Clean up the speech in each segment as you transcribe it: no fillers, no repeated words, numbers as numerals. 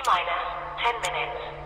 minus 10 minutes.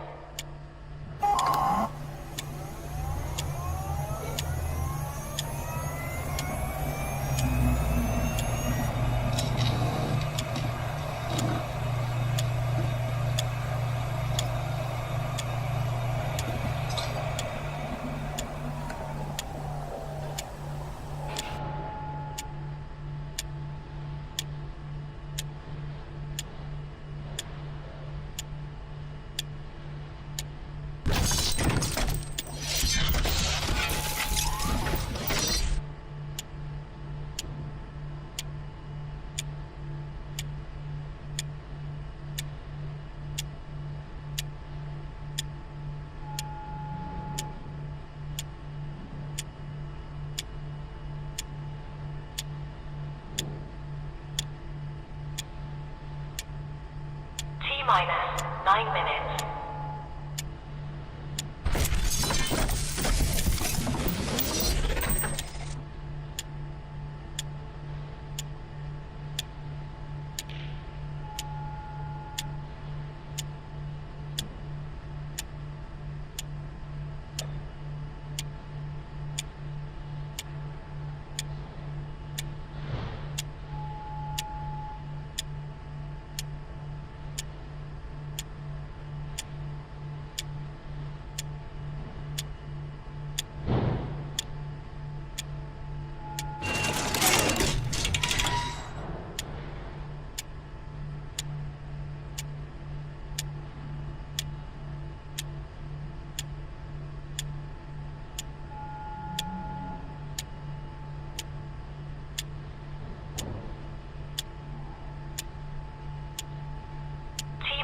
Minus 9 minutes.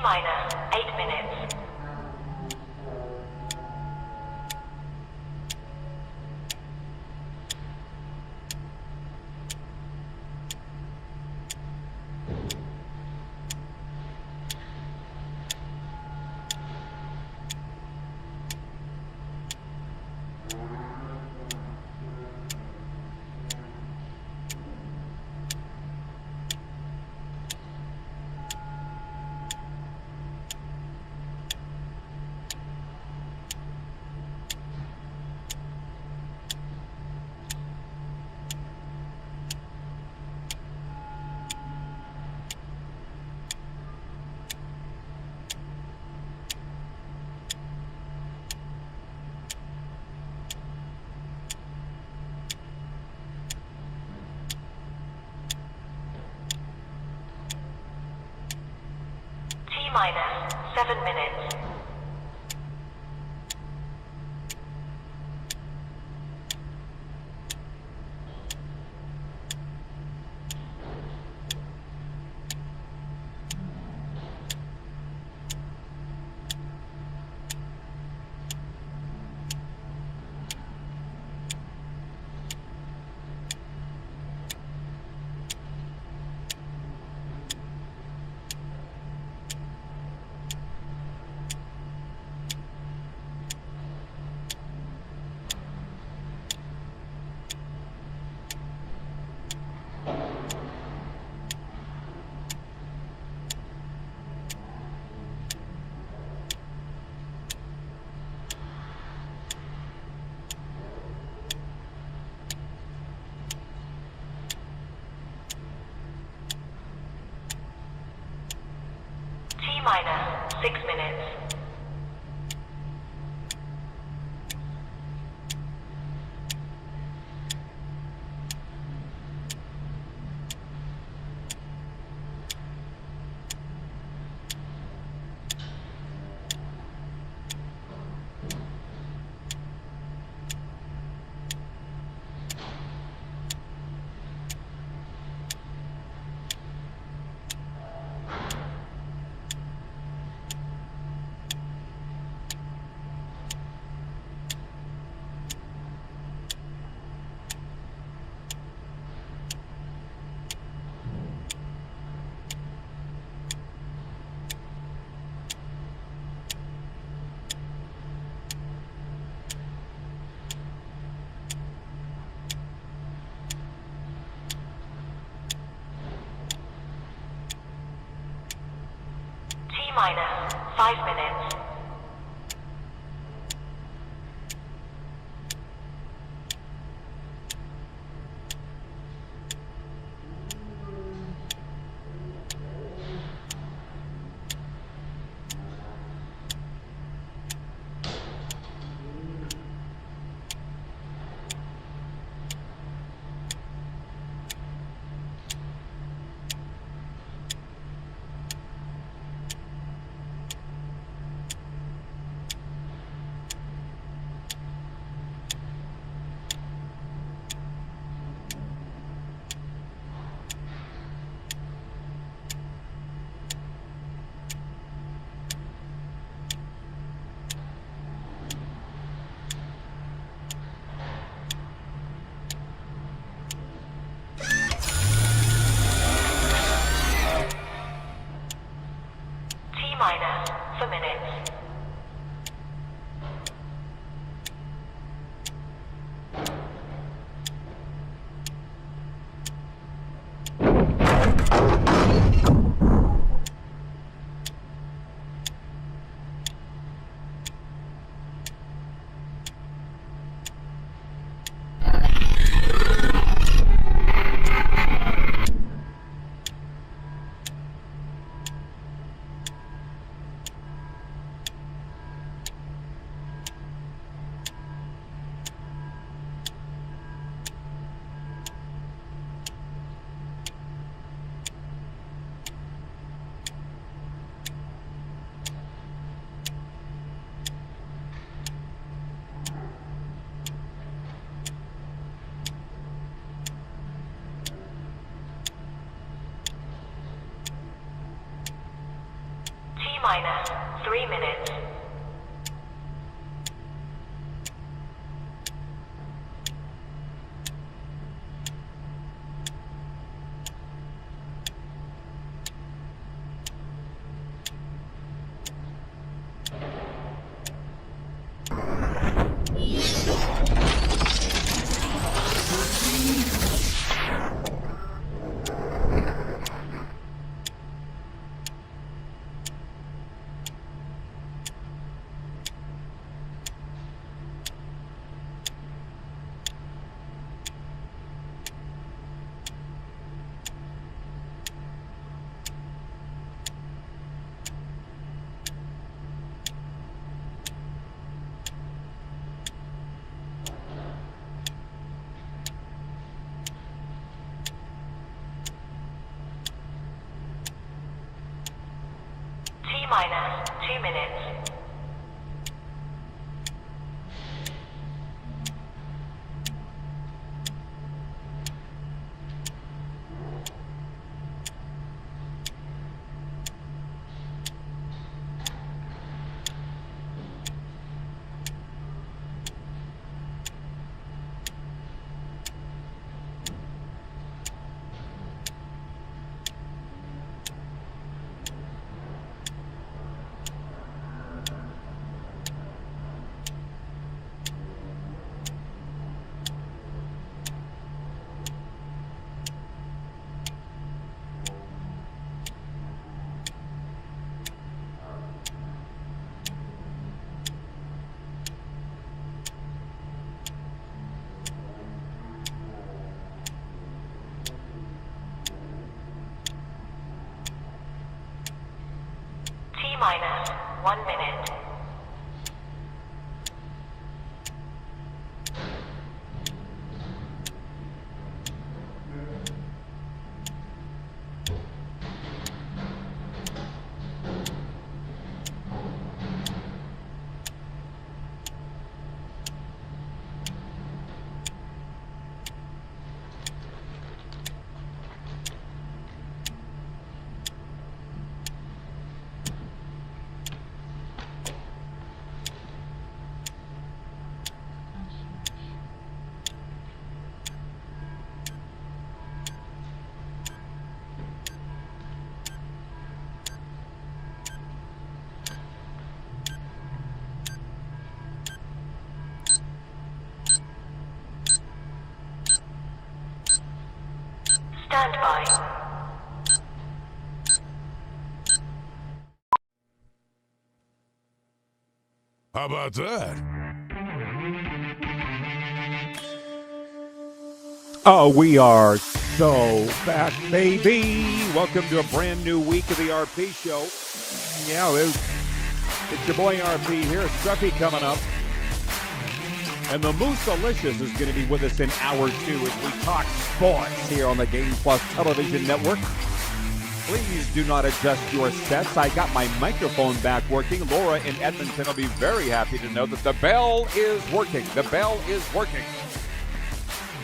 Minus 8 minutes. Minus 7 minutes. minus 5 minutes. Minus for minutes. Minus 3 minutes. Minus 2 minutes. Minus 1 minute. Stand by. How about that? Oh, we are so back, baby. Welcome to a brand new week of the RP show. Yeah, it's your boy RP here. Scruffy coming up. And the Moose Delicious is going to be with us in hour 2 as we talk sports here on the Game Plus Television Network. Please do not adjust your sets. I got my microphone back working. Laura in Edmonton will be very happy to know that the bell is working. The bell is working.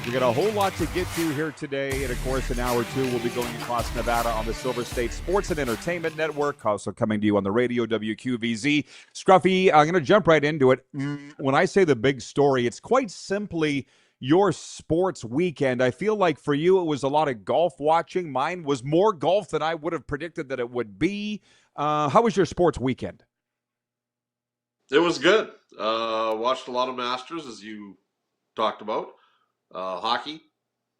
We got a whole lot to get to here today. And, of course, in hour 2, we'll be going across Nevada on the Silver State Sports and Entertainment Network, also coming to you on the radio, WQVZ. Scruffy, I'm going to jump right into it. When I say the big story, it's quite simply your sports weekend. I feel like for you, it was a lot of golf watching. Mine was more golf than I would have predicted that it would be. How was your sports weekend? It was good. Watched a lot of Masters, as you talked about. Hockey.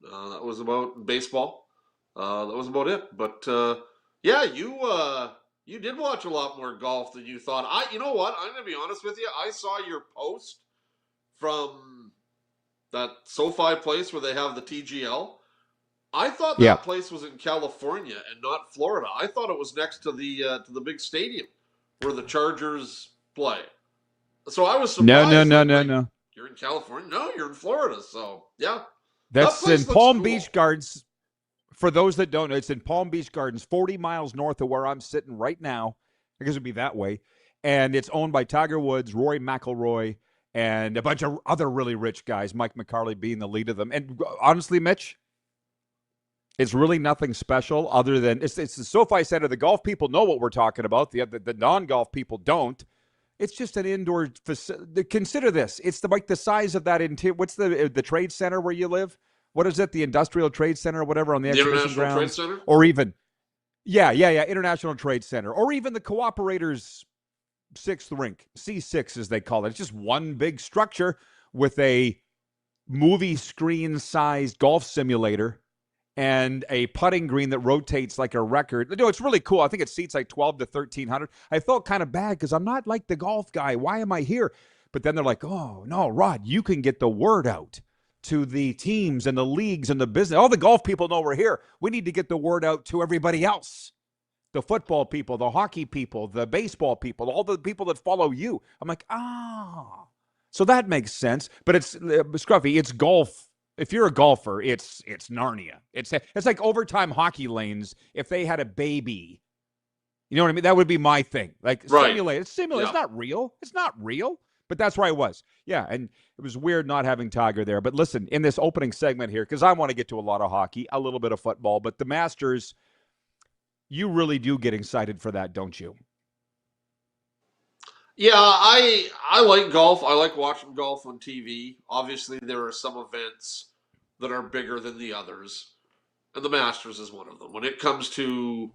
That was about baseball. That was about it. But yeah, you did watch a lot more golf than you thought. You know what? I'm gonna be honest with you. I saw your post from that SoFi place where they have the TGL. I thought that place was in California and not Florida. I thought it was next to the big stadium where the Chargers play. So I was surprised. No. You're in California? No, you're in Florida. So, yeah. That's in Palm Beach Gardens. For those that don't know, it's in Palm Beach Gardens, 40 miles north of where I'm sitting right now. I guess it would be that way. And it's owned by Tiger Woods, Rory McIlroy, and a bunch of other really rich guys, Mike McCarley being the lead of them. And honestly, Mitch, it's really nothing special other than it's the SoFi Center. The golf people know what we're talking about. The non-golf people don't. It's just an indoor facility. Consider this. It's the size of that interior. What's the trade center where you live? What is it? The Industrial Trade Center or whatever on the exhibition grounds? Trade Center? Or even, yeah, International Trade Center. Or even the Cooperators 6th rink, C6 as they call it. It's just one big structure with a movie screen-sized golf simulator and a putting green that rotates like a record. No, it's really cool. I think it seats like 12 to 1,300. I felt kind of bad because I'm not like the golf guy. Why am I here? But then they're like, oh, no, Rod, you can get the word out to the teams and the leagues and the business. All the golf people know we're here. We need to get the word out to everybody else. The football people, the hockey people, the baseball people, all the people that follow you. I'm like, so that makes sense. But it's, Scruffy, it's golf. If you're a golfer, it's Narnia. It's like overtime hockey lanes if they had a baby. You know what I mean? That would be my thing. Like simulate. It's simulated. Yeah. It's not real. It's not real. But that's where I was. Yeah, and it was weird not having Tiger there. But listen, in this opening segment here, because I want to get to a lot of hockey, a little bit of football, but the Masters, you really do get excited for that, don't you? Yeah, I like golf. I like watching golf on TV. Obviously, there are some events that are bigger than the others, and the Masters is one of them. When it comes to,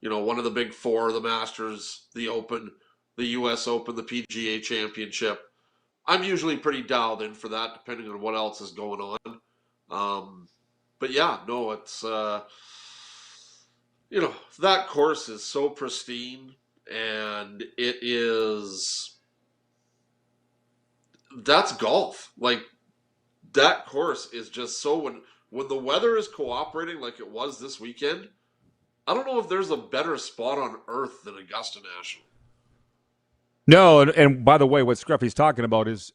one of the big four, the Masters, the Open, the U.S. Open, the PGA Championship, I'm usually pretty dialed in for that, depending on what else is going on. But yeah, no, it's, that course is so pristine. And that's golf. Like, that course is just so, when the weather is cooperating like it was this weekend, I don't know if there's a better spot on earth than Augusta National. No, and by the way, what Scruffy's talking about is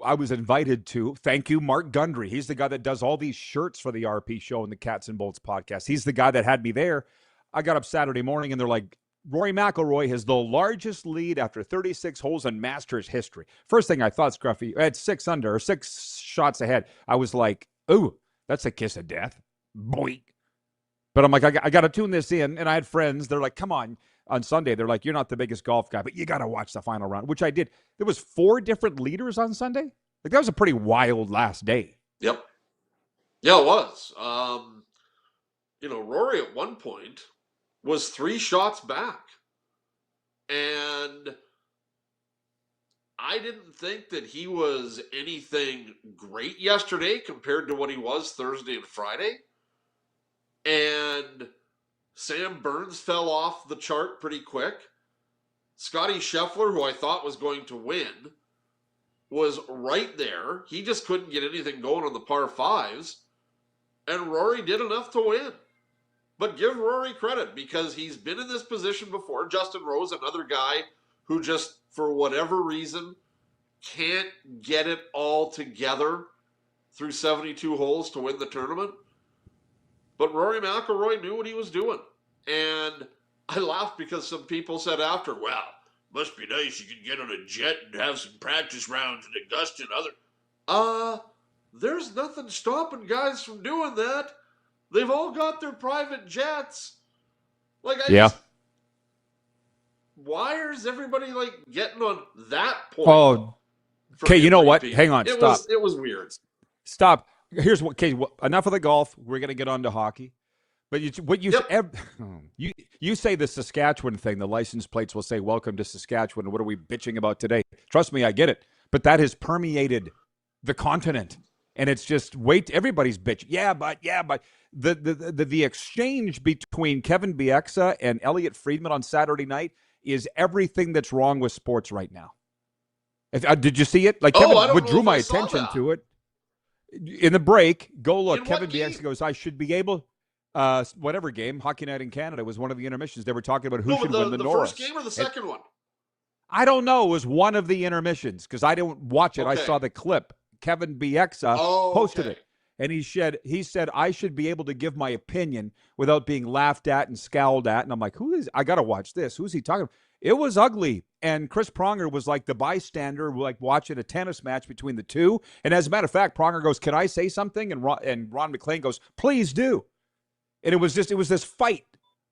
I was invited to, thank you, Mark Gundry. He's the guy that does all these shirts for the RP show and the Cats and Bolts podcast. He's the guy that had me there. I got up Saturday morning and they're like, Rory McIlroy has the largest lead after 36 holes in Masters history. First thing I thought, Scruffy, at 6 under, or 6 shots ahead, I was like, ooh, that's a kiss of death. Boink. But I'm like, I got to tune this in. And I had friends. They're like, come on Sunday. They're like, you're not the biggest golf guy, but you got to watch the final round, which I did. There was 4 different leaders on Sunday. Like, that was a pretty wild last day. Yep. Yeah, it was. Rory at one point was 3 shots back. And I didn't think that he was anything great yesterday compared to what he was Thursday and Friday. And Sam Burns fell off the chart pretty quick. Scotty Scheffler, who I thought was going to win, was right there. He just couldn't get anything going on the par fives. And Rory did enough to win. But give Rory credit because he's been in this position before. Justin Rose, another guy who just, for whatever reason, can't get it all together through 72 holes to win the tournament. But Rory McIlroy knew what he was doing. And I laughed because some people said after, well, must be nice you can get on a jet and have some practice rounds in Augusta and other. There's nothing stopping guys from doing that. They've all got their private jets. Like, why is everybody, like, getting on that point? Oh, okay, you know what? Hang on, stop. It was weird. Stop. Here's what, okay, enough of the golf. We're going to get on to hockey. But you say the Saskatchewan thing, the license plates will say, welcome to Saskatchewan. What are we bitching about today? Trust me, I get it. But that has permeated the continent. And it's just, everybody's bitch. Yeah, but the exchange between Kevin Bieksa and Elliot Friedman on Saturday night is everything that's wrong with sports right now. Did you see it? Like, Kevin drew my attention to it. In the break, go look. Kevin Bieksa goes, I should be able, whatever game, Hockey Night in Canada was one of the intermissions. They were talking about who should win the Norris. The first game or the second one? I don't know. It was one of the intermissions because I didn't watch it. Okay. I saw the clip. Kevin Bieksa posted it. And he said, I should be able to give my opinion without being laughed at and scowled at. And I'm like, I got to watch this. Who's he talking about? It was ugly. And Chris Pronger was like the bystander, like watching a tennis match between the two. And as a matter of fact, Pronger goes, can I say something? And Ron McLean goes, please do. And it was this fight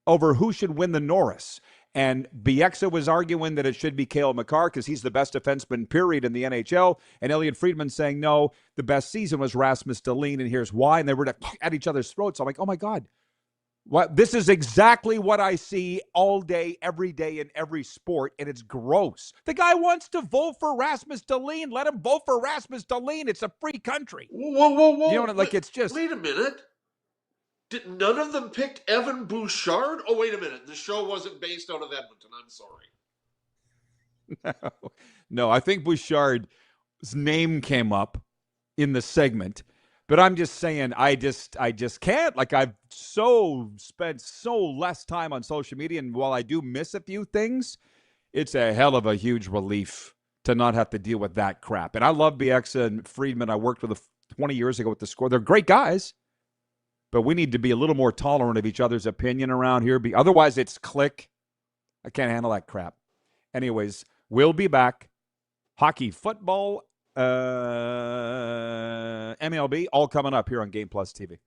over who should win the Norris. And Bieksa was arguing that it should be Cale Makar because he's the best defenseman, period, in the NHL. And Elliot Friedman saying, no, the best season was Rasmus Dahlin, and here's why. And they were at each other's throats. I'm like, oh, my God. This is exactly what I see all day, every day, in every sport, and it's gross. The guy wants to vote for Rasmus Dahlin. Let him vote for Rasmus Dahlin. It's a free country. Whoa. You know, like, it's just... Wait a minute. Did none of them pick Evan Bouchard? Oh, wait a minute. The show wasn't based out of Edmonton. I'm sorry. No, I think Bouchard's name came up in the segment, but I'm just saying I just can't. Like, I've spent so less time on social media, and while I do miss a few things, it's a hell of a huge relief to not have to deal with that crap. And I love Bieksa and Friedman. I worked with them 20 years ago with the Score. They're great guys. But we need to be a little more tolerant of each other's opinion around here. Otherwise, it's click. I can't handle that crap. Anyways, we'll be back. Hockey, football, MLB, all coming up here on Game Plus TV.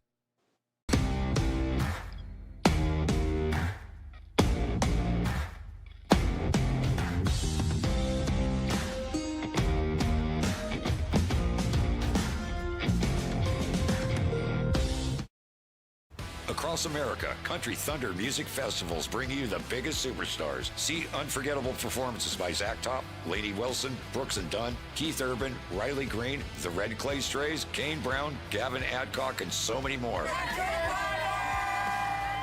Across America, Country Thunder Music Festivals bring you the biggest superstars. See unforgettable performances by Zach Top, Lady Wilson, Brooks and Dunn, Keith Urban, Riley Green, the Red Clay Strays, Kane Brown, Gavin Adcock, and so many more.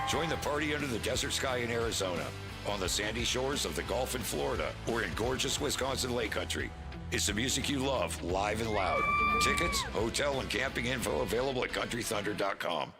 Join the party under the desert sky in Arizona, on the sandy shores of the Gulf in Florida, or in gorgeous Wisconsin Lake Country. It's the music you love, live and loud. Tickets, hotel, and camping info available at countrythunder.com.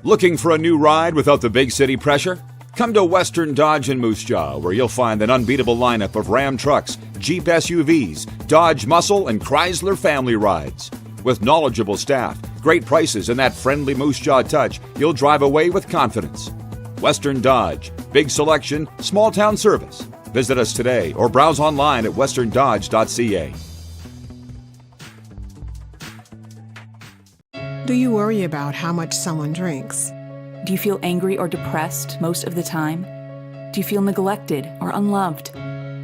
Looking for a new ride without the big city pressure? Come to Western Dodge in Moose Jaw, where you'll find an unbeatable lineup of Ram trucks, Jeep SUVs, Dodge Muscle, and Chrysler family rides. With knowledgeable staff, great prices, and that friendly Moose Jaw touch, you'll drive away with confidence. Western Dodge. Big selection, small town service. Visit us today or browse online at westerndodge.ca. Do you worry about how much someone drinks? Do you feel angry or depressed most of the time? Do you feel neglected or unloved?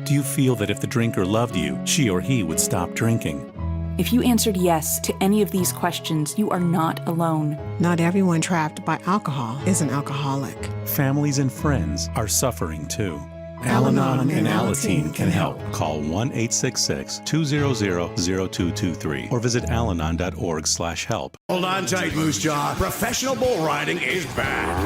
Do you feel that if the drinker loved you, she or he would stop drinking? If you answered yes to any of these questions, you are not alone. Not everyone trapped by alcohol is an alcoholic. Families and friends are suffering too. Al-Anon and Alateen can help. Call 1-866-200-0223 or visit alanon.org/help. Hold on tight, Moose Jaw. Professional bull riding is back.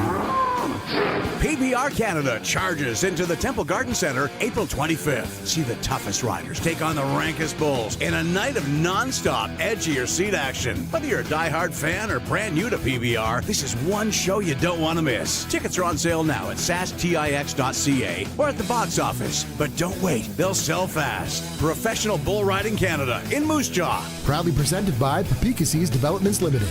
PBR Canada charges into the Temple Garden Centre April 25th. See the toughest riders take on the rankest bulls in a night of non-stop edge-of-your-seat action. Whether you're a diehard fan or brand new to PBR, this is one show you don't want to miss. Tickets are on sale now at sastix.ca or at the box office. But don't wait, they'll sell fast. Professional Bull Riding Canada in Moose Jaw. Proudly presented by Papikassis Developments Limited.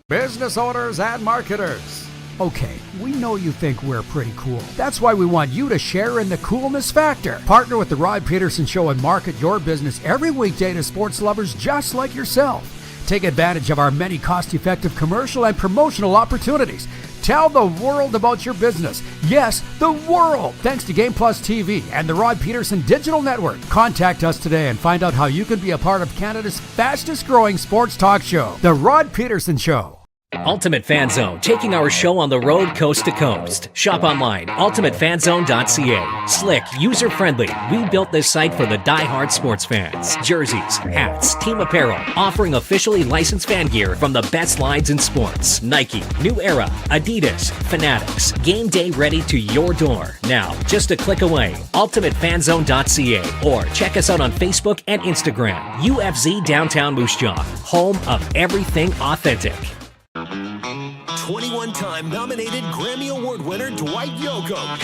Business owners and marketers. Okay, we know you think we're pretty cool. That's why we want you to share in the coolness factor. Partner with the Rod Pedersen Show and market your business every weekday to sports lovers just like yourself. Take advantage of our many cost-effective commercial and promotional opportunities. Tell the world about your business. Yes, the world. Thanks to Game Plus TV and the Rod Pedersen Digital Network. Contact us today and find out how you can be a part of Canada's fastest growing sports talk show, The Rod Pedersen Show. Ultimate Fan Zone, taking our show on the road coast to coast. Shop online, ultimatefanzone.ca. Slick, user-friendly. We built this site for the die-hard sports fans. Jerseys, hats, team apparel, offering officially licensed fan gear from the best lines in sports. Nike, New Era, Adidas, Fanatics. Game day ready to your door. Now, just a click away. ultimatefanzone.ca or check us out on Facebook and Instagram. UFZ Downtown Moose Jaw, home of everything authentic. 21-time nominated Grammy Award winner Dwight Yoakam.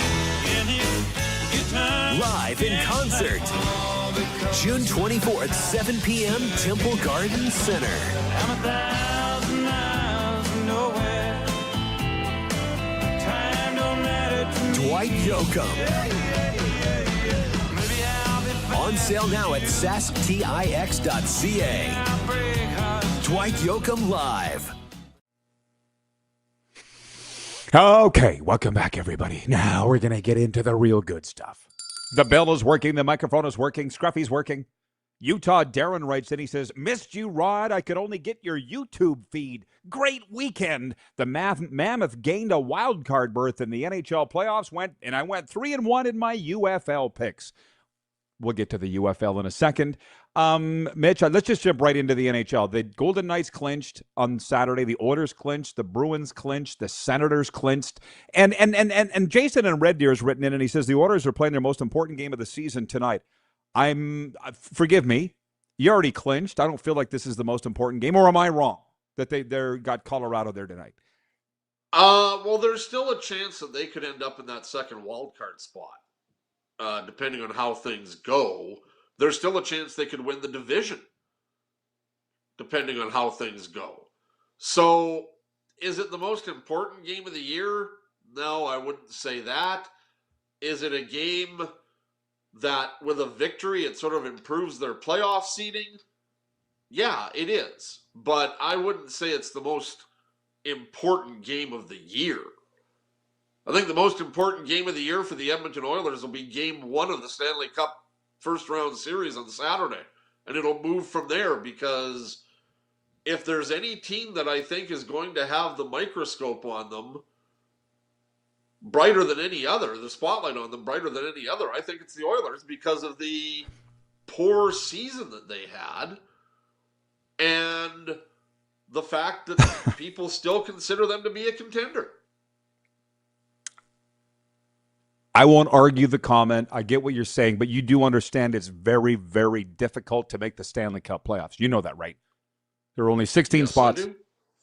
Live in concert. June 24th, 7 p.m., Temple Garden Center. Dwight Yoakam. On sale now at sastix.ca. Dwight Yoakam Live. Okay, welcome back, everybody. Now we're going to get into the real good stuff. The bell is working. The microphone is working. Scruffy's working. Utah Darren writes in. He says, missed you, Rod. I could only get your YouTube feed. Great weekend. The Mammoth gained a wild card berth in the NHL playoffs. I went 3-1 in my UFL picks. We'll get to the UFL in a second. Mitch, let's just jump right into the NHL. The Golden Knights clinched on Saturday. The Oilers clinched. The Bruins clinched. The Senators clinched. And Jason in Red Deer has written in, and he says the Oilers are playing their most important game of the season tonight. Forgive me, you already clinched. I don't feel like this is the most important game, or am I wrong that they got Colorado there tonight? Well, there's still a chance that they could end up in that second wild card spot. Depending on how things go, there's still a chance they could win the division, depending on how things go. So, is it the most important game of the year? No, I wouldn't say that. Is it a game that, with a victory, it sort of improves their playoff seeding? Yeah, it is. But I wouldn't say it's the most important game of the year. I think the most important game of the year for the Edmonton Oilers will be Game 1 of the Stanley Cup first-round series on Saturday. And it'll move from there, because if there's any team that I think is going to have the microscope on them brighter than any other, the spotlight on them brighter than any other, I think it's the Oilers, because of the poor season that they had and the fact that people still consider them to be a contender. I won't argue the comment. I get what you're saying, but you do understand it's very, very difficult to make the Stanley Cup playoffs. You know that, right? There are only 16 spots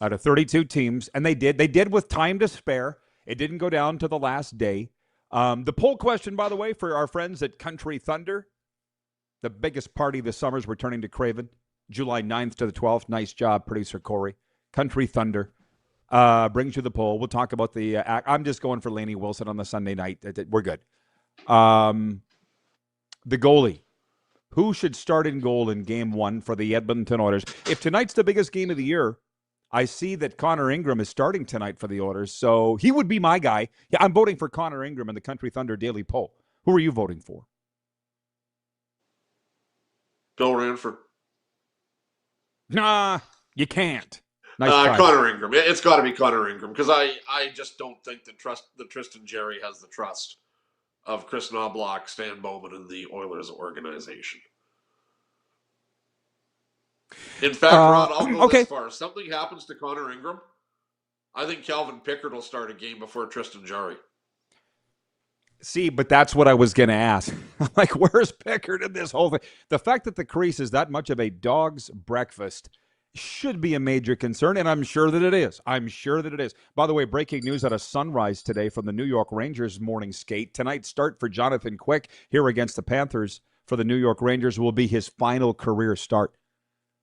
out of 32 teams, and they did. They did with time to spare. It didn't go down to the last day. The poll question, by the way, for our friends at Country Thunder, the biggest party this summer is returning to Craven, July 9th to the 12th. Nice job, producer Corey. Country Thunder. Brings you the poll. We'll talk about the I'm just going for Laney Wilson on the Sunday night. We're good. The goalie. Who should start in goal in Game 1 for the Edmonton Oilers? If tonight's the biggest game of the year, I see that Connor Ingram is starting tonight for the Oilers, so he would be my guy. Yeah, I'm voting for Connor Ingram in the Country Thunder Daily Poll. Who are you voting for? Bill Ranford. Nah, you can't. Nice Connor Ingram. It's got to be Connor Ingram, because I just don't think that Tristan Jarry has the trust of Chris Knobloch, Stan Bowman, and the Oilers organization. In fact, Rod, I'll go this far. If something happens to Connor Ingram, I think Calvin Pickard will start a game before Tristan Jarry. See, but that's what I was going to ask. Like, where's Pickard in this whole thing? The fact that the crease is that much of a dog's breakfast should be a major concern, and I'm sure that it is. I'm sure that it is. By the way, breaking news out of Sunrise today from the New York Rangers morning skate. Tonight's start for Jonathan Quick here against the Panthers for the New York Rangers will be his final career start.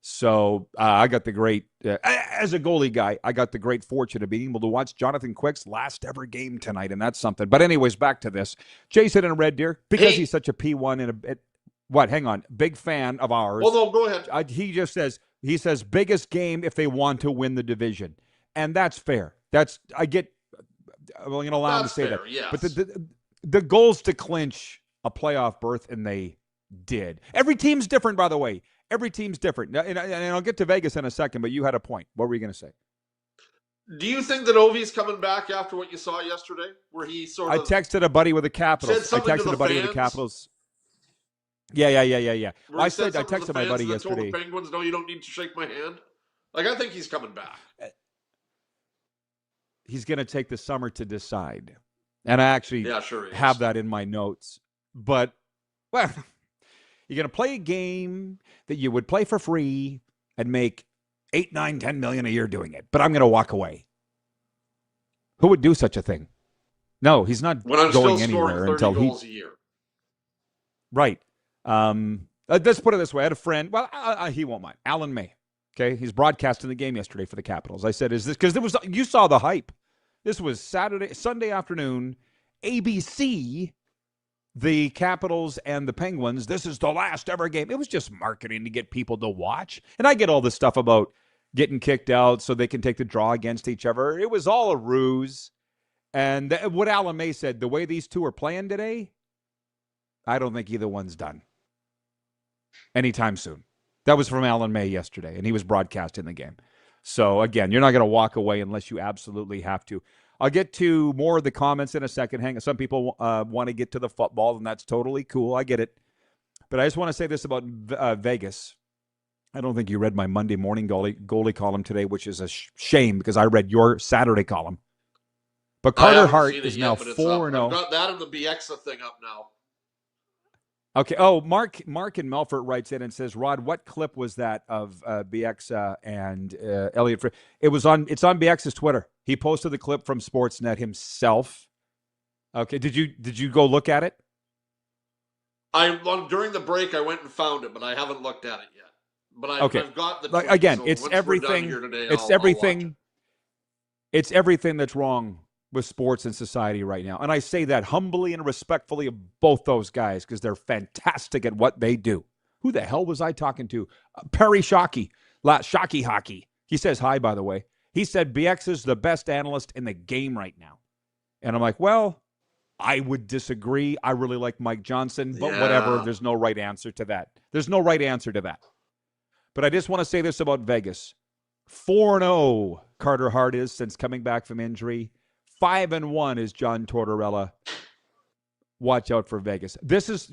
So I got the great, as a goalie guy, I got the great fortune of being able to watch Jonathan Quick's last ever game tonight, and that's something. But anyways, back to this. Jason and Red Deer, because he's such a P1 and a bit, what, hang on, big fan of ours. Well, no, go ahead. He says biggest game if they want to win the division. And that's fair. I get, well, you know, allow him to say fair, that. yes. But the goals to clinch a playoff berth, and they did. Every team's different, by the way. Every team's different. And I'll get to Vegas in a second, but you had a point. What were you going to say? Do you think that Ovi's coming back after what you saw yesterday? Where he sort of... I texted a buddy with the Capitals. Said something to the with the Capitals. Yeah. Where I said I texted my buddy yesterday. Told the Penguins, no, you don't need to shake my hand. Like, I think he's coming back. He's going to take the summer to decide. And I actually have that in my notes. But, well... You're going to play a game that you would play for free and make $8, $9, $10 million a year doing it. But I'm going to walk away. Who would do such a thing? No, he's not going anywhere until goals a year. Right. Let's put it this way. I had a friend. Well, he won't mind. Alan May. Okay, he's broadcasting the game yesterday for the Capitals. I said, "Is this because you saw the hype? This was Sunday afternoon, ABC." The Capitals and the Penguins, this is the last ever game. It was just marketing to get people to watch. And I get all this stuff about getting kicked out so they can take the draw against each other. It was all a ruse. And what Alan May said, the way these two are playing today, I don't think either one's done anytime soon. That was from Alan May yesterday, and he was broadcasting the game. So, again, you're not going to walk away unless you absolutely have to. I'll get to more of the comments in a second. Hang on. Some people want to get to the football, and that's totally cool. I get it. But I just want to say this about Vegas. I don't think you read my Monday morning goalie column today, which is a shame because I read your Saturday column. But Carter Hart is now 4-0. I've got that and the Bieksa thing up now. Okay. Oh, Mark in Melfort writes in and says, Rod, what clip was that of Bieksa and Elliot? It's on Bieksa's Twitter. He posted the clip from Sportsnet himself. Okay. Did you go look at it? During the break, I went and found it, but I haven't looked at it yet. But I've got the tweet, again. so It's everything. Today, it's everything. It's everything that's wrong with sports and society right now. And I say that humbly and respectfully of both those guys because they're fantastic at what they do. Who the hell was I talking to? Perry Shockey Hockey. He says hi, by the way. He said BX is the best analyst in the game right now. And I'm like, well, I would disagree. I really like Mike Johnson, but whatever. There's no right answer to that. But I just want to say this about Vegas. 4-0 Carter Hart is since coming back from injury. 5-1 is John Tortorella. Watch out for Vegas. This is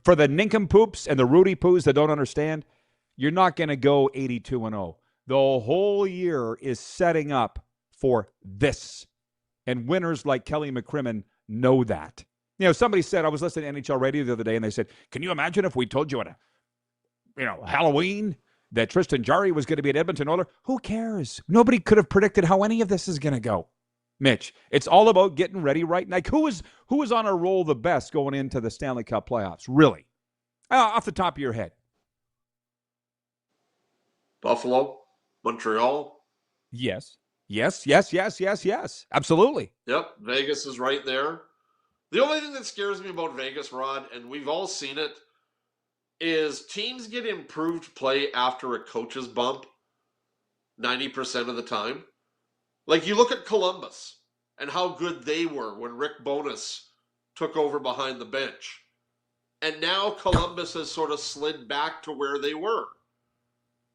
for the nincompoops and the Rudy Poos that don't understand. You're not going to go 82-0. The whole year is setting up for this. And winners like Kelly McCrimmon know that. You know, somebody said, I was listening to NHL radio the other day, and they said, can you imagine if we told you at Halloween that Tristan Jarry was going to be at Edmonton Oilers? Who cares? Nobody could have predicted how any of this is going to go. Mitch, it's all about getting ready right now. Like, who is on a roll the best going into the Stanley Cup playoffs? Really? Off the top of your head. Buffalo, Montreal. Yes. Absolutely. Yep, Vegas is right there. The only thing that scares me about Vegas, Rod, and we've all seen it, is teams get improved play after a coach's bump 90% of the time. Like, you look at Columbus and how good they were when Rick Bowness took over behind the bench. And now Columbus has sort of slid back to where they were.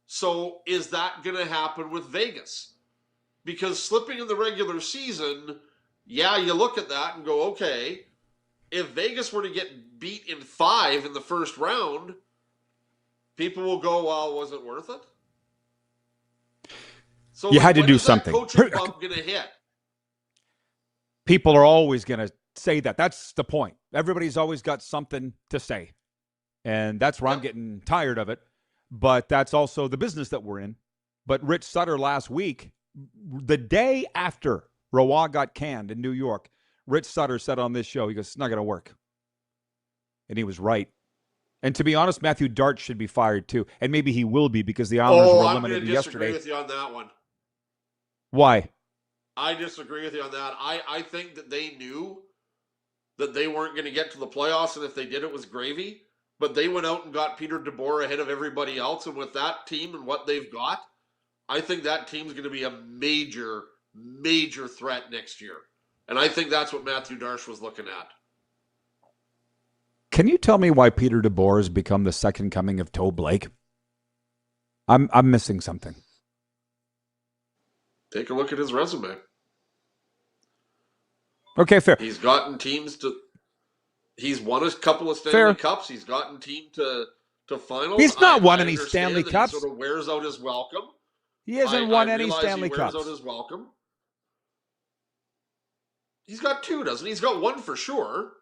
So is that going to happen with Vegas? Because slipping in the regular season, you look at that and go, okay, if Vegas were to get beat in 5 in the first round, people will go, well, was it worth it? So you had to when do is that something. coaching bump going to hit? People are always going to say that. That's the point. Everybody's always got something to say. And that's where I'm getting tired of it. But that's also the business that we're in. But Rich Sutter last week, the day after Roy got canned in New York, Rich Sutter said on this show, he goes, it's not going to work. And he was right. And to be honest, Matthew Dart should be fired too. And maybe he will be because the Islanders were eliminated yesterday. I'm going to disagree with you on that one. Why? I disagree with you on that. I think that they knew that they weren't going to get to the playoffs, and if they did, it was gravy. But they went out and got Peter DeBoer ahead of everybody else, and with that team and what they've got, I think that team's going to be a major, major threat next year. And I think that's what Matthew Darsh was looking at. Can you tell me why Peter DeBoer has become the second coming of Toe Blake? I'm missing something. Take a look at his resume. Okay, fair. He's gotten teams to... He's won a couple of Stanley Cups. He's gotten team to finals. He's not won any Stanley Cups. He sort of wears out his welcome. He hasn't won any Stanley Cups. He wears out his welcome. He's got two, doesn't he? He's got one for sure.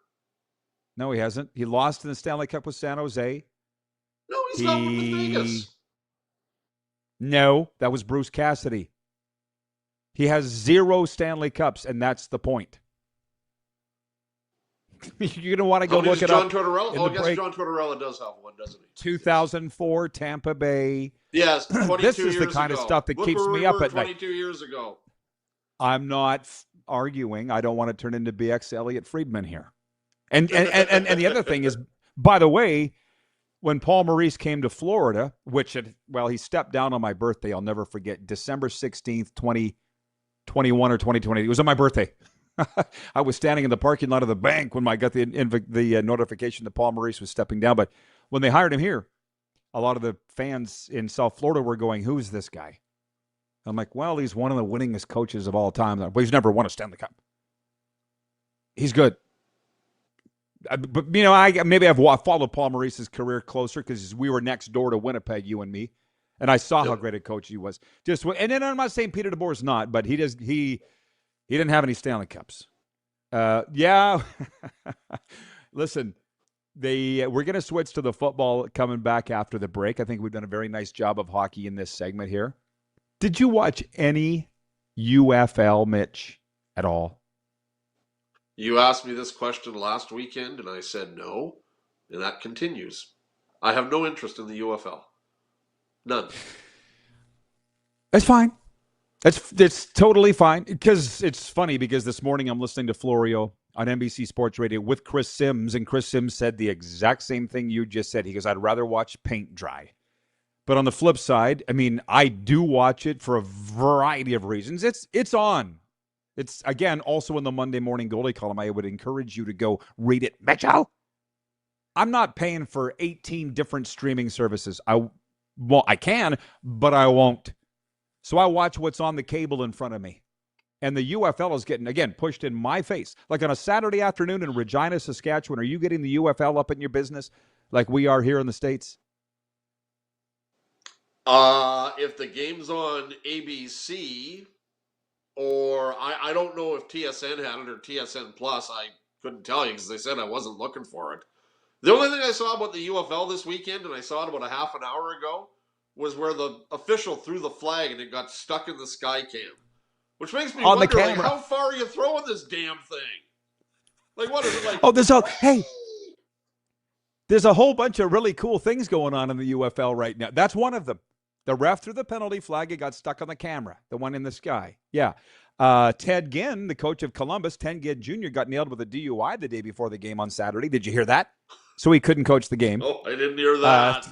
No, he hasn't. He lost in the Stanley Cup with San Jose. No, he's got one with Vegas. No, that was Bruce Cassidy. He has 0 Stanley Cups, and that's the point. You're going to want to go look it up. Tortorella? Oh, I guess John Tortorella does have one, doesn't he? 2004 Tampa Bay. Yes, 22 years ago. This is the kind of stuff that keeps me up at night. 22 years ago. I'm not arguing. I don't want to turn into BX Elliott Friedman here. And the other thing is, by the way, when Paul Maurice came to Florida, he stepped down on my birthday. I'll never forget. December 16th, 2021 or 2020. It was on my birthday. I was standing in the parking lot of the bank when I got the notification that Paul Maurice was stepping down. But when they hired him here, a lot of the fans in South Florida were going, who's this guy? I'm like, well, he's one of the winningest coaches of all time. But he's never won a Stanley Cup. He's good. But, maybe I've followed Paul Maurice's career closer because we were next door to Winnipeg, you and me. And I saw how great a coach he was. And then I'm not saying Peter DeBoer's not, but he didn't have any Stanley Cups. Listen, we're going to switch to the football coming back after the break. I think we've done a very nice job of hockey in this segment here. Did you watch any UFL, Mitch, at all? You asked me this question last weekend, and I said no, and that continues. I have no interest in the UFL. None. That's fine. It's totally fine. Because it's funny because this morning I'm listening to Florio on NBC Sports Radio with Chris Sims, and Chris Sims said the exact same thing you just said. He goes, I'd rather watch paint dry. But on the flip side, I do watch it for a variety of reasons. It's on. It's, again, also in the Monday Morning Goalie column. I would encourage you to go read it. Mitchell, I'm not paying for 18 different streaming services. I can, but I won't. So I watch what's on the cable in front of me. And the UFL is getting, again, pushed in my face. Like on a Saturday afternoon in Regina, Saskatchewan, are you getting the UFL up in your business like we are here in the States? If the game's on ABC, or I don't know if TSN had it or TSN Plus. I couldn't tell you because they said I wasn't looking for it. The only thing I saw about the UFL this weekend, and I saw it about a half an hour ago, was where the official threw the flag and it got stuck in the sky cam. Which makes me wonder, like, how far are you throwing this damn thing? Like, what is it like? Oh, there's a whole bunch of really cool things going on in the UFL right now. That's one of them. The ref threw the penalty flag. It got stuck on the camera, the one in the sky. Yeah. Ted Ginn, the coach of Columbus, Ted Ginn Jr., got nailed with a DUI the day before the game on Saturday. Did you hear that? So he couldn't coach the game. Oh, I didn't hear that.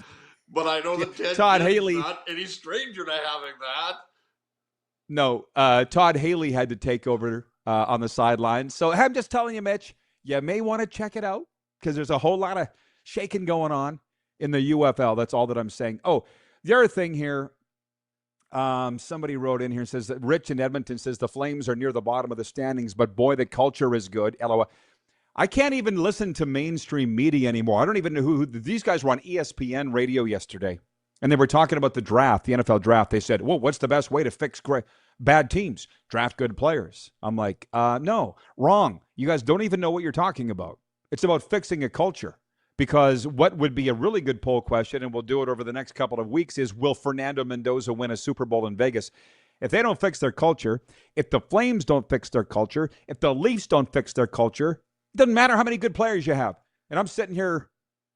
But I know that Ted Ginn's not any stranger to having that. No, Todd Haley had to take over on the sidelines. So I'm just telling you, Mitch, you may want to check it out because there's a whole lot of shaking going on in the UFL. That's all that I'm saying. Oh, the other thing here, somebody wrote in here and says that Rich in Edmonton says the Flames are near the bottom of the standings, but boy, the culture is good. LOL. I can't even listen to mainstream media anymore. I don't even know who these guys were on ESPN radio yesterday. and they were talking about the draft, the NFL draft. They said, well, what's the best way to fix bad teams? Draft good players. I'm like, no, wrong. You guys don't even know what you're talking about. It's about fixing a culture. Because what would be a really good poll question, and we'll do it over the next couple of weeks, is will Fernando Mendoza win a Super Bowl in Vegas? If they don't fix their culture, if the Flames don't fix their culture, if the Leafs don't fix their culture, it doesn't matter how many good players you have. And I'm sitting here,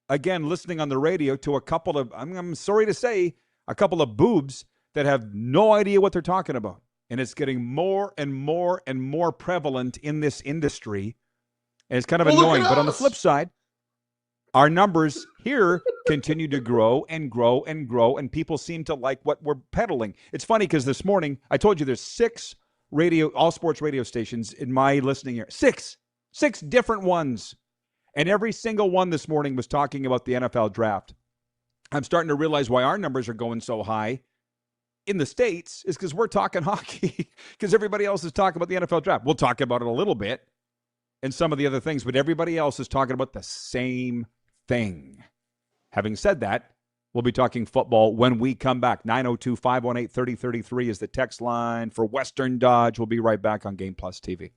again, listening on the radio to a couple of, I'm sorry to say, a couple of boobs that have no idea what they're talking about. And it's getting more and more and more prevalent in this industry. And it's kind of annoying. But on the flip side, our numbers here continue to grow and grow and grow, and people seem to like what we're peddling. It's funny because this morning, I told you there's 6 all sports radio stations in my listening area. 6 different ones. And every single one this morning was talking about the NFL draft. I'm starting to realize why our numbers are going so high in the States is because we're talking hockey, because everybody else is talking about the NFL draft. We'll talk about it a little bit and some of the other things, but everybody else is talking about the same thing. Having said that, we'll be talking football when we come back. 902-518-3033 is the text line for Western Dodge. We'll be right back on Game Plus TV.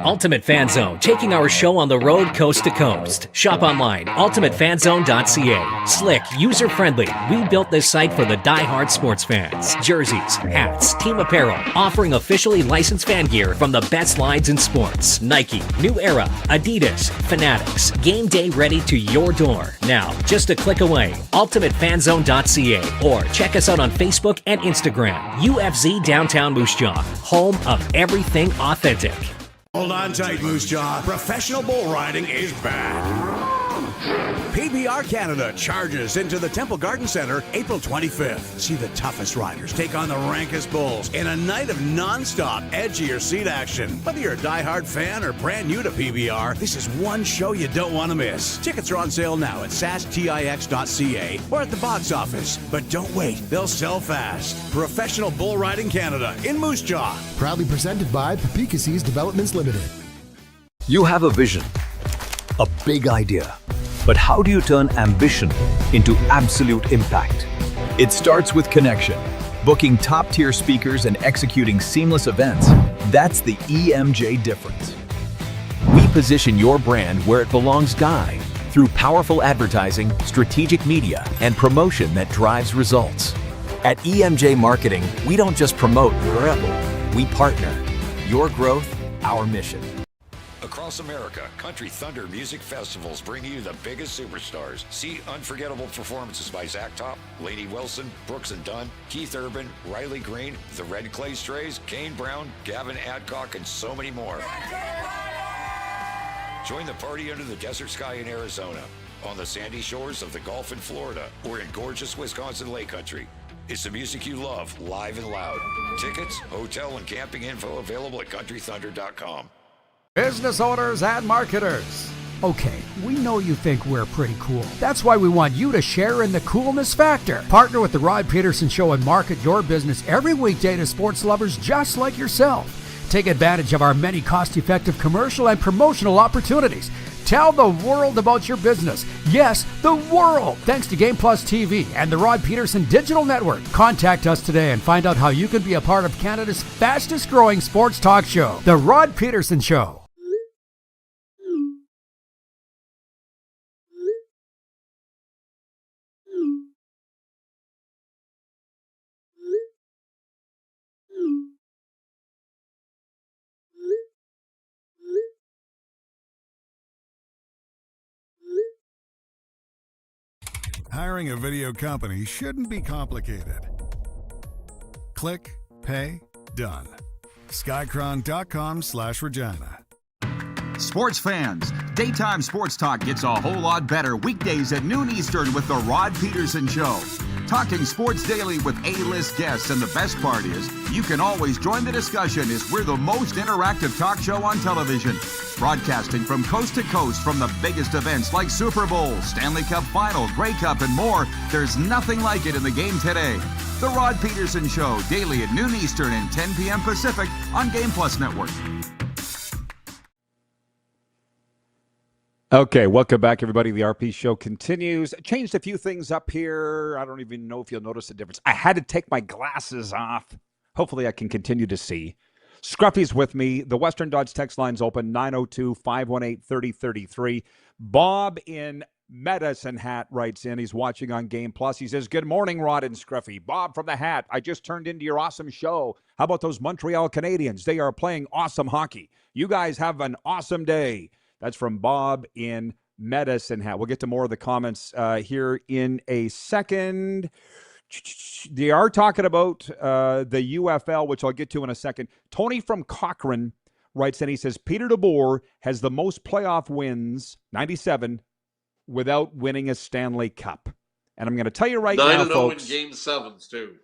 Ultimate Fan Zone, taking our show on the road coast to coast. Shop online, ultimatefanzone.ca. Slick, user-friendly. We built this site for the die-hard sports fans. Jerseys, hats, team apparel, offering officially licensed fan gear from the best lines in sports. Nike, New Era, Adidas, Fanatics. Game day ready to your door. Now, just a click away, ultimatefanzone.ca, or check us out on Facebook and Instagram. UFZ Downtown Moose Jaw, home of everything authentic. Hold on tight, Moose Jaw. Professional bull riding is back. PBR Canada charges into the Temple Garden Center April 25th. See the toughest riders take on the rankest bulls in a night of non-stop edgier seat action. Whether you're a diehard fan or brand new to PBR, this is one show you don't want to miss. Tickets are on sale now at sastix.ca or at the box office. But don't wait, they'll sell fast. Professional Bull Riding Canada in Moose Jaw. Proudly presented by Pedersen Developments Limited. You have a vision, a big idea. But how do you turn ambition into absolute impact? It starts with connection. Booking top-tier speakers and executing seamless events. That's the EMJ difference. We position your brand where it belongs, Guy, through powerful advertising, strategic media, and promotion that drives results. At EMJ Marketing, we don't just promote, we partner. Your growth, our mission. Across America, Country Thunder Music Festivals bring you the biggest superstars. See unforgettable performances by Zach Top, Lainey Wilson, Brooks and Dunn, Keith Urban, Riley Green, the Red Clay Strays, Kane Brown, Gavin Adcock, and so many more. Join the party under the desert sky in Arizona, on the sandy shores of the Gulf in Florida, or in gorgeous Wisconsin Lake Country. It's the music you love, live and loud. Tickets, hotel, and camping info available at countrythunder.com. Business owners and marketers. Okay, we know you think we're pretty cool. That's why we want you to share in the coolness factor. Partner with the Rod Pedersen Show and market your business every weekday to sports lovers just like yourself. Take advantage of our many cost-effective commercial and promotional opportunities. Tell the world about your business. Yes, the world. Thanks to Game Plus TV and the Rod Pedersen Digital Network. Contact us today and find out how you can be a part of Canada's fastest growing sports talk show, The Rod Pedersen Show. Hiring a video company shouldn't be complicated. Click, pay, done. Skycron.com/Regina. Sports fans, daytime sports talk gets a whole lot better weekdays at noon Eastern with The Rod Pedersen Show. Talking sports daily with A-list guests, and the best part is, you can always join the discussion as we're the most interactive talk show on television. Broadcasting from coast to coast from the biggest events like Super Bowl, Stanley Cup Final, Grey Cup, and more, there's nothing like it in the game today. The Rod Pedersen Show, daily at noon Eastern and 10 p.m. Pacific on Game Plus Network. Okay, welcome back, everybody. The RP Show continues. Changed a few things up here. I don't even know if you'll notice the difference. I had to take my glasses off. Hopefully, I can continue to see. Scruffy's with me. The Western Dodge text line's open, 902-518-3033. Bob in Medicine Hat writes in. He's watching on Game Plus. He says, good morning, Rod and Scruffy. Bob from the Hat. I just turned into your awesome show. How about those Montreal Canadiens? They are playing awesome hockey. You guys have an awesome day. That's from Bob in Medicine Hat. We'll get to more of the comments here in a second. They are talking about the UFL, which I'll get to in a second. Tony from Cochrane writes in. He says, Peter DeBoer has the most playoff wins, 97, without winning a Stanley Cup. And I'm going to tell you right now, folks. 9-0 in Game 7s, too.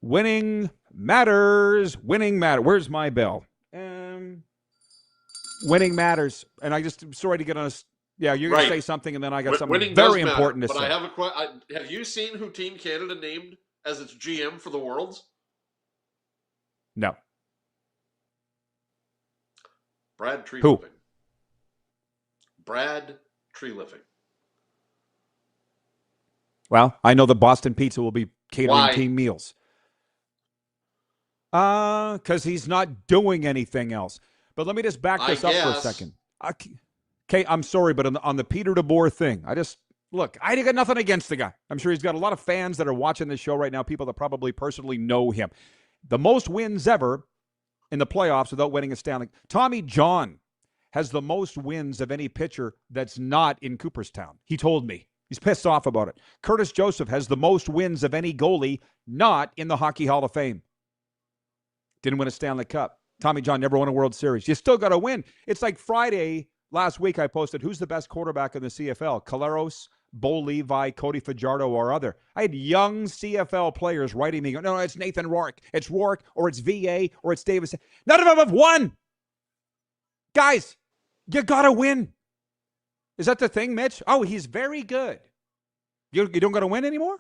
Winning matters. Winning matters. Where's my bell? Winning matters. And I just, sorry to get on a, yeah, you're going to say something, and then I got something very important to say. But I have a question. Have you seen who Team Canada named as its GM for the Worlds? No. Brad Tree Who? Living. Brad Tree Living. Well, I know the Boston Pizza will be catering Why? team meals. Because he's not doing anything else. But let me just back this up for a second. Okay, I'm sorry, but on the Peter DeBoer thing, I got nothing against the guy. I'm sure he's got a lot of fans that are watching this show right now, people that probably personally know him. The most wins ever in the playoffs without winning a Stanley. Tommy John has the most wins of any pitcher that's not in Cooperstown. He told me. He's pissed off about it. Curtis Joseph has the most wins of any goalie not in the Hockey Hall of Fame. Didn't win a Stanley Cup. Tommy John never won a World Series. You still got to win. It's like Friday last week I posted, who's the best quarterback in the CFL? Caleros, Bo Levi, Cody Fajardo, or other. I had young CFL players writing me, no, it's Nathan Rourke. It's Rourke, or it's VA, or it's Davis. None of them have won. Guys, you got to win. Is that the thing, Mitch? Oh, he's very good. You don't got to win anymore?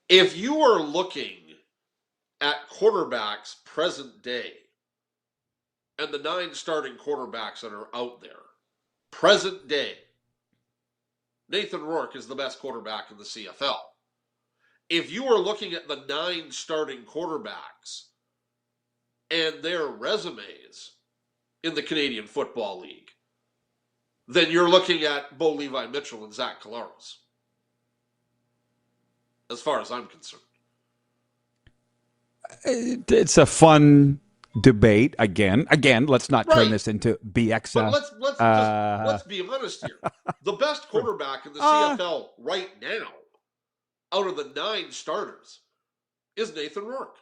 If you are looking at quarterbacks present day and the 9 starting quarterbacks that are out there, present day, Nathan Rourke is the best quarterback in the CFL. If you are looking at the 9 starting quarterbacks and their resumes in the Canadian Football League, then you're looking at Bo Levi Mitchell and Zach Collaros, as far as I'm concerned. It's a fun debate. Again, let's not turn this into BX. But let's be honest here. The best quarterback in the CFL right now, out of the 9 starters, is Nathan Rourke.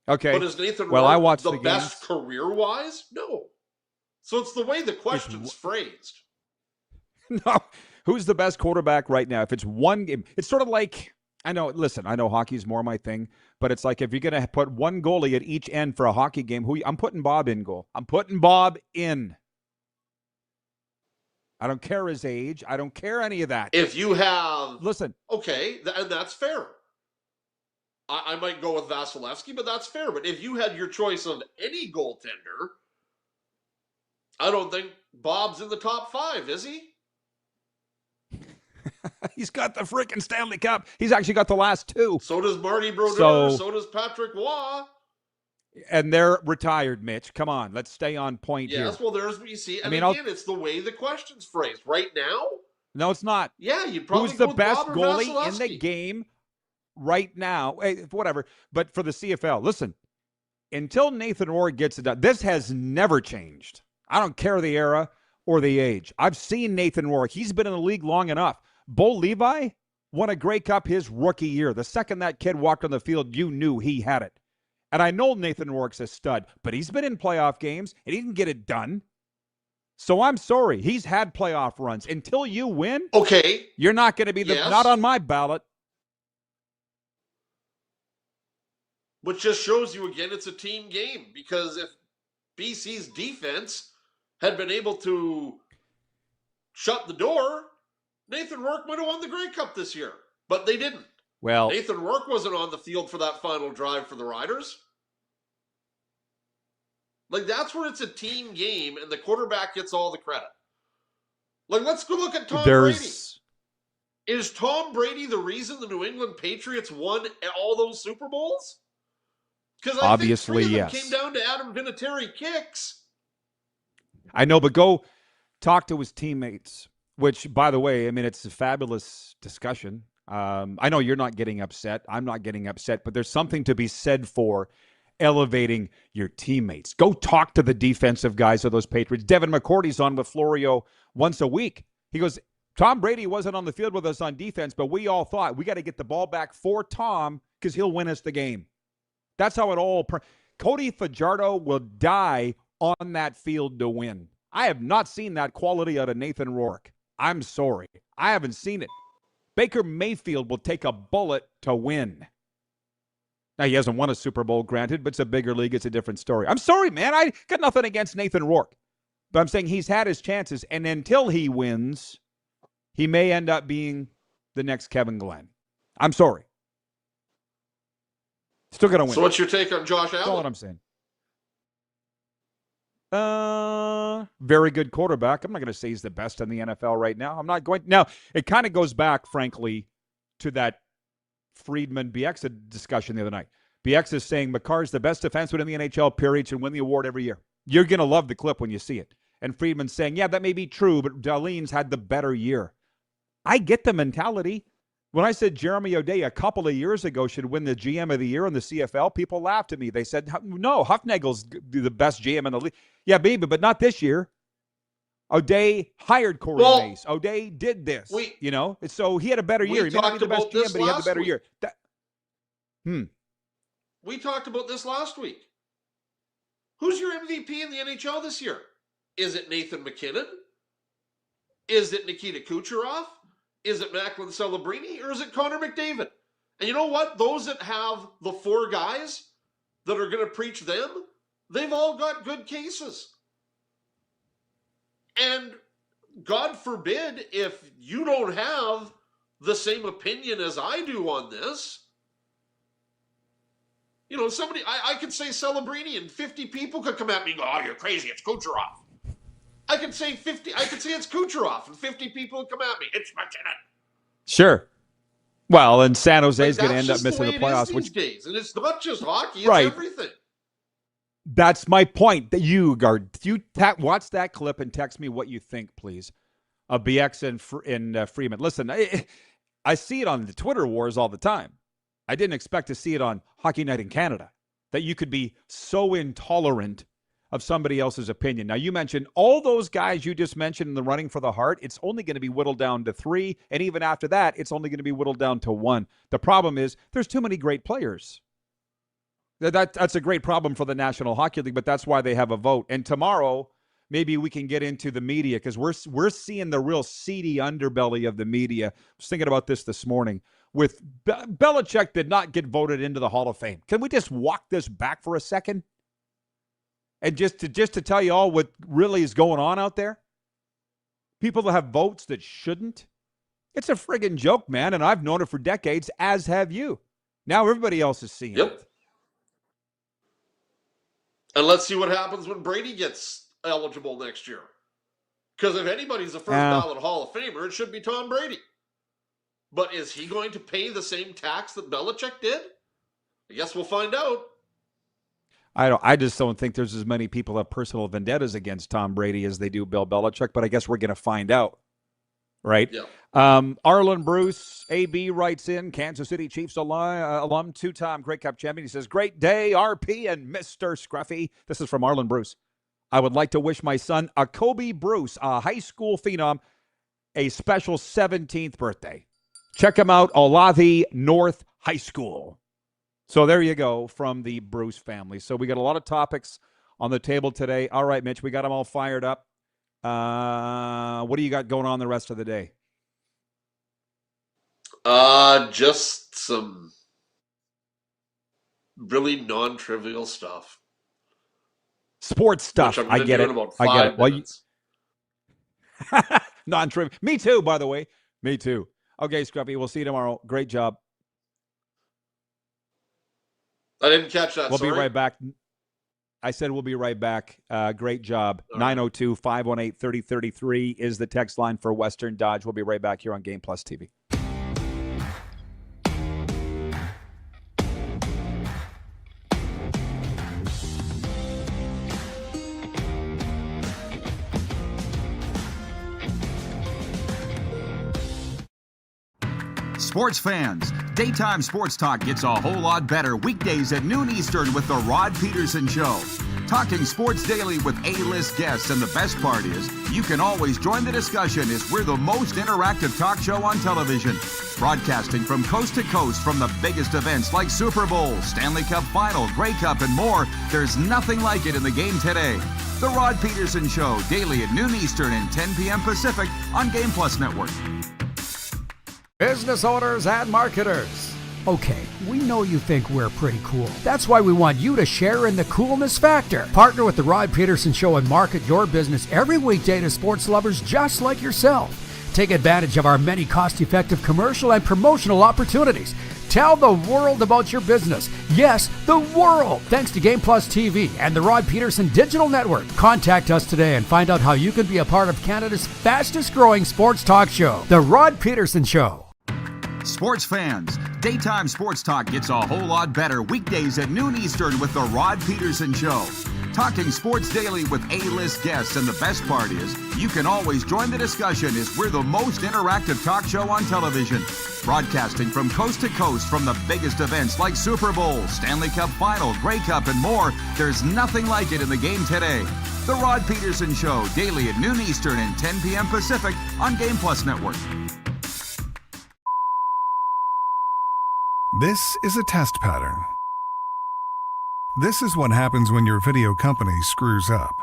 Okay. But is Nathan Rourke I watched the the best career-wise? No. So it's the way the question's phrased. No. Who's the best quarterback right now? If it's one game, it's sort of like, I know hockey's more my thing, but it's like if you're going to put one goalie at each end for a hockey game, I'm putting Bob in goal. I'm putting Bob in. I don't care his age. I don't care any of that. If you have... Listen. Okay, and that's fair. I might go with Vasilevsky, but that's fair. But if you had your choice of any goaltender, I don't think Bob's in the top 5, is he? He's got the freaking Stanley Cup. He's actually got the last 2. So does Marty Brodeur. So does Patrick Waugh. And they're retired, Mitch. Come on, let's stay on point here. Yes, well, there's what you see. And again, it's the way the question's phrased. Right now? No, it's not. Yeah, you'd probably Who's the best Bob goalie in the game right now? Whatever. But for the CFL, listen, until Nathan Rourke gets it done, this has never changed. I don't care the era or the age. I've seen Nathan Rourke. He's been in the league long enough. Bo Levi won a Grey Cup his rookie year. The second that kid walked on the field, you knew he had it. And I know Nathan Rourke's a stud, but he's been in playoff games, and he didn't get it done. So I'm sorry. He's had playoff runs. Until you win, okay, you're not going to be not on my ballot. Which just shows you again it's a team game, because if BC's defense had been able to shut the door, Nathan Rourke might have won the Grey Cup this year. But they didn't. Well, Nathan Rourke wasn't on the field for that final drive for the Riders. Like, that's where it's a team game and the quarterback gets all the credit. Like, let's go look at Tom Brady. Is Tom Brady the reason the New England Patriots won all those Super Bowls? Because obviously, think 3 of yes. them came down to Adam Vinatieri kicks. I know, but go talk to his teammates, which, by the way, I mean, it's a fabulous discussion. I know you're not getting upset. I'm not getting upset, but there's something to be said for elevating your teammates. Go talk to the defensive guys of those Patriots. Devin McCourty's on with Florio once a week. He goes, Tom Brady wasn't on the field with us on defense, but we all thought we got to get the ball back for Tom because he'll win us the game. That's how it all... Cody Fajardo will die on that field to win. I have not seen that quality out of Nathan Rourke. I'm sorry. I haven't seen it. Baker Mayfield will take a bullet to win. Now, he hasn't won a Super Bowl, granted, but it's a bigger league. It's a different story. I'm sorry, man. I got nothing against Nathan Rourke. But I'm saying he's had his chances, and until he wins, he may end up being the next Kevin Glenn. I'm sorry. Still going to win. So what's your take on Josh Allen? That's all what I'm saying. Very good quarterback. I'm not going to say he's the best in the NFL right now. I'm not going. Now, it kind of goes back, frankly, to that Friedman-Bieksa discussion the other night. Bieksa is saying McCarr's the best defenseman in the NHL, period, should win the award every year. You're going to love the clip when you see it. And Friedman's saying, yeah, that may be true, but Dahlin's had the better year. I get the mentality. When I said Jeremy O'Day a couple of years ago should win the GM of the year in the CFL, people laughed at me. They said, no, Huffnagel's the best GM in the league. Yeah, baby, but not this year. O'Day hired Corey Mace. O'Day did this, So he had a better year. He may not be the best GM, but he had the better year. We talked about this last week. Who's your MVP in the NHL this year? Is it Nathan McKinnon? Is it Nikita Kucherov? Is it Macklin Celebrini? Or is it Connor McDavid? And you know what? Those that have the 4 guys that are going to preach them, they've all got good cases. And God forbid if you don't have the same opinion as I do on this. Somebody, I could say Celebrini and 50 people could come at me and go, oh, you're crazy, it's Kucherov. I could say it's Kucherov and 50 people would come at me. It's McKinnon. Sure. Well, and San Jose is going to end up missing the playoffs. These days. And it's not just hockey, it's everything. That's my point. That you watch that clip and text me what you think, please, of BX and Freeman. Listen, I see it on the Twitter wars all the time. I didn't expect to see it on Hockey Night in Canada, that you could be so intolerant of somebody else's opinion. Now, you mentioned all those guys you just mentioned in the running for the Hart. It's only going to be whittled down to 3, and even after that, it's only going to be whittled down to 1. The problem is there's too many great players. That's a great problem for the National Hockey League, but that's why they have a vote. And tomorrow, maybe we can get into the media, because we're seeing the real seedy underbelly of the media. I was thinking about this morning. With Belichick did not get voted into the Hall of Fame. Can we just walk this back for a second? And just to tell you all what really is going on out there? People that have votes that shouldn't. It's a friggin' joke, man, and I've known it for decades, as have you. Now everybody else is seeing it. And let's see what happens when Brady gets eligible next year. Because if anybody's a first ballot Hall of Famer, it should be Tom Brady. But is he going to pay the same tax that Belichick did? I guess we'll find out. I just don't think there's as many people that have personal vendettas against Tom Brady as they do Bill Belichick, but I guess we're going to find out, right? Yeah. Arlen Bruce, AB writes in, Kansas City Chiefs alum, 2-time Grey Cup champion. He says, great day, RP and Mr. Scruffy. This is from Arlen Bruce. I would like to wish my son, Kobe Bruce, a high school phenom, a special 17th birthday. Check him out, Olathe North High School. So there you go from the Bruce family. So we got a lot of topics on the table today. All right, Mitch, we got them all fired up. What do you got going on the rest of the day? Just some really non-trivial stuff. Sports stuff. Which I'm I gonna get do it. in about I get it. 5 Well, minutes. non-trivial. Me too, by the way. Me too. Okay, Scruffy, we'll see you tomorrow. Great job. I didn't catch that. We'll sorry. be right back. I said we'll be right back. Great job. 902-518-3033 is the text line for Western Dodge. We'll be right back here on Game Plus TV. Sports fans, daytime sports talk gets a whole lot better weekdays at noon Eastern with The Rod Pedersen Show. Talking sports daily with A-list guests, and the best part is, you can always join the discussion as we're the most interactive talk show on television. Broadcasting from coast to coast from the biggest events like Super Bowl, Stanley Cup Final, Grey Cup, and more, there's nothing like it in the game today. The Rod Pedersen Show, daily at noon Eastern and 10 p.m. Pacific on Game Plus Network. Business owners and marketers. Okay, we know you think we're pretty cool. That's why we want you to share in the coolness factor. Partner with the Rod Pedersen Show and market your business every weekday to sports lovers just like yourself. Take advantage of our many cost-effective commercial and promotional opportunities. Tell the world about your business. Yes, the world. Thanks to Game Plus TV and the Rod Pedersen Digital Network. Contact us today and find out how you can be a part of Canada's fastest-growing sports talk show, The Rod Pedersen Show. Sports fans, daytime sports talk gets a whole lot better weekdays at noon Eastern with The Rod Pedersen Show. Talking sports daily with A-list guests, and the best part is, you can always join the discussion as we're the most interactive talk show on television. Broadcasting from coast to coast from the biggest events like Super Bowl, Stanley Cup Final, Grey Cup, and more, there's nothing like it in the game today. The Rod Pedersen Show, daily at noon Eastern and 10 p.m. Pacific on Game Plus Network. This is a test pattern. This is what happens when your video company screws up.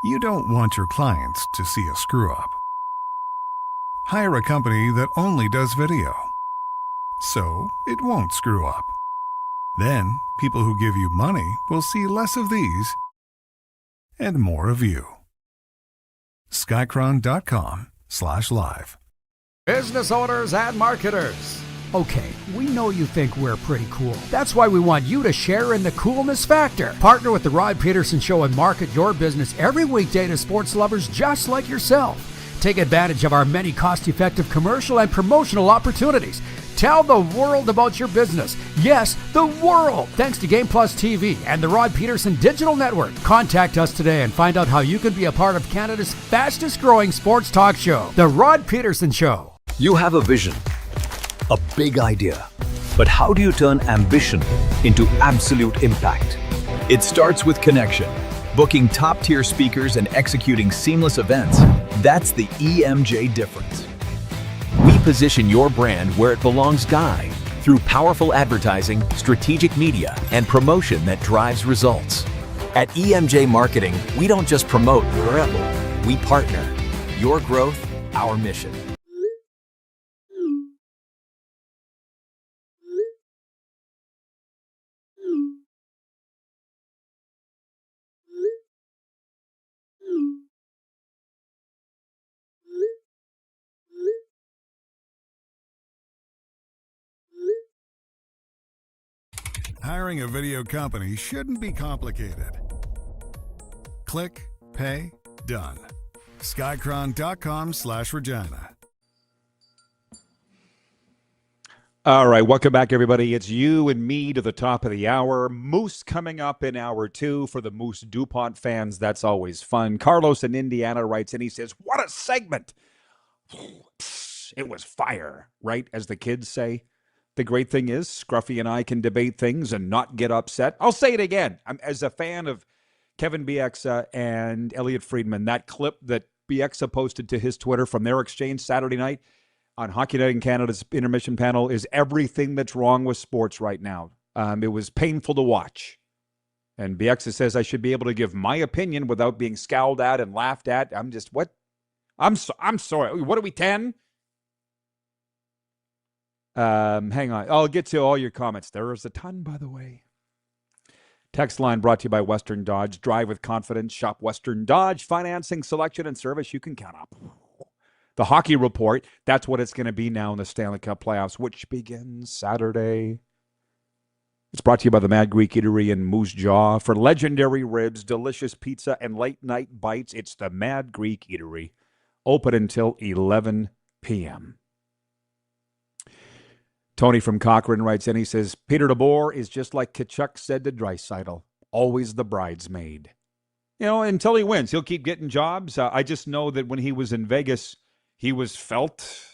You don't want your clients to see a screw-up. Hire a company that only does video, so it won't screw up. Then, people who give you money will see less of these and more of you. Skycron.com/live. Business owners and marketers. Okay, we know you think we're pretty cool. That's why we want you to share in the coolness factor. Partner with the Rod Pedersen Show and market your business every weekday to sports lovers just like yourself. Take advantage of our many cost-effective commercial and promotional opportunities. Tell the world about your business. Yes, the world. Thanks to Game Plus TV and the Rod Pedersen Digital Network. Contact us today and find out how you can be a part of Canada's fastest-growing sports talk show, The Rod Pedersen Show. You have a vision, a big idea, but how do you turn ambition into absolute impact? It starts with connection. Booking top-tier speakers and executing seamless events. That's the EMJ difference. We position your brand where it belongs, Guy, through powerful advertising, strategic media, and promotion that drives results. At EMJ Marketing, we don't just promote your rebel, we partner. Your growth, our mission. Hiring a video company shouldn't be complicated. Click, pay, done. Skycron.com/Regina. All right, welcome back, everybody. It's you and me to the top of the hour. Moose coming up in hour 2 for the Moose Dupont fans. That's always fun. Carlos in Indiana writes in, he says, what a segment. It was fire, right? As the kids say. The great thing is, Scruffy and I can debate things and not get upset. I'll say it again. As a fan of Kevin Bieksa and Elliot Friedman, that clip that Bieksa posted to his Twitter from their exchange Saturday night on Hockey Night in Canada's intermission panel is everything that's wrong with sports right now. It was painful to watch. And Bieksa says I should be able to give my opinion without being scowled at and laughed at. I'm just, what? I'm sorry. What are we, 10? Hang on. I'll get to all your comments. There is a ton, by the way. Text line brought to you by Western Dodge. Drive with confidence. Shop Western Dodge. Financing, selection, and service you can count on. The hockey report, that's what it's going to be now in the Stanley Cup playoffs, which begins Saturday. It's brought to you by the Mad Greek Eatery in Moose Jaw. For legendary ribs, delicious pizza, and late-night bites, it's the Mad Greek Eatery. Open until 11 p.m. Tony from Cochrane writes in, he says, Peter DeBoer is just like Tkachuk said to Draisaitl, always the bridesmaid. You know, until he wins, he'll keep getting jobs. I just know that when he was in Vegas, he was felt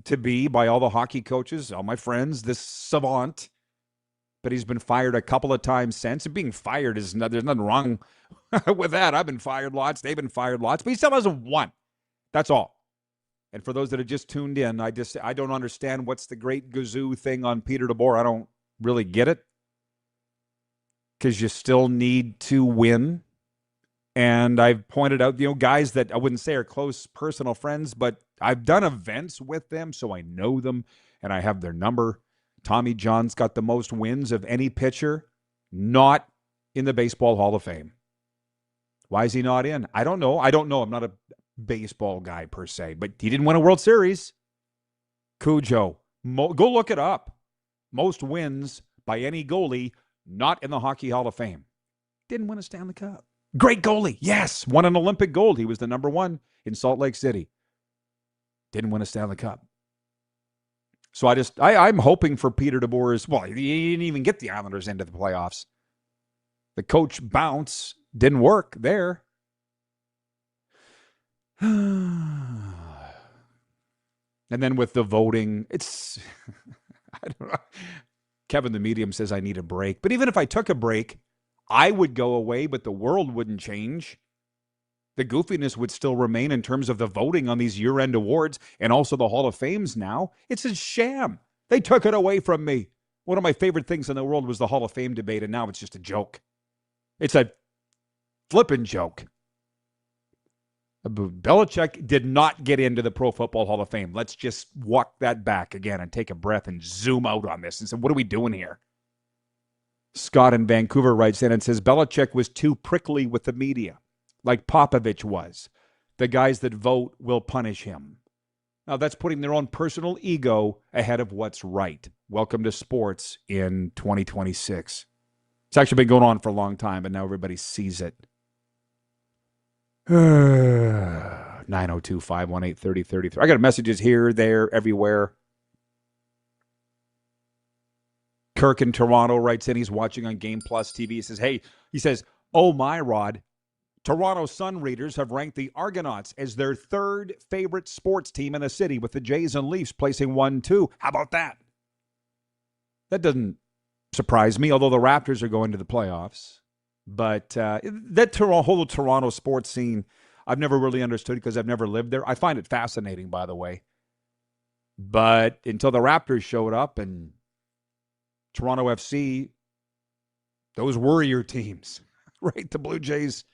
to be, by all the hockey coaches, all my friends, this savant. But he's been fired a couple of times since. And being fired, there's nothing wrong with that. I've been fired lots. They've been fired lots. But he still hasn't won. That's all. And for those that have just tuned in, I don't understand what's the great gazoo thing on Peter DeBoer. I don't really get it. Because you still need to win. And I've pointed out, guys that I wouldn't say are close personal friends, but I've done events with them, so I know them, and I have their number. Tommy John's got the most wins of any pitcher not in the Baseball Hall of Fame. Why is he not in? I don't know. I'm not a baseball guy per se, but he didn't win a World Series. Cujo. Go look it up. Most wins by any goalie not in the Hockey Hall of Fame. Didn't win a Stanley Cup. Great goalie. Yes. Won an Olympic gold. He was the number one in Salt Lake City. Didn't win a Stanley Cup. So I'm hoping for Peter DeBoer's, well, he didn't even get the Islanders into the playoffs. The coach bounce didn't work there. And then with the voting, it's, I don't know. Kevin the Medium says I need a break. But even if I took a break, I would go away, but the world wouldn't change. The goofiness would still remain in terms of the voting on these year-end awards and also the Hall of Fames now. It's a sham. They took it away from me. One of my favorite things in the world was the Hall of Fame debate, and now it's just a joke. It's a flippin' joke. Belichick did not get into the Pro Football Hall of Fame. Let's just walk that back again and take a breath and zoom out on this and say, what are we doing here? Scott in Vancouver writes in and says, Belichick was too prickly with the media, like Popovich was. The guys that vote will punish him. Now, that's putting their own personal ego ahead of what's right. Welcome to sports in 2026. It's actually been going on for a long time, but now everybody sees it. 902-518-3033. I got messages here, there, everywhere. Kirk in Toronto writes in, he's watching on Game Plus TV. He says, oh my, Rod, Toronto Sun readers have ranked the Argonauts as their third favorite sports team in the city, with the Jays and Leafs placing 1-2. How about that? That doesn't surprise me, although the Raptors are going to the playoffs. But that whole Toronto sports scene, I've never really understood because I've never lived there. I find it fascinating, by the way. But until the Raptors showed up and Toronto FC, those were your teams, right? The Blue Jays,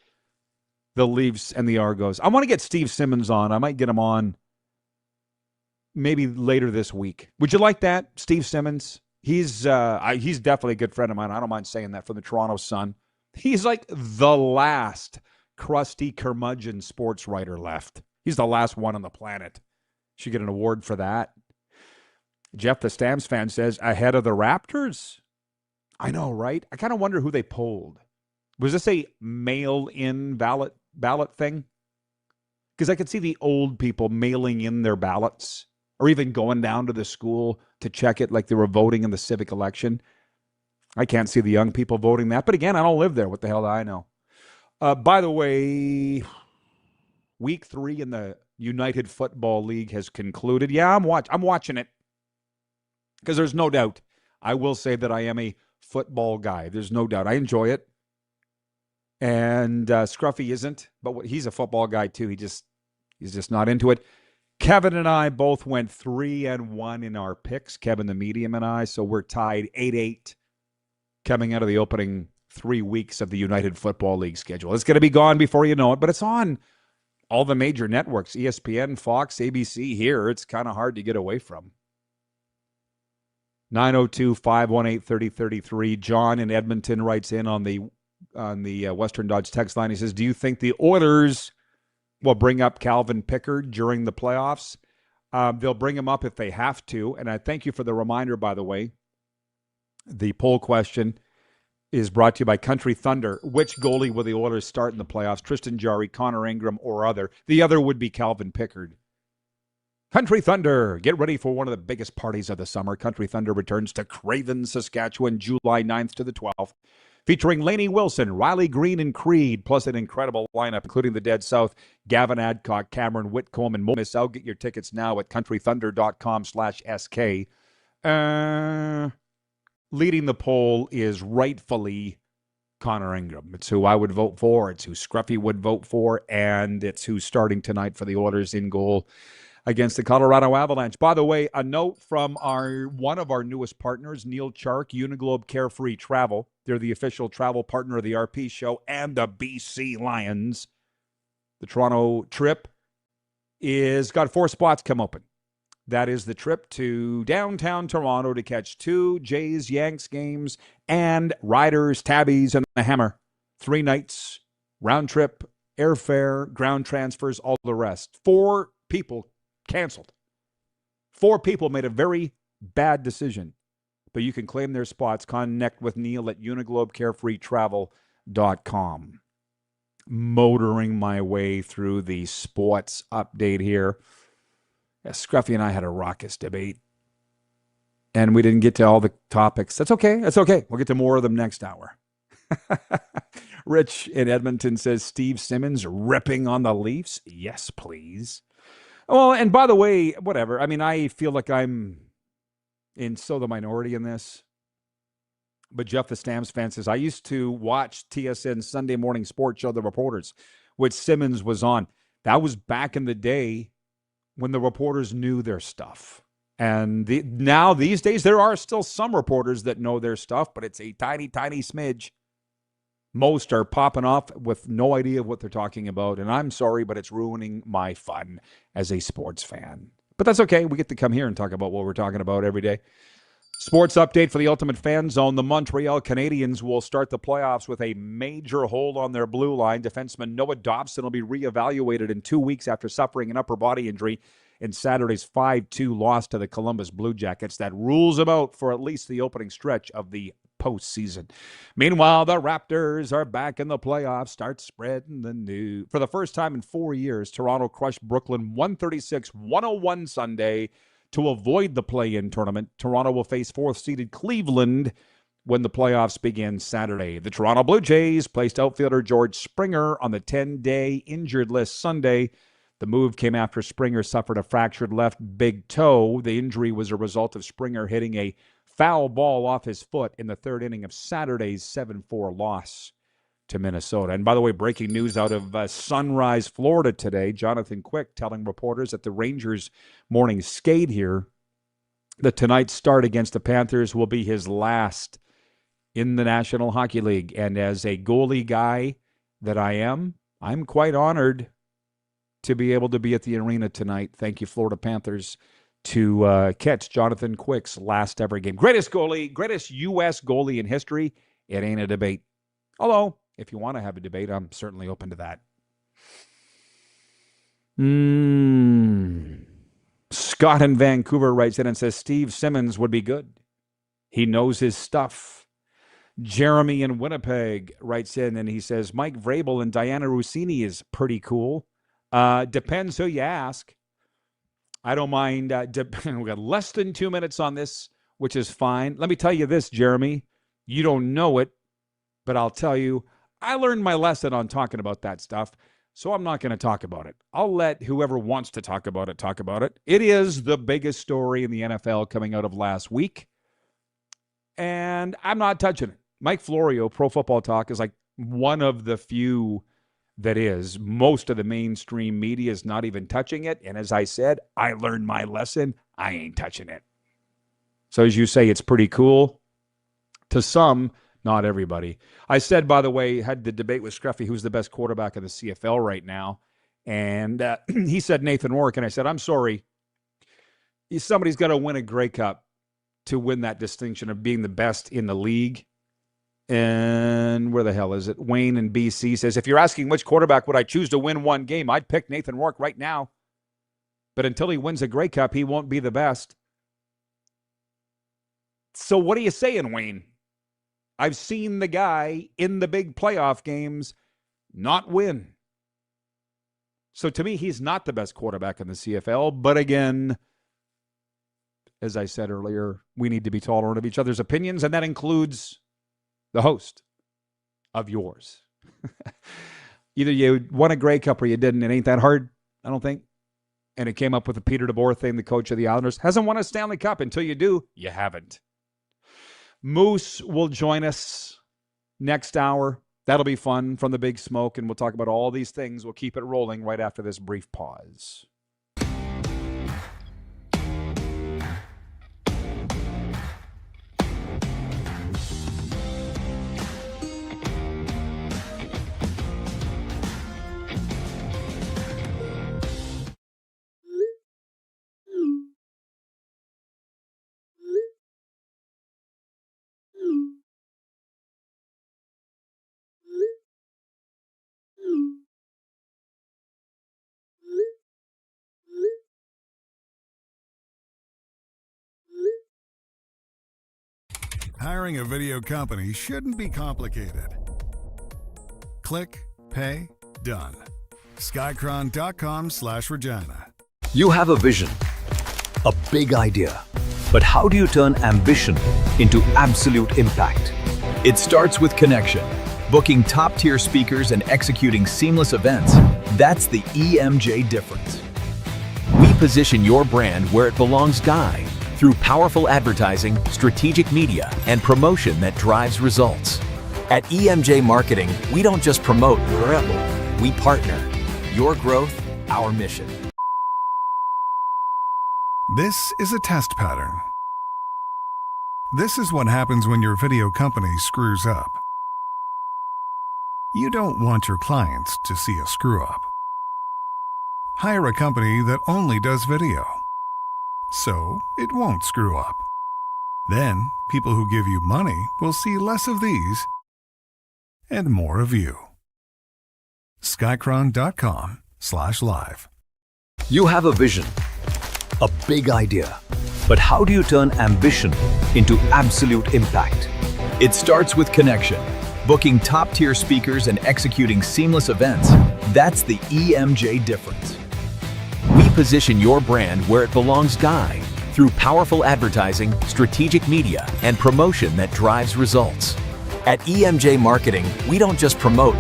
the Leafs, and the Argos. I want to get Steve Simmons on. I might get him on maybe later this week. Would you like that, Steve Simmons? He's definitely a good friend of mine. I don't mind saying that, from the Toronto Sun. He's like the last crusty curmudgeon sports writer left. He's the last one on the planet. Should get an award for that. Jeff, the Stamps fan, says, ahead of the Raptors? I know, right? I kind of wonder who they polled. Was this a mail-in ballot thing? Because I could see the old people mailing in their ballots, or even going down to the school to check it like they were voting in the civic election. I can't see the young people voting that. But again, I don't live there. What the hell do I know? By the way, week 3 in the United Football League has concluded. Yeah, I'm watching it. Because there's no doubt, I will say that I am a football guy. There's no doubt. I enjoy it. And Scruffy isn't, but he's a football guy too. He's just not into it. Kevin and I both went 3-1 in our picks, Kevin the Medium and I, so we're tied 8-8 coming out of the opening 3 weeks of the United Football League schedule. It's going to be gone before you know it, but it's on all the major networks, ESPN, Fox, ABC here. It's kind of hard to get away from. 902-518-3033. John in Edmonton writes in on the Western Dodge text line. He says, do you think the Oilers will bring up Calvin Pickard during the playoffs? They'll bring him up if they have to. And I thank you for the reminder, by the way. The poll question is brought to you by Country Thunder. Which goalie will the Oilers start in the playoffs? Tristan Jarry, Connor Ingram, or other? The other would be Calvin Pickard. Country Thunder. Get ready for one of the biggest parties of the summer. Country Thunder returns to Craven, Saskatchewan, July 9th to the 12th. Featuring Lainey Wilson, Riley Green, and Creed, plus an incredible lineup, including the Dead South, Gavin Adcock, Cameron Whitcomb, and Miss Out. Get your tickets now at countrythunder.com/SK. Leading the poll is rightfully Connor Ingram. It's who I would vote for. It's who Scruffy would vote for. And it's who's starting tonight for the Oilers in goal against the Colorado Avalanche. By the way, a note from one of our newest partners, Neil Chark, Uniglobe Carefree Travel. They're the official travel partner of the RP show and the BC Lions. The Toronto trip is got 4 spots come open. That is the trip to downtown Toronto to catch 2 Jays Yanks games and Riders, Tabbies, and the Hammer. 3 nights, round trip, airfare, ground transfers, all the rest. 4 people canceled. 4 people made a very bad decision. But you can claim their spots. Connect with Neil at uniglobecarefreetravel.com. Motoring my way through the sports update here. Yeah, Scruffy and I had a raucous debate, and we didn't get to all the topics. That's okay. That's okay. We'll get to more of them next hour. Rich in Edmonton says, Steve Simmons ripping on the Leafs? Yes, please. Well, and by the way, whatever. I mean, I feel like I'm in the minority in this. But Jeff the Stamps fan says, I used to watch TSN Sunday Morning Sports Show, The Reporters, which Simmons was on. That was back in the day when the reporters knew their stuff. And now these days, there are still some reporters that know their stuff, but it's a tiny, tiny smidge. Most are popping off with no idea what they're talking about. And I'm sorry, but it's ruining my fun as a sports fan. But that's okay. We get to come here and talk about what we're talking about every day. Sports update for the Ultimate Fan Zone. The Montreal Canadiens will start the playoffs with a major hole on their blue line. Defenseman Noah Dobson will be reevaluated in 2 weeks after suffering an upper body injury in Saturday's 5-2 loss to the Columbus Blue Jackets. That rules him out for at least the opening stretch of the postseason. Meanwhile, the Raptors are back in the playoffs. Start spreading the news. For the first time in 4 years, Toronto crushed Brooklyn 136-101 Sunday. To avoid the play-in tournament, Toronto will face 4th-seeded Cleveland when the playoffs begin Saturday. The Toronto Blue Jays placed outfielder George Springer on the 10-day injured list Sunday. The move came after Springer suffered a fractured left big toe. The injury was a result of Springer hitting a foul ball off his foot in the 3rd inning of Saturday's 7-4 loss to Minnesota. And by the way, breaking news out of Sunrise, Florida today, Jonathan Quick telling reporters at the Rangers morning skate here that tonight's start against the Panthers will be his last in the National Hockey League. And as a goalie guy that I am, I'm quite honored to be able to be at the arena tonight. Thank you, Florida Panthers, to catch Jonathan Quick's last ever game. Greatest U.S. goalie in history. It ain't a debate. Although, if you want to have a debate, I'm certainly open to that. Scott in Vancouver writes in and says, Steve Simmons would be good. He knows his stuff. Jeremy in Winnipeg writes in and he says, Mike Vrabel and Diana Rossini is pretty cool. Depends who you ask. I don't mind. We got less than 2 minutes on this, which is fine. Let me tell you this, Jeremy. You don't know it, but I'll tell you, I learned my lesson on talking about that stuff, so I'm not going to talk about it. I'll let whoever wants to talk about it, talk about it. It is the biggest story in the NFL coming out of last week, and I'm not touching it. Mike Florio, Pro Football Talk, is like one of the few that is. Most of the mainstream media is not even touching it, and as I said, I learned my lesson. I ain't touching it. So as you say, it's pretty cool. To some, Not everybody. I said, by the way, had the debate with Scruffy, who's the best quarterback in the CFL right now. And he said Nathan Rourke. And I said, I'm sorry. Somebody's got to win a Grey Cup to win that distinction of being the best in the league. And where the hell is it? Wayne in BC says, if you're asking which quarterback would I choose to win one game, I'd pick Nathan Rourke right now. But until he wins a Grey Cup, he won't be the best. So what are you saying, Wayne? I've seen the guy in the big playoff games not win. So to me, he's not the best quarterback in the CFL. But again, as I said earlier, we need to be tolerant of each other's opinions, and that includes the host of yours. Either you won a Grey Cup or you didn't. It ain't that hard, I don't think. And it came up with the Peter DeBoer thing, the coach of the Islanders. Hasn't won a Stanley Cup. Until you do, you haven't. Moose will join us next hour. That'll be fun from the Big Smoke, and we'll talk about all these things. We'll keep it rolling right after this brief pause. Hiring a video company shouldn't be complicated. Click, pay, done. Skycron.com/Regina. You have a vision, a big idea. But how do you turn ambition into absolute impact? It starts with connection. Booking top-tier speakers and executing seamless events. That's the EMJ difference. We position your brand where it belongs, Guy, through powerful advertising, strategic media, and promotion that drives results. At EMJ Marketing, we don't just promote, we partner. Your growth, our mission. This is a test pattern. This is what happens when your video company screws up. You don't want your clients to see a screw-up. Hire a company that only does video, so it won't screw up. Then, people who give you money will see less of these and more of you. Skycron.com/live. You have a vision, a big idea. But how do you turn ambition into absolute impact? It starts with connection. Booking top-tier speakers and executing seamless events. That's the EMJ difference. We position your brand where it belongs, Guy, through powerful advertising, strategic media, and promotion that drives results. At EMJ Marketing, we don't just promote,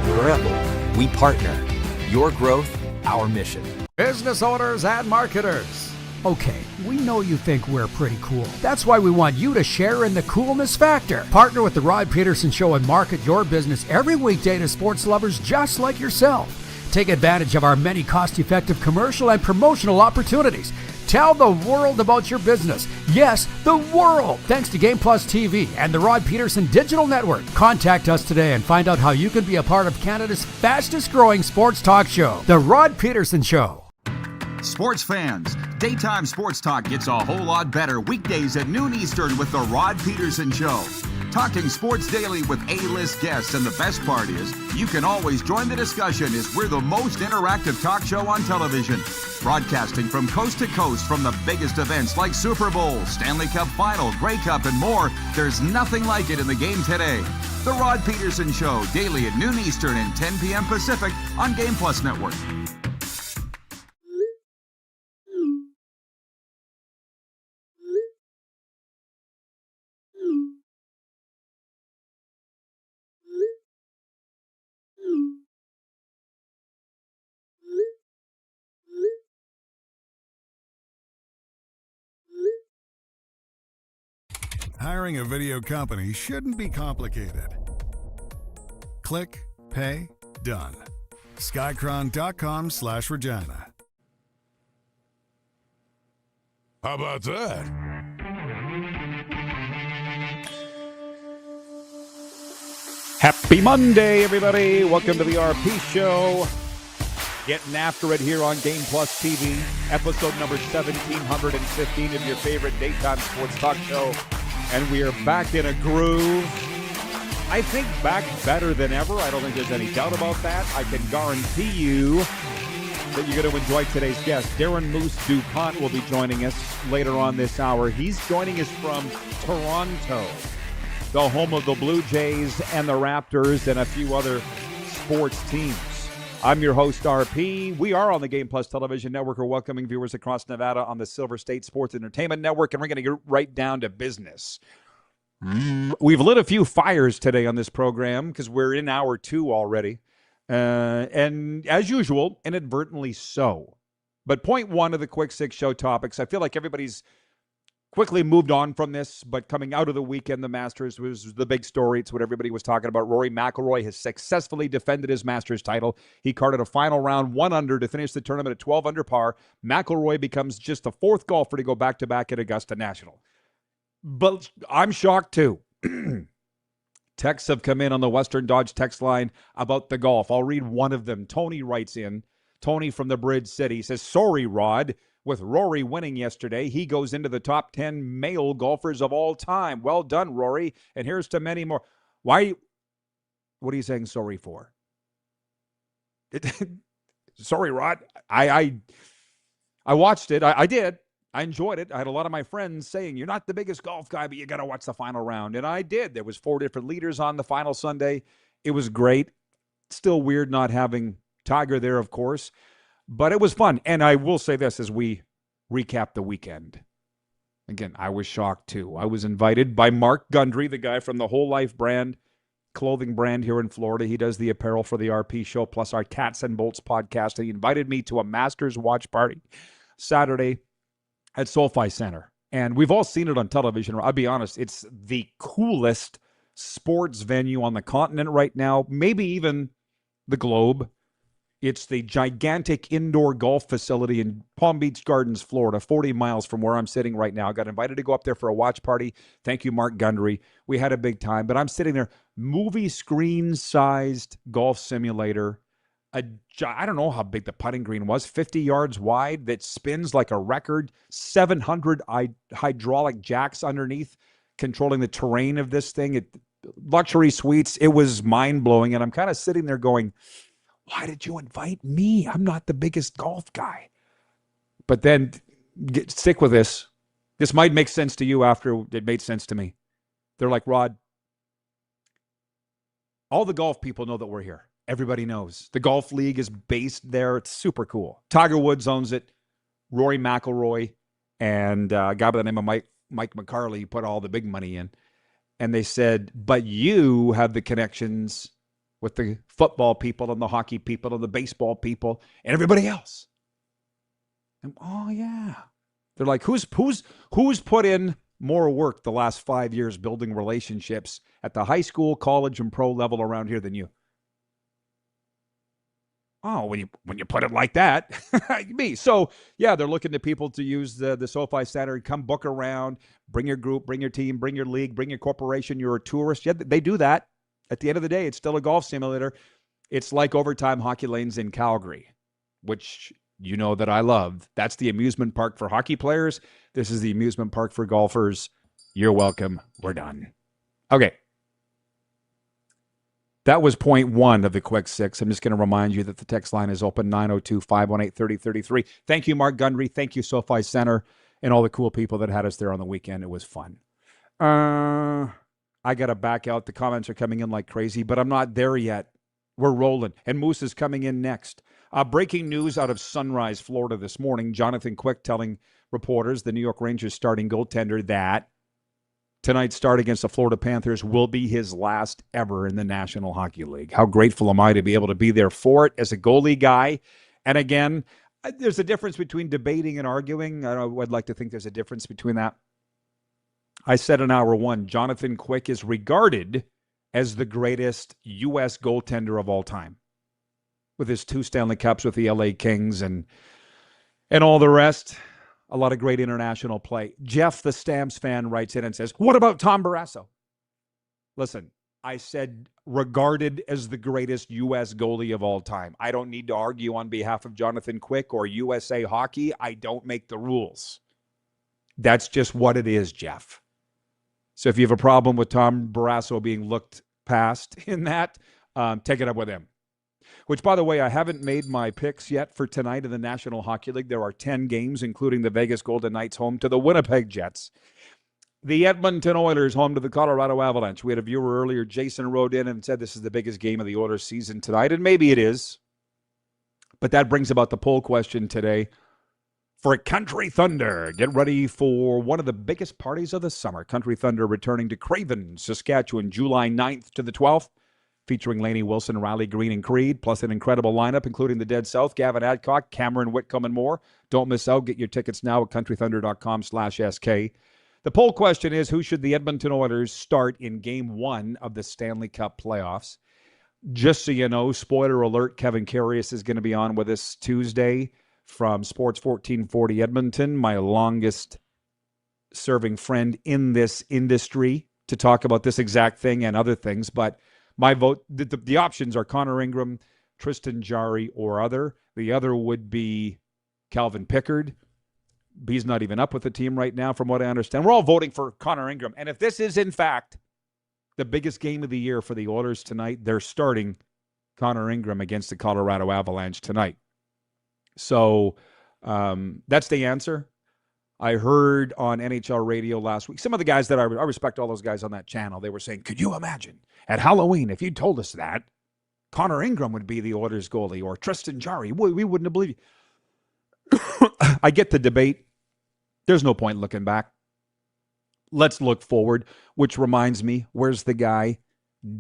we partner. Your growth, our mission. Business owners and marketers. Okay, we know you think we're pretty cool. That's why we want you to share in the coolness factor. Partner with the Rod Pedersen Show and market your business every weekday to sports lovers just like yourself. Take advantage of our many cost-effective commercial and promotional opportunities. Tell the world about your business. Yes, the world. Thanks to Game Plus TV and the Rod Pedersen Digital Network. Contact us today and find out how you can be a part of Canada's fastest-growing sports talk show, The Rod Pedersen Show. Sports fans, daytime sports talk gets a whole lot better weekdays at noon Eastern with The Rod Pedersen Show. Talking sports daily with A-list guests, and the best part is, you can always join the discussion as we're the most interactive talk show on television. Broadcasting from coast to coast from the biggest events like Super Bowl, Stanley Cup Final, Grey Cup, and more. There's nothing like it in the game today. The Rod Pedersen Show, daily at noon Eastern and 10 p.m. Pacific on Game Plus Network. Hiring a video company shouldn't be complicated. Click, pay, done. Skycron.com/Regina. How about that? Happy Monday, everybody. Welcome to the RP Show. Getting after it here on Game Plus TV. Episode number 1715 of your favorite daytime sports talk show. And we are back in a groove. I think back better than ever. I don't think there's any doubt about that. I can guarantee you that you're going to enjoy today's guest. Darren Moose Dupont will be joining us later on this hour. He's joining us from Toronto, the home of the Blue Jays and the Raptors and a few other sports teams. I'm your host, RP. We are on the Game Plus Television Network. We're welcoming viewers across Nevada on the Silver State Sports Entertainment Network, and we're going to get right down to business. We've lit a few fires today on this program because we're in hour 2 already. And as usual, inadvertently so. But point 1 of the Quick Six show topics, I feel like everybody's quickly moved on from this, but coming out of the weekend, the Masters was the big story. It's what everybody was talking about. Rory McIlroy has successfully defended his Masters title. He carded a final round 1 under to finish the tournament at 12 under par. McIlroy becomes just the 4th golfer to go back-to-back at Augusta National. But I'm shocked, too. Texts have come in on the Western Dodge text line about the golf. I'll read one of them. Tony writes in. Tony from the Bridge City says, sorry, Rod. With Rory winning yesterday, he goes into the top 10 male golfers of all time. Well done, Rory. And here's to many more. Why? What are you saying sorry for? Sorry, Rod. I watched it. I did. I enjoyed it. I had a lot of my friends saying, you're not the biggest golf guy, but you got to watch the final round. And I did. There was 4 different leaders on the final Sunday. It was great. Still weird not having Tiger there, of course. But it was fun. And I will say this as we recap the weekend. Again, I was shocked too. I was invited by Mark Gundry, the guy from the Whole Life brand, clothing brand here in Florida. He does the apparel for the RP show, plus our Cats and Bolts podcast. And he invited me to a Masters watch party Saturday at SoFi Center. And we've all seen it on television. I'll be honest, it's the coolest sports venue on the continent right now, maybe even the globe. It's the gigantic indoor golf facility in Palm Beach Gardens, Florida, 40 miles from where I'm sitting right now. I got invited to go up there for a watch party. Thank you, Mark Gundry. We had a big time, but I'm sitting there, movie screen-sized golf simulator. I don't know how big the putting green was, 50 yards wide that spins like a record, 700 hydraulic jacks underneath controlling the terrain of this thing. Luxury suites. It was mind-blowing, and I'm kind of sitting there going, why did you invite me? I'm not the biggest golf guy. But then stick with this. This might make sense to you after it made sense to me. They're like, Rod, all the golf people know that we're here. Everybody knows. The golf league is based there. It's super cool. Tiger Woods owns it. Rory McIlroy and a guy by the name of Mike McCarley put all the big money in. And they said, but you have the connections with the football people and the hockey people and the baseball people and everybody else. And, oh, yeah. They're like, who's put in more work the last 5 years building relationships at the high school, college, and pro level around here than you? Oh, when you put it like that, me. So, yeah, they're looking to people to use the SoFi Center, come book around, bring your group, bring your team, bring your league, bring your corporation, you're a tourist. Yeah, they do that. At the end of the day, it's still a golf simulator. It's like Overtime Hockey Lanes in Calgary, which you know that I love. That's the amusement park for hockey players. This is the amusement park for golfers. You're welcome. We're done. Okay. That was point 1 of the Quick Six. I'm just going to remind you that the text line is open, 902-518-3033. Thank you, Mark Gundry. Thank you, SoFi Center, and all the cool people that had us there on the weekend. It was fun. I got to back out. The comments are coming in like crazy, but I'm not there yet. We're rolling. And Moose is coming in next. Breaking news out of Sunrise, Florida this morning. Jonathan Quick telling reporters, the New York Rangers starting goaltender, that tonight's start against the Florida Panthers will be his last ever in the National Hockey League. How grateful am I to be able to be there for it as a goalie guy. And again, there's a difference between debating and arguing. I'd like to think there's a difference between that. I said in hour 1, Jonathan Quick is regarded as the greatest U.S. goaltender of all time, with his 2 Stanley Cups with the L.A. Kings and all the rest. A lot of great international play. Jeff, the Stamps fan, writes in and says, what about Tom Barrasso? Listen, I said regarded as the greatest U.S. goalie of all time. I don't need to argue on behalf of Jonathan Quick or USA Hockey. I don't make the rules. That's just what it is, Jeff. So if you have a problem with Tom Barrasso being looked past in that, take it up with him. Which, by the way, I haven't made my picks yet for tonight in the National Hockey League. There are 10 games, including the Vegas Golden Knights home to the Winnipeg Jets. The Edmonton Oilers home to the Colorado Avalanche. We had a viewer earlier, Jason, wrote in and said this is the biggest game of the Oilers season tonight, and maybe it is. But that brings about the poll question today. For Country Thunder, get ready for one of the biggest parties of the summer. Country Thunder returning to Craven, Saskatchewan, July 9th to the 12th. Featuring Lainey Wilson, Riley Green, and Creed, plus an incredible lineup, including the Dead South, Gavin Adcock, Cameron Whitcomb, and more. Don't miss out. Get your tickets now at countrythunder.com/SK. The poll question is, who should the Edmonton Oilers start in Game 1 of the Stanley Cup playoffs? Just so you know, spoiler alert, Kevin Carius is going to be on with us Tuesday from Sports 1440 Edmonton, my longest-serving friend in this industry, to talk about this exact thing and other things, but my vote, the options are Connor Ingram, Tristan Jarry, or other. The other would be Calvin Pickard. He's not even up with the team right now, from what I understand. We're all voting for Connor Ingram. And if this is, in fact, the biggest game of the year for the Oilers tonight, they're starting Connor Ingram against the Colorado Avalanche tonight. So that's the answer. I heard on NHL radio last week, some of the guys that I respect, all those guys on that channel, they were saying, could you imagine at Halloween, if you told us that Connor Ingram would be the Oilers goalie or Tristan Jarry, we wouldn't have believed you. I get the debate. There's no point looking back. Let's look forward, which reminds me, where's the guy?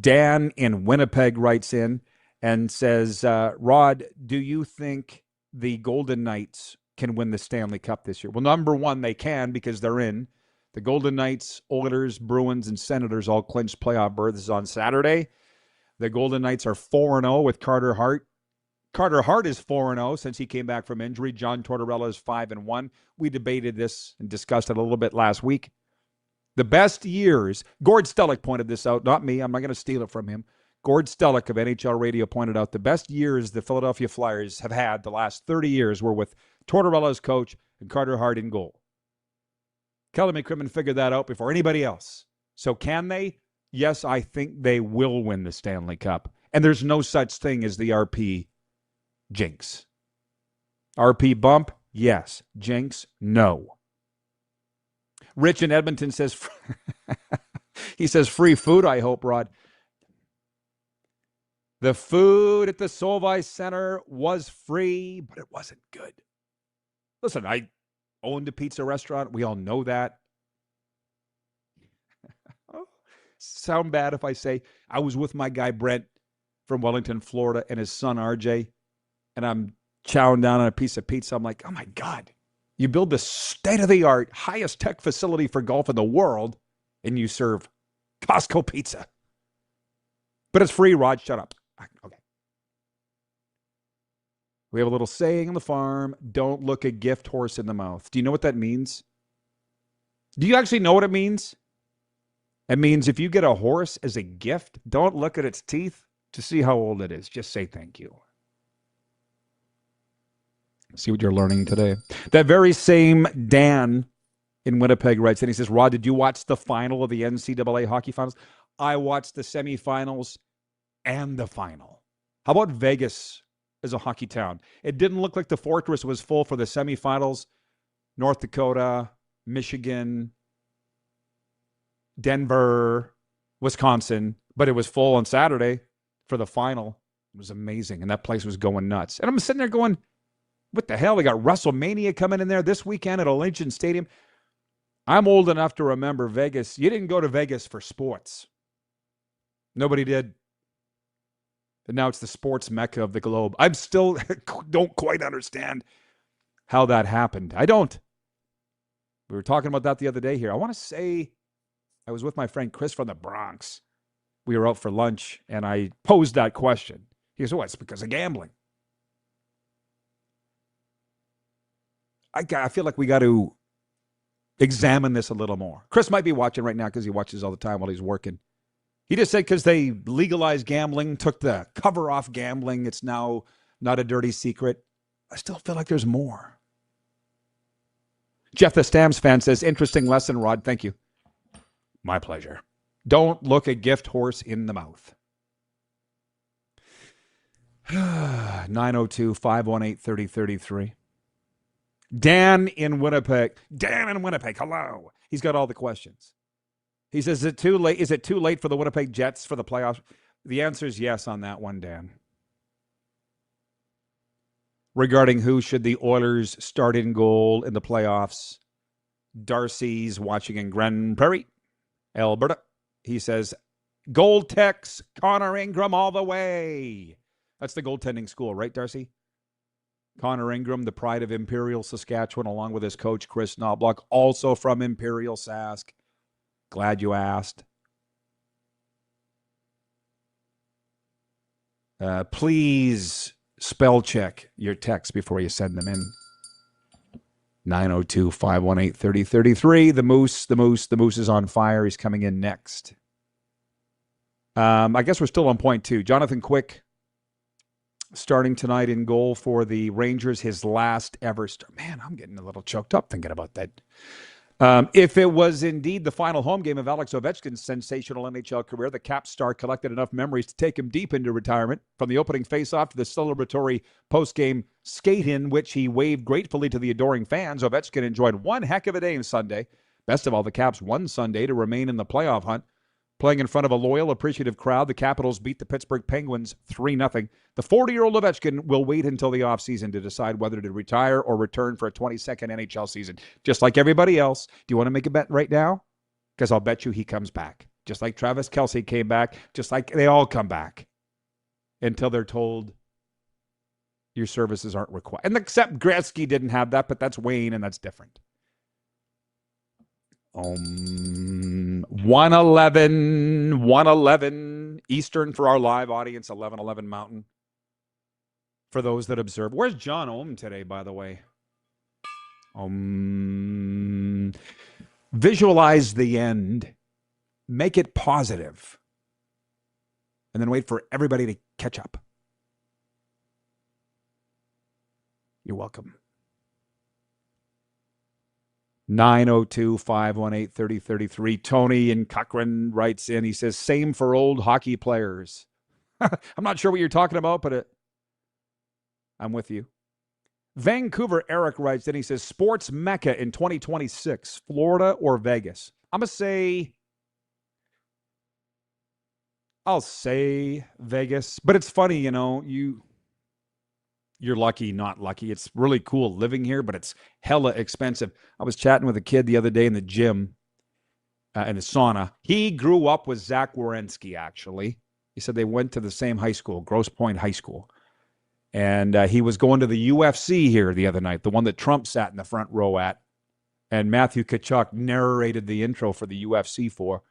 Dan in Winnipeg writes in and says, Rod, do you think the Golden Knights can win the Stanley Cup this year? Well, number one, they can because they're in. The Golden Knights, Oilers, Bruins, and Senators all clinched playoff berths on Saturday. The Golden Knights are 4-0 with Carter Hart. Carter Hart is 4-0 since he came back from injury. John Tortorella is 5-1. We debated this and discussed it a little bit last week. The best years, Gord Stellick pointed this out, not me. I'm not going to steal it from him. Gord Stellick of NHL Radio pointed out the best years the Philadelphia Flyers have had the last 30 years were with Tortorella as coach and Carter Hart in goal. Kelly McCrimmon figured that out before anybody else. So can they? Yes, I think they will win the Stanley Cup. And there's no such thing as the RP jinx. RP bump? Yes. Jinx? No. Rich in Edmonton says, he says, free food, I hope, Rod. The food at the Solvay Center was free, but it wasn't good. Listen, I owned a pizza restaurant. We all know that. Sound bad if I say I was with my guy Brent from Wellington, Florida, and his son RJ, and I'm chowing down on a piece of pizza. I'm like, oh my God, you build the state-of-the-art, highest tech facility for golf in the world, and you serve Costco pizza. But it's free, Rod. Shut up. Okay. We have a little saying on the farm, don't look a gift horse in the mouth. Do you know what that means? Do you actually know what it means? It means if you get a horse as a gift, don't look at its teeth to see how old it is. Just say thank you. See what you're learning today. That very same Dan in Winnipeg writes, and he says, Rod, did you watch the final of the NCAA hockey finals? I watched the semifinals and the final. How about Vegas as a hockey town? It didn't look like the Fortress was full for the semifinals. North Dakota, Michigan, Denver, Wisconsin, but it was full on Saturday for the final. It was amazing, and that place was going nuts. And I'm sitting there going, what the hell? We got WrestleMania coming in there this weekend at Allegiant Stadium. I'm old enough to remember Vegas. You didn't go to Vegas for sports. Nobody did. And now it's the sports mecca of the globe. I still don't quite understand how that happened. I don't. We were talking about that the other day here. I want to say I was with my friend Chris from the Bronx. We were out for lunch, and I posed that question. He goes, oh, it's because of gambling. I feel like we got to examine this a little more. Chris might be watching right now because he watches all the time while he's working. He just said because they legalized gambling, took the cover off gambling, it's now not a dirty secret. I still feel like there's more. Jeff the Stamps fan says, interesting lesson, Rod. Thank you. My pleasure. Don't look a gift horse in the mouth. 902-518-3033. Dan in Winnipeg. Hello. He's got all the questions. He says, is it too late for the Winnipeg Jets for the playoffs? The answer is yes on that one, Dan. Regarding who should the Oilers start in goal in the playoffs, Darcy's watching in Grand Prairie, Alberta. He says, Gold Tex, Connor Ingram all the way. That's the goaltending school, right, Darcy? Connor Ingram, the pride of Imperial, Saskatchewan, along with his coach, Chris Knobloch, also from Imperial, Sask. Glad you asked. Please spell check your text before you send them in. 902-518-3033. The Moose is on fire. He's coming in next. I guess we're still on point two. Jonathan Quick starting tonight in goal for the Rangers, his last ever start. Man, I'm getting a little choked up thinking about that. If it was indeed the final home game of Alex Ovechkin's sensational NHL career, the Caps star collected enough memories to take him deep into retirement. From the opening faceoff to the celebratory post-game skate-in, which he waved gratefully to the adoring fans, Ovechkin enjoyed one heck of a day on Sunday. Best of all, the Caps won Sunday to remain in the playoff hunt. Playing in front of a loyal, appreciative crowd, the Capitals beat the Pittsburgh Penguins 3-0. The 40-year-old Ovechkin will wait until the offseason to decide whether to retire or return for a 22nd NHL season. Just like everybody else. Do you want to make a bet right now? Because I'll bet you he comes back. Just like Travis Kelce came back. Just like they all come back. Until they're told your services aren't required. And except Gretzky didn't have that, but that's Wayne, and that's different. 111 Eastern for our live audience, 11:11 Mountain for those that observe. Where's John Ohm today, by the way? Visualize the end, make it positive, and then wait for everybody to catch up. You're welcome. 902-518-3033. Tony in Cochrane writes in. He says, same for old hockey players. I'm not sure what you're talking about, but I'm with you. Vancouver Eric writes in. He says, sports mecca in 2026, Florida or Vegas? I'll say Vegas. But it's funny, you know, you're lucky, not lucky. It's really cool living here, but it's hella expensive. I was chatting with a kid the other day in the gym, in the sauna. He grew up with Zach Werenski, actually. He said they went to the same high school, Grosse Pointe High School. And he was going to the UFC here the other night, the one that Trump sat in the front row at. And Matthew Tkachuk narrated the intro for the UFC for.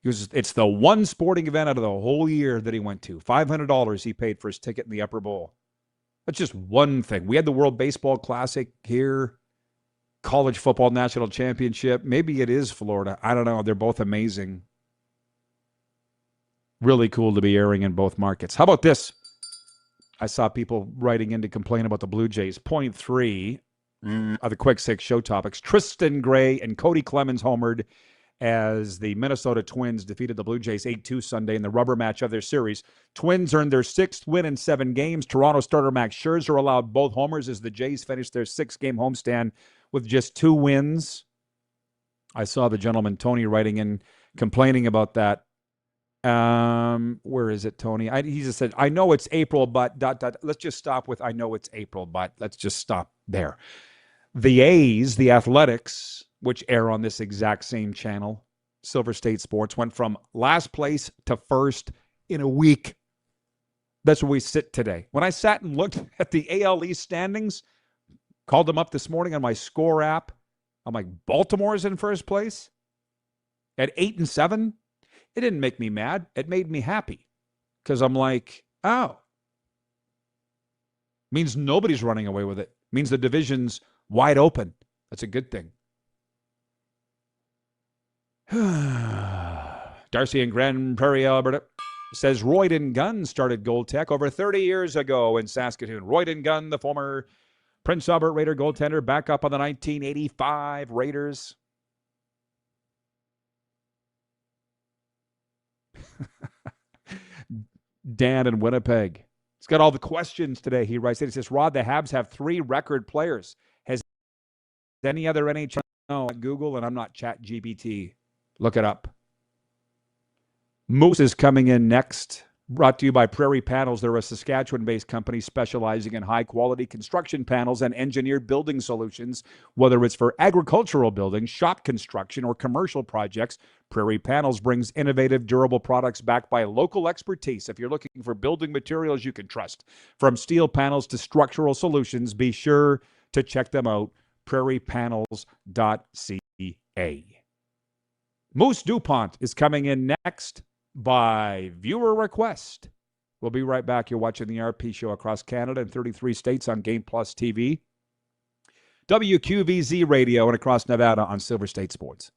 It's the one sporting event out of the whole year that he went to. $500 he paid for his ticket in the upper bowl. That's just one thing. We had the World Baseball Classic here, College Football National Championship. Maybe it is Florida. I don't know. They're both amazing. Really cool to be airing in both markets. How about this? I saw people writing in to complain about the Blue Jays. Point 3 of the Quick Six show topics. Tristan Gray and Cody Clemens homered as the Minnesota Twins defeated the Blue Jays 8-2 Sunday in the rubber match of their series. Twins earned their 6th win in 7 games. Toronto starter Max Scherzer allowed both homers as the Jays finished their 6-game homestand with just 2 wins. I saw the gentleman, Tony, writing in, complaining about that. Where is it, Tony? He just said, I know it's April, but ... Let's just stop with I know it's April, but let's just stop there. The A's, the Athletics, which air on this exact same channel, Silver State Sports, went from last place to first in a week. That's where we sit today. When I sat and looked at the AL East standings, called them up this morning on my Score app, I'm like, Baltimore's in first place at 8-7. It didn't make me mad. It made me happy because I'm like, oh, means nobody's running away with it. Means the division's wide open. That's a good thing. Darcy in Grand Prairie, Alberta, says Royden Gunn started Gold Tech over 30 years ago in Saskatoon. Royden Gunn, the former Prince Albert Raider goaltender, back up on the 1985 Raiders. Dan in Winnipeg. He's got all the questions today. He writes, he says, Rod, the Habs have 3 record players. Has any other NHL? No, Google, and I'm not ChatGPT. Look it up. Moose is coming in next. Brought to you by Prairie Panels. They're a Saskatchewan-based company specializing in high-quality construction panels and engineered building solutions. Whether it's for agricultural buildings, shop construction, or commercial projects, Prairie Panels brings innovative, durable products backed by local expertise. If you're looking for building materials you can trust, from steel panels to structural solutions, be sure to check them out, prairiepanels.ca. Moose Dupont is coming in next by viewer request. We'll be right back. You're watching the RP Show across Canada and 33 states on Game Plus TV, WQVZ Radio, and across Nevada on Silver State Sports.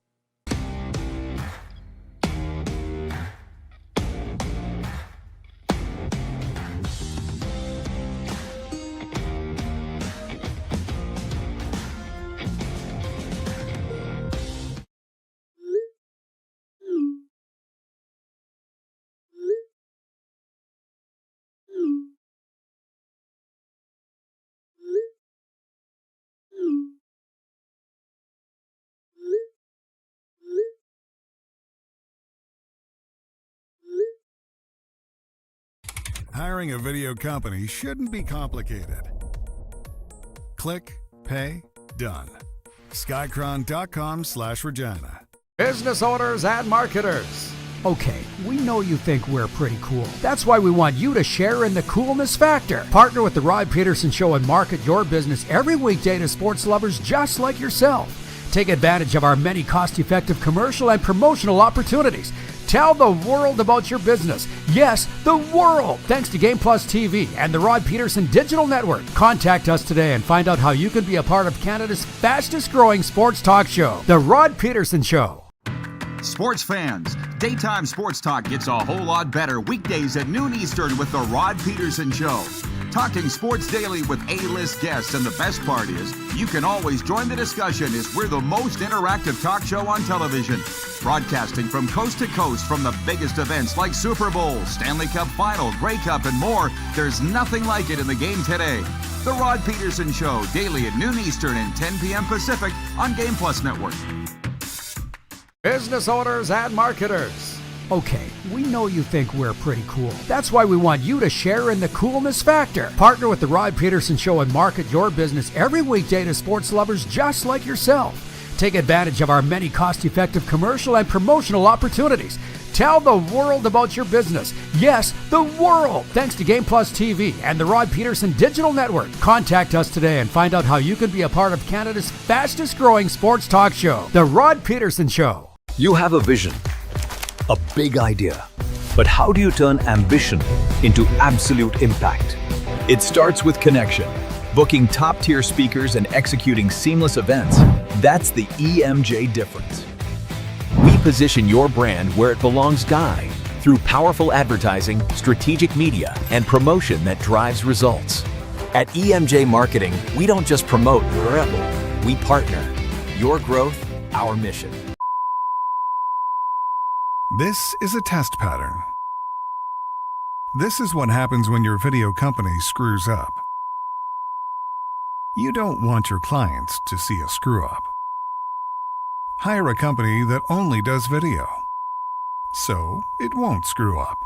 Hiring a video company shouldn't be complicated. Click, pay, done. Skycron.com/Regina. Business owners and marketers. Okay, we know you think we're pretty cool. That's why we want you to share in the coolness factor. Partner with the Rod Pedersen Show and market your business every weekday to sports lovers just like yourself. Take advantage of our many cost-effective commercial and promotional opportunities. Tell the world about your business. Yes, the world. Thanks to Game Plus TV and the Rod Pedersen Digital Network. Contact us today and find out how you can be a part of Canada's fastest-growing sports talk show, The Rod Pedersen Show. Sports fans, daytime sports talk gets a whole lot better weekdays at noon Eastern with The Rod Pedersen Show. Talking sports daily with A-list guests, and the best part is, you can always join the discussion as we're the most interactive talk show on television. Broadcasting from coast to coast from the biggest events like Super Bowl, Stanley Cup Final, Grey Cup, and more, there's nothing like it in the game today. The Rod Pedersen Show, daily at noon Eastern and 10 p.m. Pacific on Game Plus Network. Business owners and marketers. Okay, we know you think we're pretty cool. That's why we want you to share in the coolness factor. Partner with the Rod Pedersen Show and market your business every weekday to sports lovers just like yourself. Take advantage of our many cost-effective commercial and promotional opportunities. Tell the world about your business. Yes, the world. Thanks to Game Plus TV and the Rod Pedersen Digital Network. Contact us today and find out how you can be a part of Canada's fastest-growing sports talk show, The Rod Pedersen Show. You have a vision, a big idea. But how do you turn ambition into absolute impact? It starts with connection. Booking top-tier speakers and executing seamless events. That's the EMJ difference. We position your brand where it belongs, Guy, through powerful advertising, strategic media, and promotion that drives results. At EMJ Marketing, we don't just promote, we partner. Your growth, our mission. This is a test pattern. This is what happens when your video company screws up. You don't want your clients to see a screw-up. Hire a company that only does video, so it won't screw up.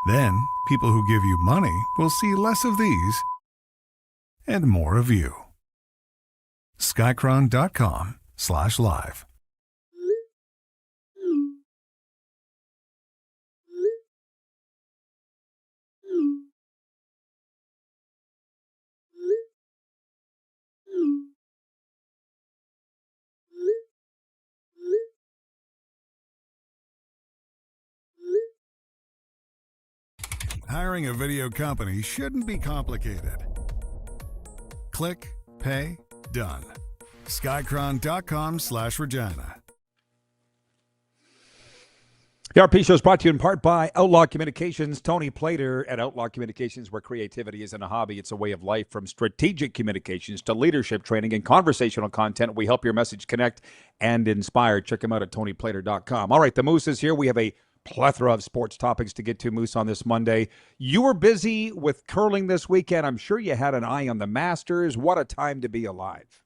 Then, people who give you money will see less of these and more of you. Skycron.com/live. Hiring a video company shouldn't be complicated. Click, pay, done. Skycron.com/Regina. The RP Show is brought to you in part by Outlaw Communications. Tony Plater at Outlaw Communications, where creativity isn't a hobby, it's a way of life. From strategic communications to leadership training and conversational content, we help your message connect and inspire. Check them out at tonyplater.com. All right, the Moose is here. We have a plethora of sports topics to get to, Moose, on this Monday. You were busy with curling this weekend. I'm sure you had an eye on the Masters. What a time to be alive.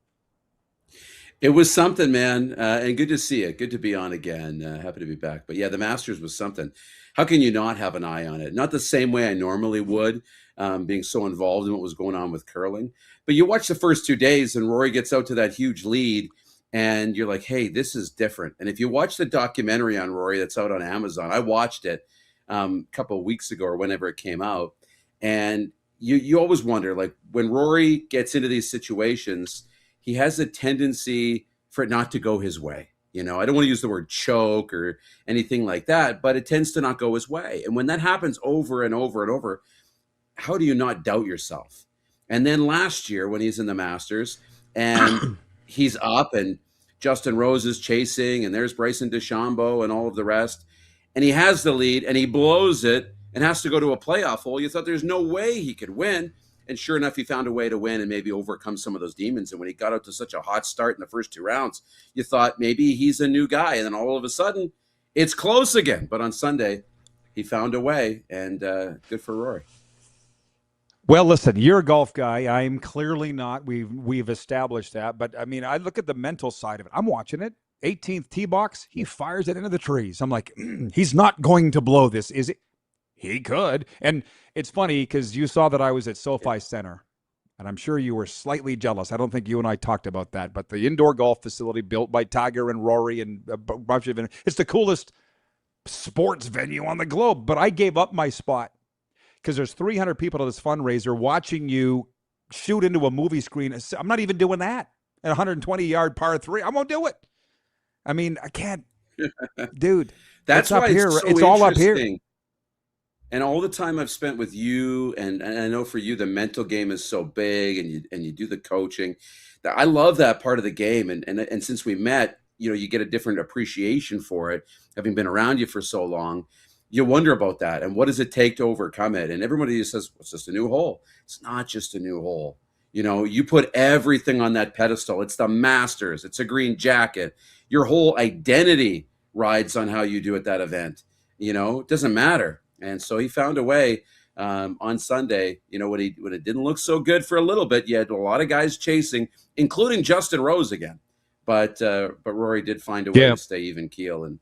It was something, man, and good to see it. Good to be on again. Happy to be back. But yeah, the Masters was something. How can you not have an eye on it? Not the same way I normally would, being so involved in what was going on with curling. But you watch the first 2 days, and Rory gets out to that huge lead, and you're like, hey, this is different. And if you watch the documentary on Rory that's out on Amazon, I watched it a couple of weeks ago or whenever it came out, and you always wonder, like, when Rory gets into these situations, he has a tendency for it not to go his way. You know, I don't want to use the word choke or anything like that, but it tends to not go his way. And when that happens over and over and over, how do you not doubt yourself? And then last year when he's in the Masters and he's up and Justin Rose is chasing and there's Bryson DeChambeau and all of the rest, and he has the lead and he blows it and has to go to a playoff hole, you thought there's no way he could win. And sure enough, he found a way to win and maybe overcome some of those demons. And when he got out to such a hot start in the first 2 rounds, you thought maybe he's a new guy. And then all of a sudden, it's close again. But on Sunday, he found a way, and good for Rory. Well, listen, you're a golf guy. I'm clearly not. We've established that. But, I mean, I look at the mental side of it. I'm watching it. 18th tee box, he fires it into the trees. I'm like, he's not going to blow this, is it? He could. And it's funny because you saw that I was at SoFi Center, and I'm sure you were slightly jealous. I don't think you and I talked about that, but the indoor golf facility built by Tiger and Rory and a bunch of – it's the coolest sports venue on the globe. But I gave up my spot because there's 300 people at this fundraiser watching you shoot into a movie screen. I'm not even doing that at 120-yard par 3. I won't do it. I mean, I can't – dude, that's up why here. It's so it's all up here. And all the time I've spent with you, and I know for you, the mental game is so big, and you do the coaching. I love that part of the game. And since we met, you know, you get a different appreciation for it, having been around you for so long. You wonder about that. And what does it take to overcome it? And everybody just says, well, it's just a new hole. It's not just a new hole. You know, you put everything on that pedestal. It's the Masters. It's a green jacket. Your whole identity rides on how you do at that event. You know, it doesn't matter. And so he found a way on Sunday, you know, when it didn't look so good for a little bit. You had a lot of guys chasing, including Justin Rose again. But Rory did find a way to stay even keel, and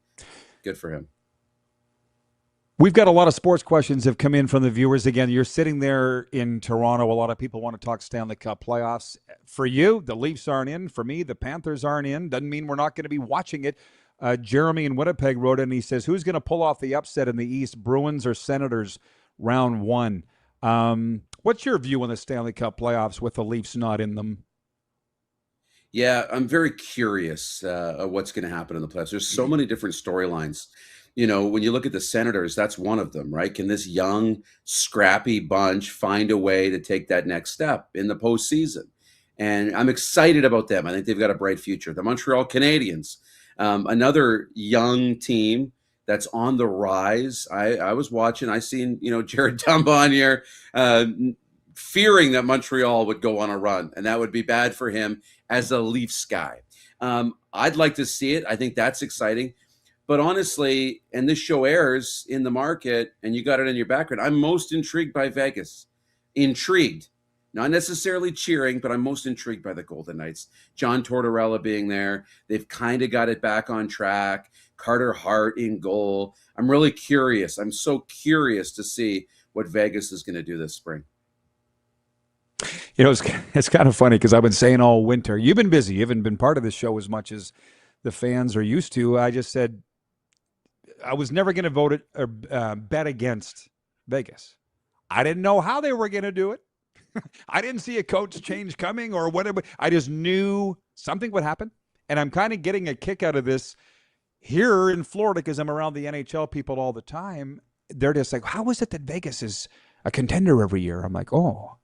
good for him. We've got a lot of sports questions have come in from the viewers. Again, you're sitting there in Toronto. A lot of people want to talk Stanley Cup playoffs. For you, the Leafs aren't in. For me, the Panthers aren't in. Doesn't mean we're not going to be watching it. Jeremy in Winnipeg wrote in, he says, who's going to pull off the upset in the East, Bruins or Senators, round 1? What's your view on the Stanley Cup playoffs with the Leafs not in them? Yeah, I'm very curious what's going to happen in the playoffs. There's so many different storylines. You know, when you look at the Senators, that's one of them, right? Can this young, scrappy bunch find a way to take that next step in the postseason? And I'm excited about them. I think they've got a bright future. The Montreal Canadiens, another young team that's on the rise. I was watching. I seen, you know, Jared Dumba here fearing that Montreal would go on a run, and that would be bad for him as a Leafs guy. I'd like to see it. I think that's exciting. But honestly, and this show airs in the market, and you got it in your background, I'm most intrigued by Vegas. Intrigued. Not necessarily cheering, but I'm most intrigued by the Golden Knights. John Tortorella being there. They've kind of got it back on track. Carter Hart in goal. I'm really curious. I'm so curious to see what Vegas is going to do this spring. You know, it's kind of funny because I've been saying all winter, you've been busy. You haven't been part of this show as much as the fans are used to. I just said I was never going to vote it or bet against Vegas. I didn't know how they were going to do it. I didn't see a coach change coming or whatever. I just knew something would happen. And I'm kind of getting a kick out of this here in Florida because I'm around the NHL people all the time. They're just like, how is it that Vegas is a contender every year? I'm like, oh,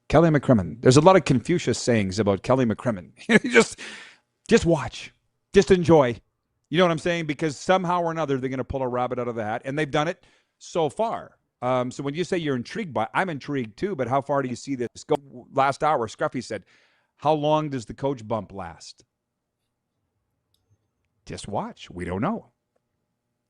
Kelly McCrimmon. There's a lot of Confucius sayings about Kelly McCrimmon. just watch. Just enjoy. You know what I'm saying? Because somehow or another, they're going to pull a rabbit out of the hat, and they've done it so far. So when you say you're intrigued by, I'm intrigued too, but how far do you see this go? Last hour, Scruffy said, how long does the coach bump last? Just watch. We don't know.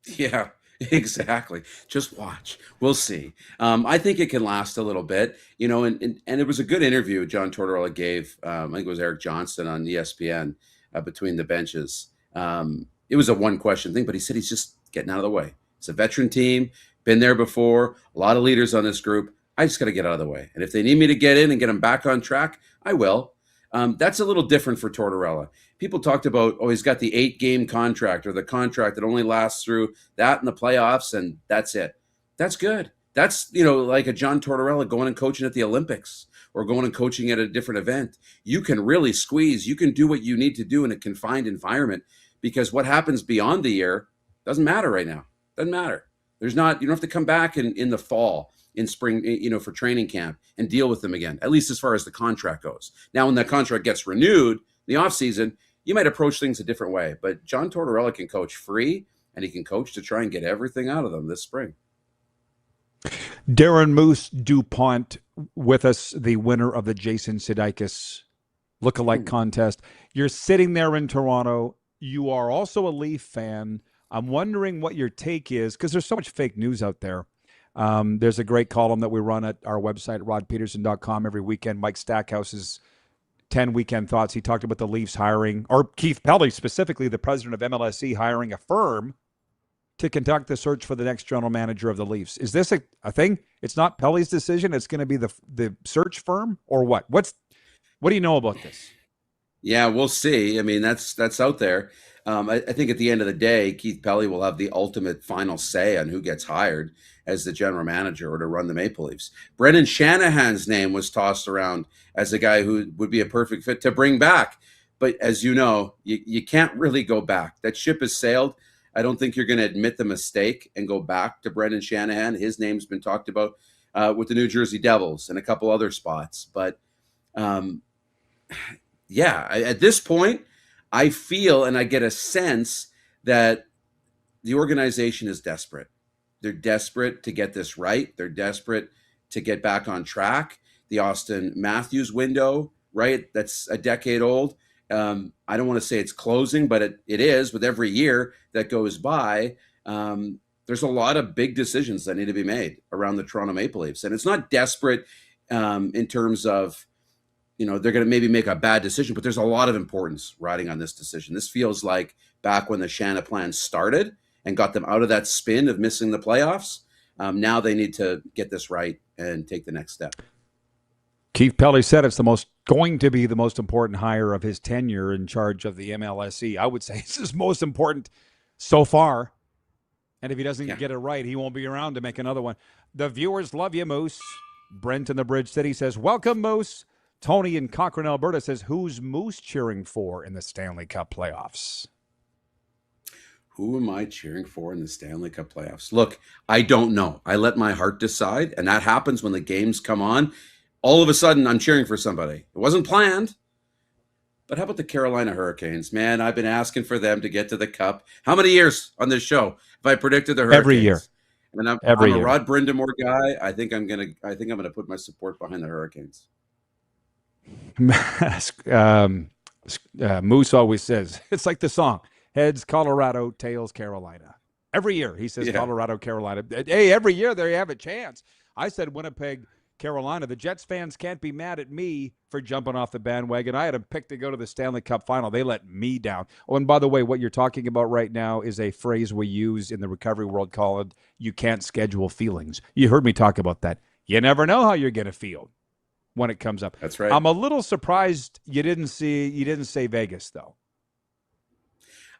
Yeah, exactly. Just watch. We'll see. I think it can last a little bit, and it was a good interview John Tortorella gave, I think it was Eric Johnston on ESPN, between the benches. It was a one-question thing, but he said he's just getting out of the way. It's a veteran team, been there before, a lot of leaders on this group. I just got to get out of the way. And if they need me to get in and get them back on track, I will. That's a little different for Tortorella. People talked about, he's got the 8-game contract or the contract that only lasts through that and the playoffs, and that's it. That's good. That's, like a John Tortorella going and coaching at the Olympics or going and coaching at a different event. You can really squeeze. You can do what you need to do in a confined environment, because what happens beyond the year doesn't matter right now. Doesn't matter. You don't have to come back in the fall, in spring, for training camp and deal with them again, at least as far as the contract goes. Now, when that contract gets renewed in the offseason, you might approach things a different way. But John Tortorella can coach free, and he can coach to try and get everything out of them this spring. Darren Moose Dupont with us, the winner of the Jason Sudeikis lookalike contest. You're sitting there in Toronto. You are also a Leaf fan. I'm wondering what your take is, because there's so much fake news out there. There's a great column that we run at our website, rodpeterson.com, every weekend. Mike Stackhouse's 10 weekend thoughts. He talked about the Leafs hiring, or Keith Pelley specifically, the president of MLSE, hiring a firm to conduct the search for the next general manager of the Leafs. Is this a thing? It's not Pelley's decision. It's going to be the search firm, or what? What do you know about this? Yeah, we'll see. I mean, that's out there. I think at the end of the day, Keith Pelley will have the ultimate final say on who gets hired as the general manager or to run the Maple Leafs. Brendan Shanahan's name was tossed around as a guy who would be a perfect fit to bring back. But as you know, you can't really go back. That ship has sailed. I don't think you're going to admit the mistake and go back to Brendan Shanahan. His name's been talked about with the New Jersey Devils and a couple other spots. But at this point, I feel and I get a sense that the organization is desperate. They're desperate to get this right. They're desperate to get back on track. The Austin Matthews window, right? That's a decade old. I don't want to say it's closing, but it is. With every year that goes by, there's a lot of big decisions that need to be made around the Toronto Maple Leafs. And it's not desperate in terms of, they're going to maybe make a bad decision, but there's a lot of importance riding on this decision. This feels like back when the Shana plan started and got them out of that spin of missing the playoffs. Now they need to get this right and take the next step. Keith Pelley said it's going to be the most important hire of his tenure in charge of the MLSE. I would say it's his most important so far. And if he doesn't get it right, he won't be around to make another one. The viewers love you, Moose. Brent in the Bridge City says, welcome, Moose. Tony in Cochrane, Alberta says, who's Moose cheering for in the Stanley Cup playoffs? Who am I cheering for in the Stanley Cup playoffs? Look, I don't know. I let my heart decide, and that happens when the games come on. All of a sudden, I'm cheering for somebody. It wasn't planned. But how about the Carolina Hurricanes? Man, I've been asking for them to get to the Cup. How many years on this show have I predicted the Hurricanes? Every year. And I'm Every a year. Rod Brindamore guy. I think I'm gonna put my support behind the Hurricanes. Moose always says, it's like the song, heads Colorado, tails Carolina. Every year he says Colorado, Carolina. Hey, every year they have a chance. I said Winnipeg, Carolina. The Jets fans can't be mad at me for jumping off the bandwagon. I had them picked to go to the Stanley Cup final. They let me down. Oh, and by the way, what you're talking about right now is a phrase we use in the recovery world called you can't schedule feelings. You heard me talk about that. You never know how you're going to feel when it comes up. That's right. I'm a little surprised you didn't say Vegas, though.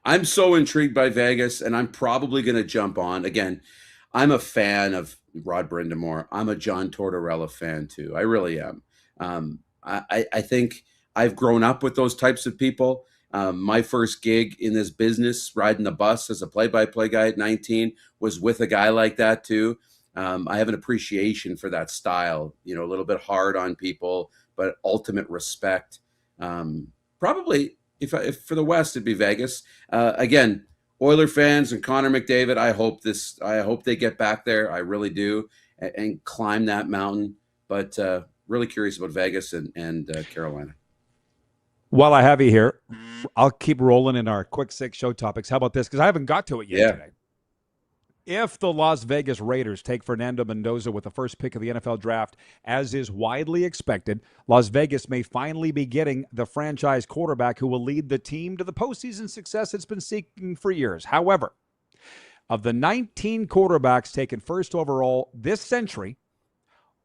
I'm so intrigued by Vegas, and I'm probably going to jump on. Again, I'm a fan of Rod Brindamore. I'm a John Tortorella fan, too. I really am. I think I've grown up with those types of people. My first gig in this business, riding the bus as a play-by-play guy at 19, was with a guy like that, too. I have an appreciation for that style, a little bit hard on people, but ultimate respect. Probably, if for the West, it'd be Vegas. Again, Oiler fans and Connor McDavid, I hope they get back there. I really do, and climb that mountain. But really curious about Vegas and Carolina. While I have you here, I'll keep rolling in our quick six show topics. How about this? Because I haven't got to it yet today. If the Las Vegas Raiders take Fernando Mendoza with the first pick of the NFL draft, as is widely expected, Las Vegas may finally be getting the franchise quarterback who will lead the team to the postseason success it's been seeking for years. However, of the 19 quarterbacks taken first overall this century,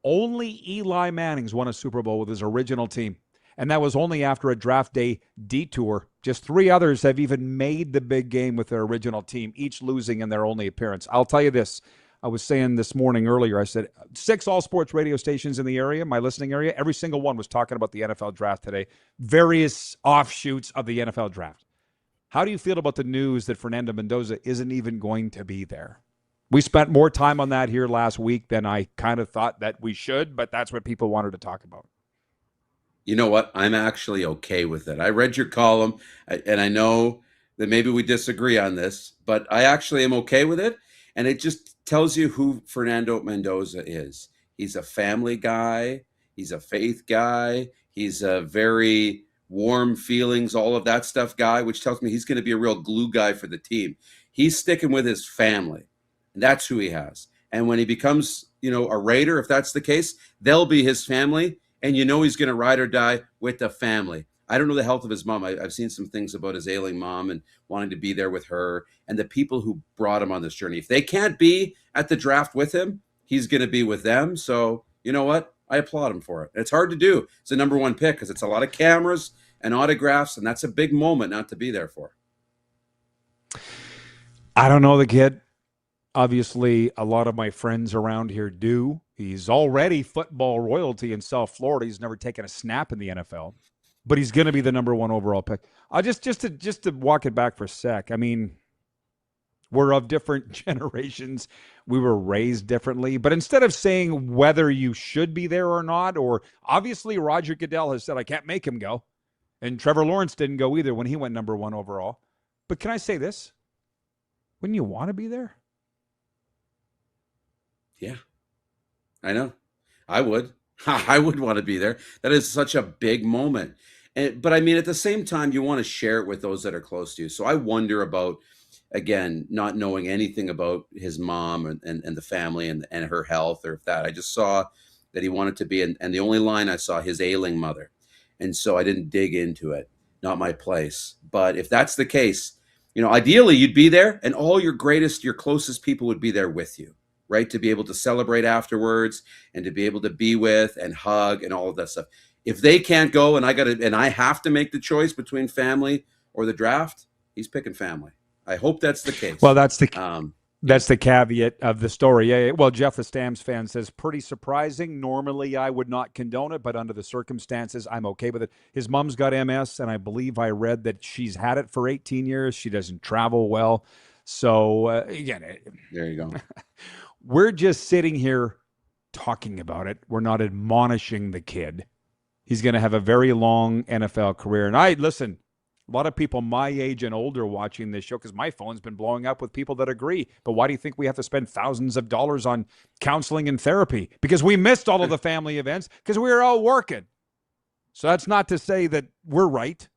only Eli Manning's won a Super Bowl with his original team. And that was only after a draft day detour. Just 3 others have even made the big game with their original team, each losing in their only appearance. I'll tell you this. I was saying this morning earlier, I said 6 all-sports radio stations in the area, my listening area, every single one was talking about the NFL draft today, various offshoots of the NFL draft. How do you feel about the news that Fernando Mendoza isn't even going to be there? We spent more time on that here last week than I kind of thought that we should, but that's what people wanted to talk about. You know what? I'm actually okay with it. I read your column, and I know that maybe we disagree on this, but I actually am okay with it. And it just tells you who Fernando Mendoza is. He's a family guy. He's a faith guy. He's a very warm feelings, all of that stuff guy, which tells me he's going to be a real glue guy for the team. He's sticking with his family. And that's who he has. And when he becomes, a Raider, if that's the case, they'll be his family. And he's going to ride or die with the family. I don't know the health of his mom. I've seen some things about his ailing mom and wanting to be there with her and the people who brought him on this journey. If they can't be at the draft with him, he's going to be with them. So, you know what? I applaud him for it. It's hard to do. It's a number 1 pick because it's a lot of cameras and autographs, and that's a big moment not to be there for. I don't know the kid. Obviously, a lot of my friends around here do. He's already football royalty in South Florida. He's never taken a snap in the NFL, but he's going to be the number 1 overall pick. Just to walk it back for a sec. I mean, we're of different generations. We were raised differently. But instead of saying whether you should be there or not, or obviously Roger Goodell has said, I can't make him go. And Trevor Lawrence didn't go either when he went number 1 overall. But can I say this? Wouldn't you want to be there? Yeah, I know. I would. I would want to be there. That is such a big moment. But I mean, at the same time, you want to share it with those that are close to you. So I wonder about, again, not knowing anything about his mom and the family and her health or that. I just saw that he wanted to be, and the only line I saw, his ailing mother. And so I didn't dig into it. Not my place. But if that's the case, ideally you'd be there and all your closest people would be there with you. Right, to be able to celebrate afterwards and to be able to be with and hug and all of that stuff. If they can't go and I have to make the choice between family or the draft, he's picking family. I hope that's the case. Well, that's the caveat of the story. Yeah. Well, Jeff, the Stamps fan, says pretty surprising. Normally, I would not condone it, but under the circumstances, I'm okay with it. His mom's got MS, and I believe I read that she's had it for 18 years. She doesn't travel well. So again, there you go. We're just sitting here talking about it. We're not admonishing the kid. He's going to have a very long NFL career. And listen, a lot of people my age and older watching this show, because my phone's been blowing up with people that agree. But why do you think we have to spend thousands of dollars on counseling and therapy? Because we missed all of the family events because we were all working. So that's not to say that we're right.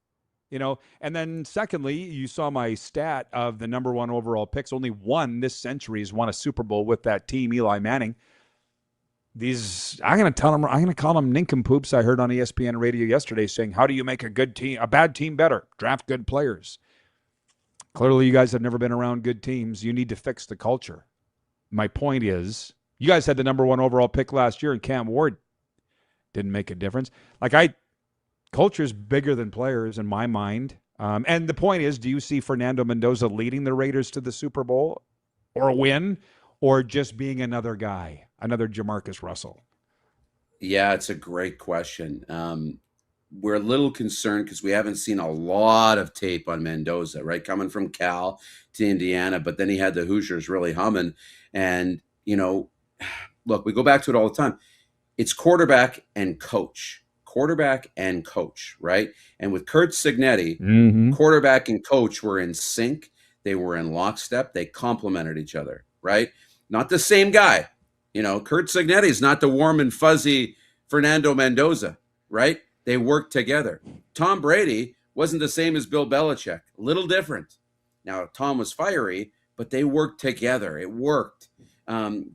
And then secondly, you saw my stat of the number 1 overall picks. Only one this century has won a Super Bowl with that team, Eli Manning. I'm going to call them nincompoops. I heard on ESPN radio yesterday saying, how do you make a bad team better? Draft good players. Clearly, you guys have never been around good teams. You need to fix the culture. My point is, you guys had the number 1 overall pick last year, and Cam Ward didn't make a difference. Culture is bigger than players in my mind. And the point is, do you see Fernando Mendoza leading the Raiders to the Super Bowl or a win, or just being another guy, another Jamarcus Russell? Yeah, it's a great question. We're a little concerned because we haven't seen a lot of tape on Mendoza, right? Coming from Cal to Indiana, but then he had the Hoosiers really humming. And, look, we go back to it all the time. It's quarterback and coach. Quarterback and coach, right? And with Curt Cignetti, quarterback and coach were in sync. They were in lockstep. They complemented each other, right? Not the same guy. Kurt Signetti is not the warm and fuzzy Fernando Mendoza, right? They worked together. Tom Brady wasn't the same as Bill Belichick. A little different. Now, Tom was fiery, but they worked together. It worked.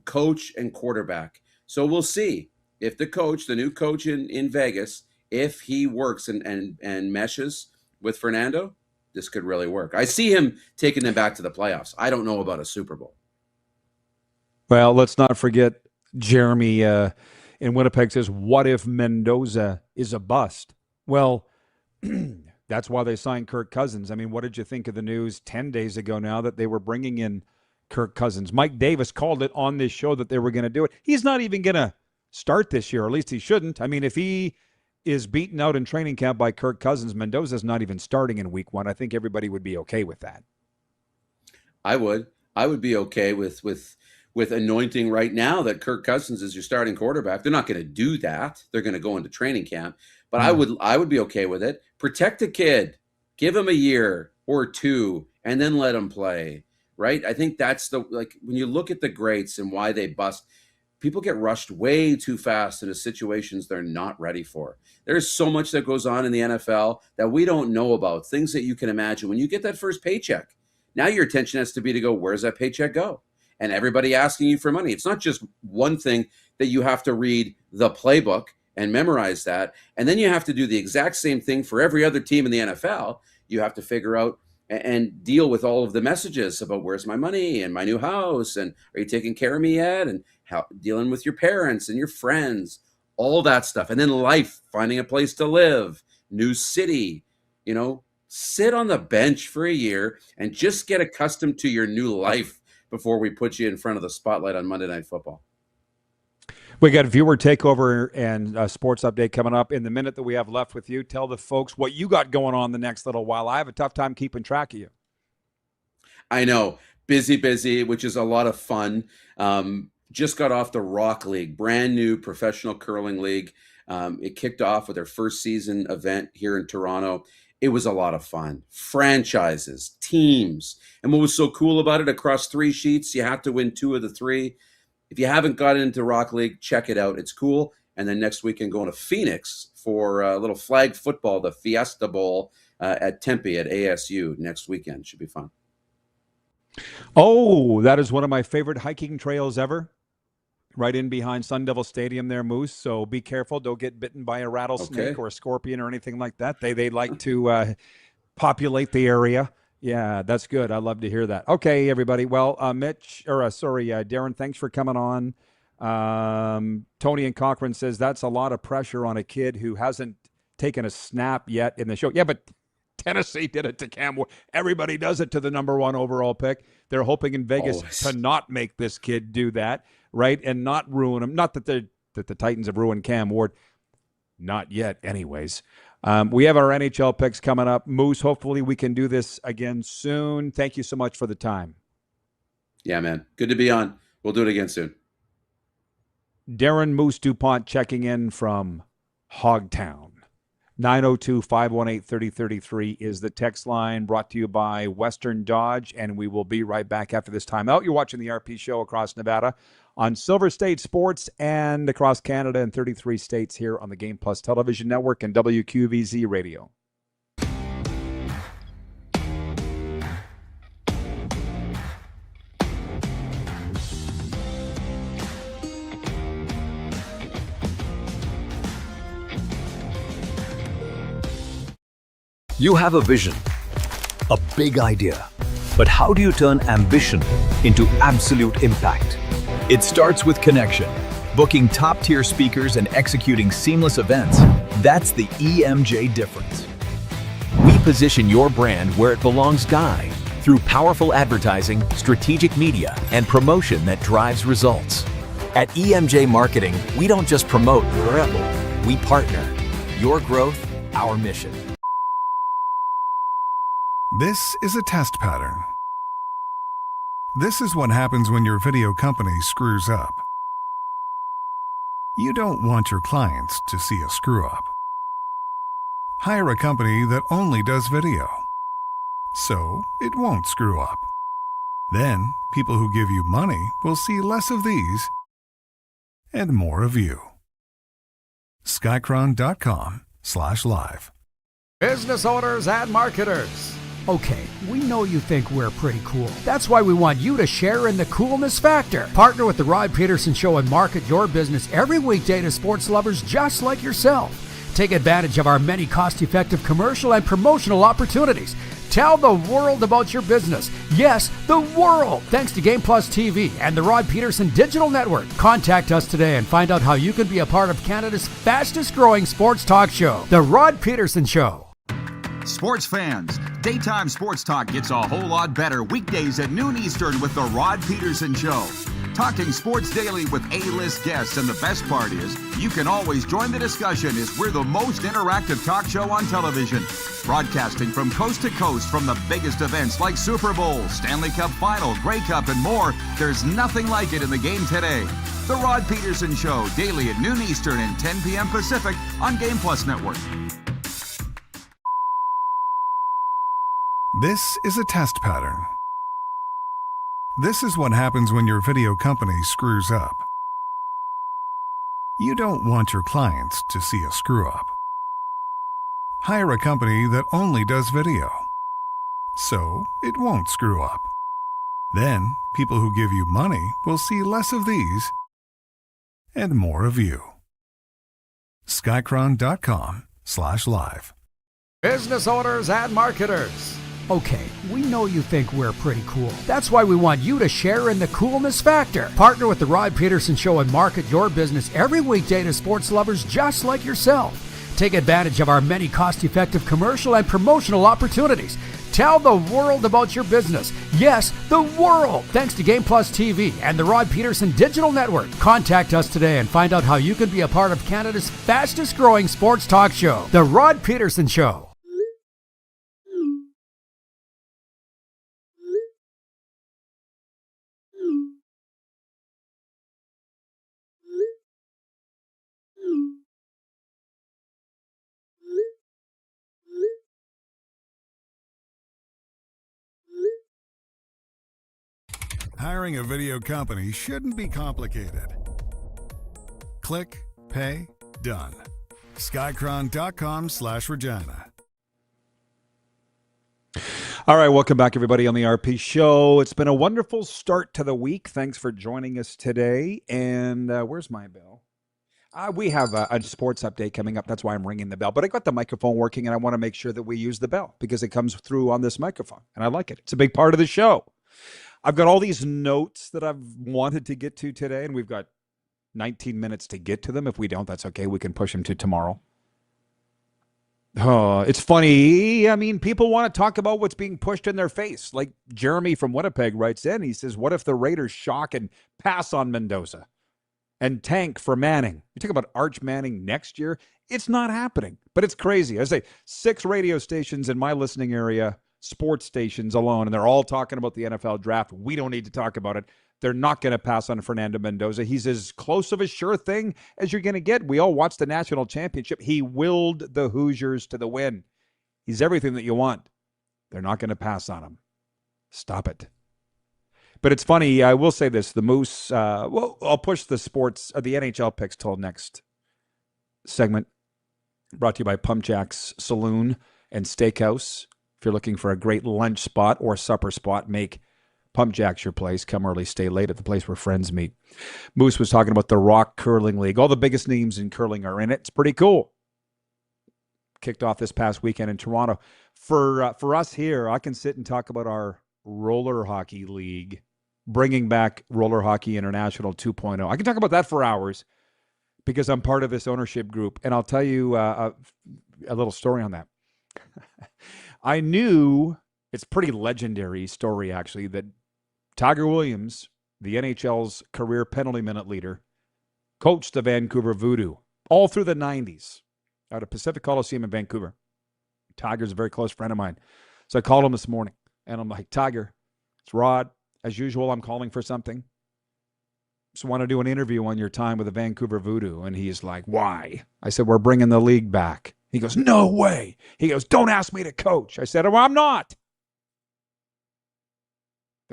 Coach and quarterback. So we'll see if the new coach in Vegas, if he works and meshes with Fernando, this could really work. I see him taking them back to the playoffs. I don't know about a Super Bowl. Well, let's not forget Jeremy in Winnipeg says, what if Mendoza is a bust? Well, that's why they signed Kirk Cousins. I mean, what did you think of the news 10 days ago now that they were bringing in Kirk Cousins? Mike Davis called it on this show that they were going to do it. He's not even going to start this year, or at least he shouldn't. I mean, if he is beaten out in training camp by Kirk Cousins, Mendoza's not even starting in week 1. I think everybody would be okay with that. I would be okay with anointing right now that Kirk Cousins is your starting quarterback. They're not going to do that. They're going to go into training camp. But I would be okay with it. Protect the kid. Give him a year or 2 and then let him play, right? I think that's when you look at the greats and why they bust, people get rushed way too fast into situations they're not ready for. There's so much that goes on in the NFL that we don't know about, things that you can imagine. When you get that first paycheck, now your attention has to be to go, where's that paycheck go? And everybody asking you for money. It's not just one thing that you have to read the playbook and memorize that. And then you have to do the exact same thing for every other team in the NFL. You have to figure out and deal with all of the messages about where's my money and my new house and are you taking care of me yet? And how dealing with your parents and your friends, all that stuff. And then life, finding a place to live, new city, sit on the bench for a year and just get accustomed to your new life before we put you in front of the spotlight on Monday Night Football. We got viewer takeover and a sports update coming up. In the minute that we have left with you, tell the folks what you got going on the next little while. I have a tough time keeping track of you. I know. Busy, which is a lot of fun. Just got off the Rock League, brand new professional curling league. It kicked off with their first season event here in Toronto. It was a lot of fun. Franchises, teams. And what was so cool about it, across 3 sheets, you have to win 2 of the 3. If you haven't gotten into Rock League, check it out. It's cool. And then next weekend, going to Phoenix for a little flag football, the Fiesta Bowl at Tempe at ASU next weekend. Should be fun. Oh, that is one of my favorite hiking trails ever. Right in behind Sun Devil Stadium there, Moose. So be careful. Don't get bitten by a rattlesnake or a scorpion or anything like that. They like to populate the area. Yeah, that's good. I love to hear that. Okay, everybody. Well, Darren, thanks for coming on. Tony and Cochran says that's a lot of pressure on a kid who hasn't taken a snap yet in the show. Yeah, but Tennessee did it to Cam Ward. Everybody does it to the number 1 overall pick. They're hoping in Vegas to not make this kid do that, right? And not ruin him. Not that the Titans have ruined Cam Ward. Not yet, anyways. We have our NHL picks coming up. Moose, hopefully we can do this again soon. Thank you so much for the time. Yeah, man. Good to be on. We'll do it again soon. Darren Moose Dupont checking in from Hogtown. 902-518-3033 is the text line, brought to you by Western Dodge, and we will be right back after this time out. You're watching the RP Show across Nevada on Silver State Sports and across Canada and 33 states here on the Game Plus Television Network and WQVZ Radio. You have a vision, a big idea, but how do you turn ambition into absolute impact? It starts with connection. Booking top-tier speakers and executing seamless events, that's the EMJ difference. We position your brand where it belongs, Guy, through powerful advertising, strategic media, and promotion that drives results. At EMJ Marketing, we don't just promote, we partner. Your growth, our mission. This is a test pattern. This is what happens when your video company screws up. You don't want your clients to see a screw up. Hire a company that only does video. so it won't screw up. Then, people who give you money will see less of these and more of you. Skycron.com/live. Business owners and marketers. Okay, we know you think we're pretty cool. That's why we want you to share in the coolness factor. Partner with the Rod Pedersen Show and market your business every weekday to sports lovers just like yourself. Take advantage of our many cost-effective commercial and promotional opportunities. Tell the world about your business. Yes, the world. Thanks to Game Plus TV and the Rod Pedersen Digital Network. Contact us today and find out how you can be a part of Canada's fastest-growing sports talk show, The Rod Pedersen Show. Sports fans, daytime sports talk gets a whole lot better weekdays at noon Eastern with The Rod Pedersen Show. Talking sports daily with A-list guests, and the best part is, you can always join the discussion as we're the most interactive talk show on television. Broadcasting from coast to coast from the biggest events like Super Bowl, Stanley Cup Final, Grey Cup, and more, there's nothing like it in the game today. The Rod Pedersen Show, daily at noon Eastern and 10 p.m. Pacific on Game Plus Network. This is a test pattern. This is what happens when your video company screws up. You don't want your clients to see a screw up. Hire a company that only does video, so it won't screw up. Then, people who give you money will see less of these and more of you. Skycron.com/live. Business owners and marketers. Okay, we know you think we're pretty cool. That's why we want you to share in the coolness factor. Partner with the Rod Pedersen Show and market your business every weekday to sports lovers just like yourself. Take advantage of our many cost-effective commercial and promotional opportunities. Tell the world about your business. Yes, the world. Thanks to Game Plus TV and the Rod Pedersen Digital Network. Contact us today and find out how you can be a part of Canada's fastest-growing sports talk show, The Rod Pedersen Show. Hiring a video company shouldn't be complicated. Click, pay, done. Skycron.com/Regina. All right, welcome back, everybody, on the RP Show. It's been a wonderful start to the week. Thanks for joining us today. And where's my bell? We have a sports update coming up. That's why I'm ringing the bell. But I got the microphone working, and I want to make sure that we use the bell because it comes through on this microphone, and I like it. It's a big part of the show. I've got all these notes that I've wanted to get to today, and we've got 19 minutes to get to them. If we don't, that's okay. We can push them to tomorrow. It's funny. I mean, people want to talk about what's being pushed in their face. Like Jeremy from Winnipeg writes in, he says, what if the Raiders shock and pass on Mendoza and tank for Manning? You talk about Arch Manning next year. It's not happening, but it's crazy. I say 6 radio stations in my listening area, sports stations alone, and they're all talking about the NFL draft. We don't need to talk about it. They're not going to pass on Fernando Mendoza. He's as close of a sure thing as you're going to get. We all watched the national championship. He willed the Hoosiers to the win. He's everything that you want. They're not going to pass on him. Stop it. But it's funny. I will say this. The Moose, well, I'll push the sports, the NHL picks till next segment. Brought to you by Pump Jack's Saloon and Steakhouse. If you're looking for a great lunch spot or supper spot, make Pump Jack's your place. Come early, stay late at the place where friends meet. Moose was talking about the Rock Curling League. All the biggest names in curling are in it. It's pretty cool. Kicked off this past weekend in Toronto. For us here, I can sit and talk about our roller hockey league, bringing back Roller Hockey International 2.0. I can talk about that for hours because I'm part of this ownership group. And I'll tell you a little story on that. I knew, it's a pretty legendary story, actually, that Tiger Williams, the NHL's career penalty minute leader, coached the Vancouver Voodoo all through the 90s out of Pacific Coliseum in Vancouver. Tiger's a very close friend of mine. So I called him this morning, and I'm like, Tiger, it's Rod. As usual, I'm calling for something. Just want to do an interview on your time with the Vancouver Voodoo. And he's like, why? I said, we're bringing the league back. He goes, no way. He goes, don't ask me to coach. I said, well, I'm not.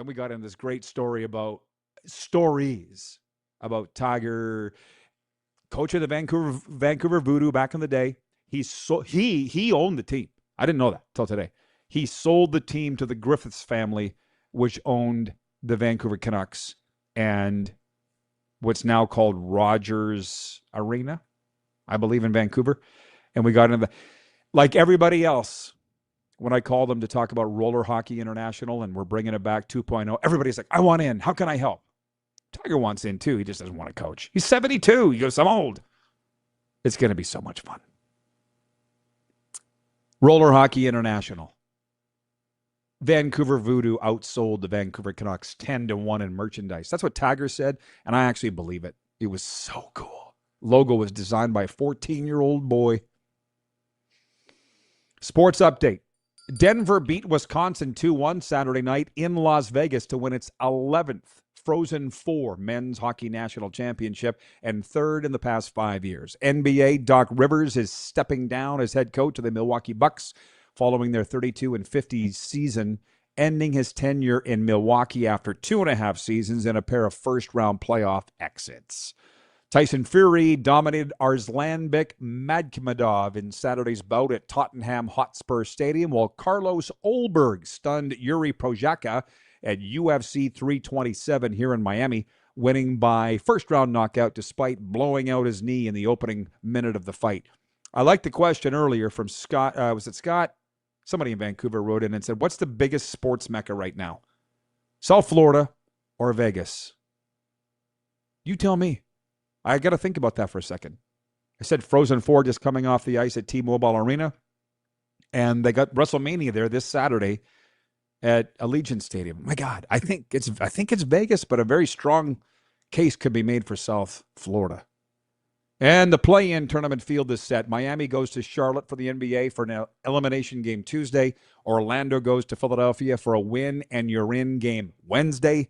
Then we got in this great stories about Tiger, coach of the Vancouver Voodoo back in the day. He owned the team. I didn't know that till today. He sold the team to the Griffiths family, which owned the Vancouver Canucks and what's now called Rogers Arena, I believe, in Vancouver. And we got into like everybody else, when I called them to talk about Roller Hockey International and we're bringing it back 2.0, everybody's like, I want in. How can I help? Tiger wants in too. He just doesn't want to coach. He's 72. He goes, I'm old. It's going to be so much fun. Roller Hockey International. Vancouver Voodoo outsold the Vancouver Canucks 10-1 in merchandise. That's what Tiger said, and I actually believe it. It was so cool. Logo was designed by a 14-year-old boy. Sports update. Denver beat Wisconsin 2-1 Saturday night in Las Vegas to win its 11th Frozen Four Men's Hockey National Championship and third in the past 5 years. NBA, Doc Rivers is stepping down as head coach of the Milwaukee Bucks following their 32-50 season, ending his tenure in Milwaukee after 2.5 seasons and a pair of first-round playoff exits. Tyson Fury dominated Arslanbek Madkhmadov in Saturday's bout at Tottenham Hotspur Stadium, while Carlos Olberg stunned Yuri Prochazka at UFC 327 here in Miami, winning by first-round knockout despite blowing out his knee in the opening minute of the fight. I liked the question earlier from Scott. Was it Scott? Somebody in Vancouver wrote in and said, what's the biggest sports mecca right now? South Florida or Vegas? You tell me. I got to think about that for a second. I said Frozen Four just coming off the ice at T-Mobile Arena. And they got WrestleMania there this Saturday at Allegiant Stadium. My God, I think it's Vegas, but a very strong case could be made for South Florida. And the play-in tournament field is set. Miami goes to Charlotte for the NBA for an elimination game Tuesday. Orlando goes to Philadelphia for a win and you're in game Wednesday.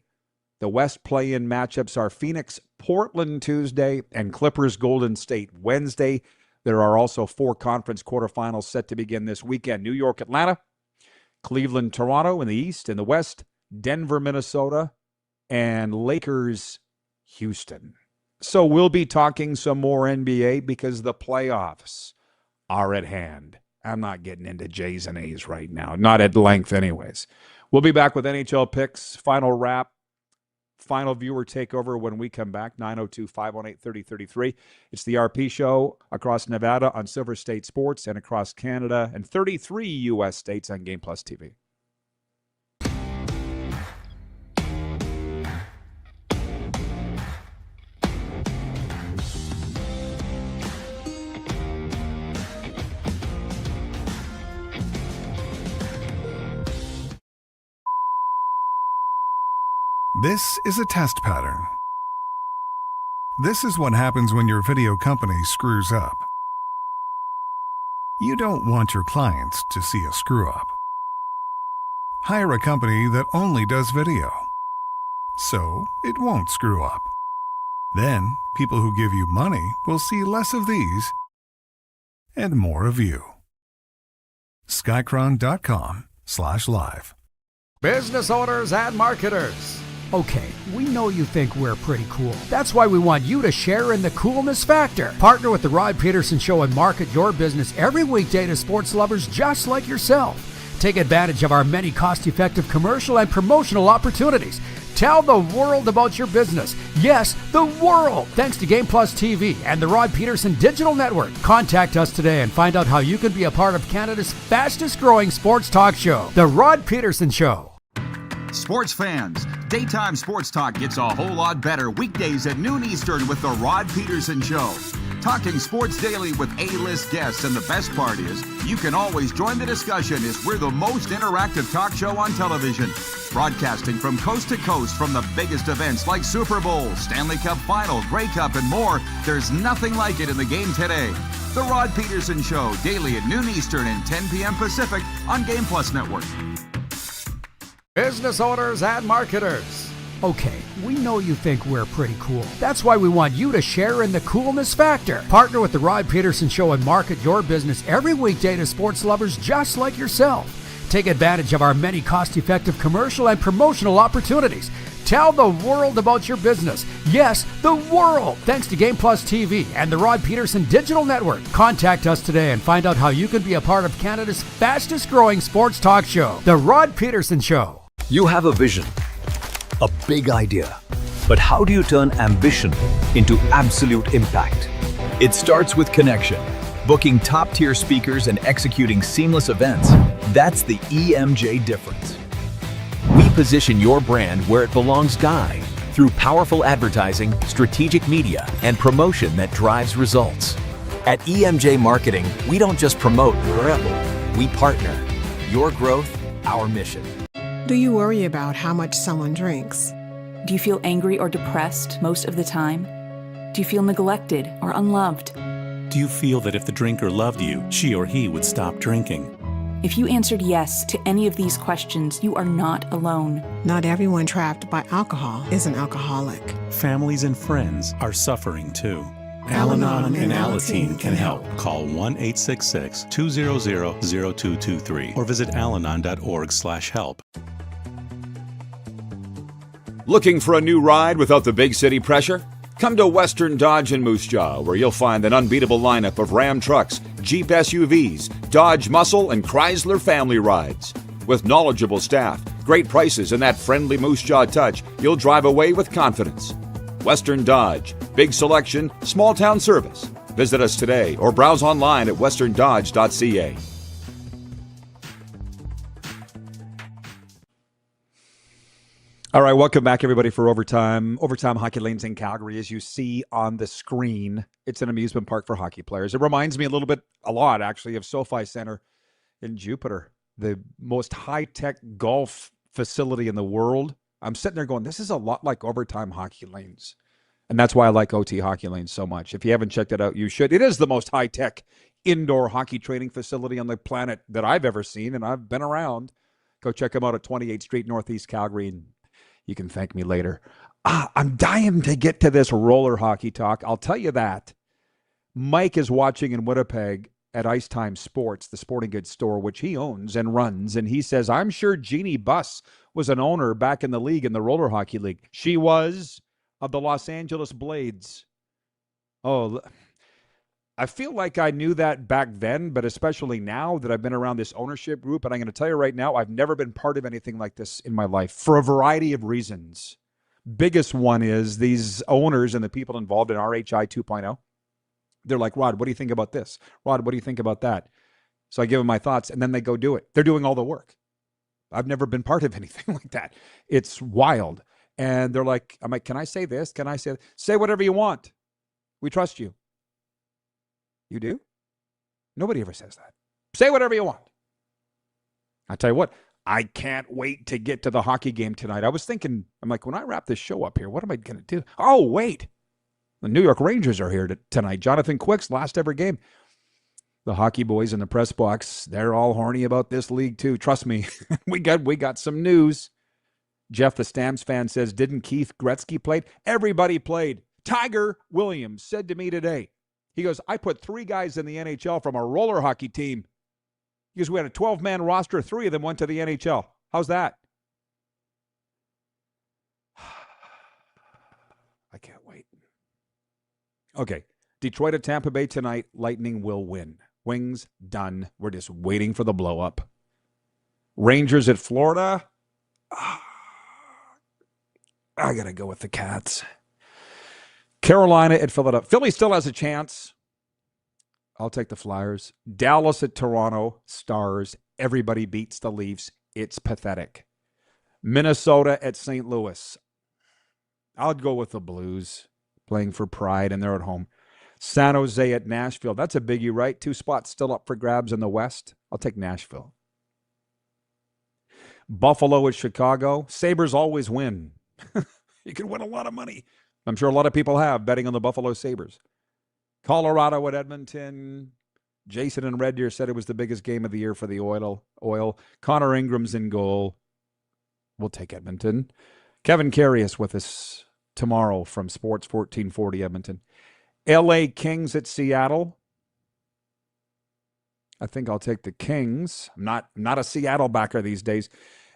The West play-in matchups are Phoenix, Portland Tuesday, and Clippers, Golden State Wednesday. There are also 4 conference quarterfinals set to begin this weekend. New York, Atlanta, Cleveland, Toronto in the East. In the West, Denver, Minnesota, and Lakers, Houston. So we'll be talking some more NBA because the playoffs are at hand. I'm not getting into J's and A's right now. Not at length anyways. We'll be back with NHL picks, final wrap, final viewer takeover when we come back, 902-518-3033. It's the RP Show across Nevada on Silver State Sports and across Canada and 33 U.S. states on Game Plus TV. This is a test pattern. This is what happens when your video company screws up. You don't want your clients to see a screw-up. Hire a company that only does video, so it won't screw up. Then, people who give you money will see less of these and more of you. Skycron.com/live. Business owners and marketers. Okay, we know you think we're pretty cool. That's why we want you to share in the coolness factor. Partner with the Rod Pedersen Show and market your business every weekday to sports lovers just like yourself. Take advantage of our many cost-effective commercial and promotional opportunities. Tell the world about your business. Yes, the world. Thanks to Game Plus TV and the Rod Pedersen Digital Network. Contact us today and find out how you can be a part of Canada's fastest-growing sports talk show, The Rod Pedersen Show. Sports fans, daytime sports talk gets a whole lot better weekdays at noon Eastern with The Rod Pedersen Show. Talking sports daily with A-list guests, and the best part is, you can always join the discussion as we're the most interactive talk show on television. Broadcasting from coast to coast from the biggest events like Super Bowl, Stanley Cup Final, Grey Cup, and more, there's nothing like it in the game today. The Rod Pedersen Show, daily at noon Eastern and 10 p.m. Pacific on Game Plus Network. Business owners and marketers. Okay, we know you think we're pretty cool. That's why we want you to share in the coolness factor. Partner with the Rod Pedersen Show and market your business every weekday to sports lovers just like yourself. Take advantage of our many cost-effective commercial and promotional opportunities. Tell the world about your business. Yes, the world. Thanks to Game Plus TV and the Rod Pedersen Digital Network. Contact us today and find out how you can be a part of Canada's fastest-growing sports talk show, The Rod Pedersen Show. You have a vision, a big idea. But how do you turn ambition into absolute impact? It starts with connection. Booking top-tier speakers and executing seamless events. That's the EMJ difference. We position your brand where it belongs, Guy, through powerful advertising, strategic media, and promotion that drives results. At EMJ Marketing, we don't just promote, we partner. Your growth, our mission. Do you worry about how much someone drinks? Do you feel angry or depressed most of the time? Do you feel neglected or unloved? Do you feel that if the drinker loved you, she or he would stop drinking? If you answered yes to any of these questions, you are not alone. Not everyone trapped by alcohol is an alcoholic. Families and friends are suffering too. Al-Anon and Alateen can help. Call 1-866-200-0223 or visit alanon.org/help. Looking for a new ride without the big city pressure? Come to Western Dodge in Moose Jaw, where you'll find an unbeatable lineup of Ram trucks, Jeep SUVs, Dodge Muscle, and Chrysler family rides. With knowledgeable staff, great prices, and that friendly Moose Jaw touch, you'll drive away with confidence. Western Dodge, big selection, small town service. Visit us today or browse online at westerndodge.ca. All right, welcome back, everybody, for Overtime. Overtime Hockey Lanes in Calgary, as you see on the screen. It's an amusement park for hockey players. It reminds me a lot, actually, of SoFi Center in Jupiter, the most high-tech golf facility in the world. I'm sitting there going, this is a lot like Overtime Hockey Lanes. And that's why I like OT Hockey Lanes so much. If you haven't checked it out, you should. It is the most high-tech indoor hockey training facility on the planet that I've ever seen, and I've been around. Go check them out at 28th Street, Northeast Calgary, and you can thank me later. I'm dying to get to this roller hockey talk. I'll tell you that. Mike is watching in Winnipeg at Ice Time Sports, the sporting goods store, which he owns and runs. And he says, I'm sure Jeannie Buss was an owner back in the league, in the roller hockey league. She was, of the Los Angeles Blades. Oh, I feel like I knew that back then, but especially now that I've been around this ownership group, and I'm going to tell you right now, I've never been part of anything like this in my life for a variety of reasons. Biggest one is these owners and the people involved in RHI 2.0. They're like, Rod, what do you think about this? Rod, what do you think about that? So I give them my thoughts, and then they go do it. They're doing all the work. I've never been part of anything like that. It's wild. And they're like, I'm like, can I say this? Can I say that? Say whatever you want. We trust you. You do? Nobody ever says that. Say whatever you want. I tell you what, I can't wait to get to the hockey game tonight. I was thinking, I'm like, when I wrap this show up here, what am I going to do? Oh, wait. The New York Rangers are here tonight. Jonathan Quick's last ever game. The hockey boys in the press box, they're all horny about this league too. Trust me, we got some news. Jeff, the Stamps fan, says, didn't Keith Gretzky play? Everybody played. Tiger Williams said to me today, he goes, I put 3 guys in the NHL from a roller hockey team. He goes, we had a 12-man roster. 3 of them went to the NHL. How's that? I can't wait. Okay. Detroit at Tampa Bay tonight. Lightning will win. Wings, done. We're just waiting for the blow-up. Rangers at Florida. I got to go with the Cats. Carolina at Philadelphia. Philly still has a chance. I'll take the Flyers. Dallas at Toronto. Stars. Everybody beats the Leafs. It's pathetic. Minnesota at St. Louis. I'll go with the Blues. Playing for pride, and they're at home. San Jose at Nashville. That's a biggie, right? 2 spots still up for grabs in the West. I'll take Nashville. Buffalo at Chicago. Sabres always win. You can win a lot of money. I'm sure a lot of people have betting on the Buffalo Sabres. Colorado at Edmonton. Jason and Red Deer said it was the biggest game of the year for the Oil. Connor Ingram's in goal. We'll take Edmonton. Kevin Carius with us tomorrow from Sports 1440 Edmonton. LA Kings at Seattle. I think I'll take the Kings. I'm not a Seattle backer these days.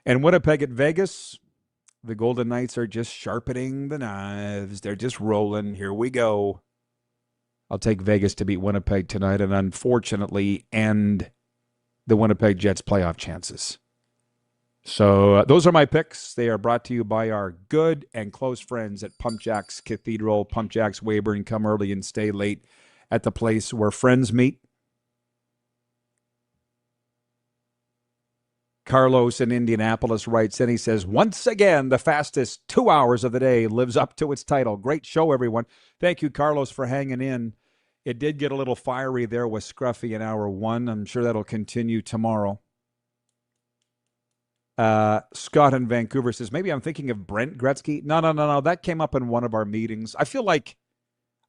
And Winnipeg at Vegas, the Golden Knights are just sharpening the knives. They're just rolling. Here we go. I'll take Vegas to beat Winnipeg tonight and unfortunately end the Winnipeg Jets playoff chances. So those are my picks. They are brought to you by our good and close friends at Pump Jacks Cathedral, Pump Jacks Weyburn. Come early and stay late at the place where friends meet. Carlos in Indianapolis writes in, he says, once again, the fastest 2 hours of the day lives up to its title. Great show, everyone. Thank you, Carlos, for hanging in. It did get a little fiery there with Scruffy in hour one. I'm sure that'll continue tomorrow. Scott in Vancouver says, maybe I'm thinking of Brent Gretzky. No. That came up in one of our meetings. I feel like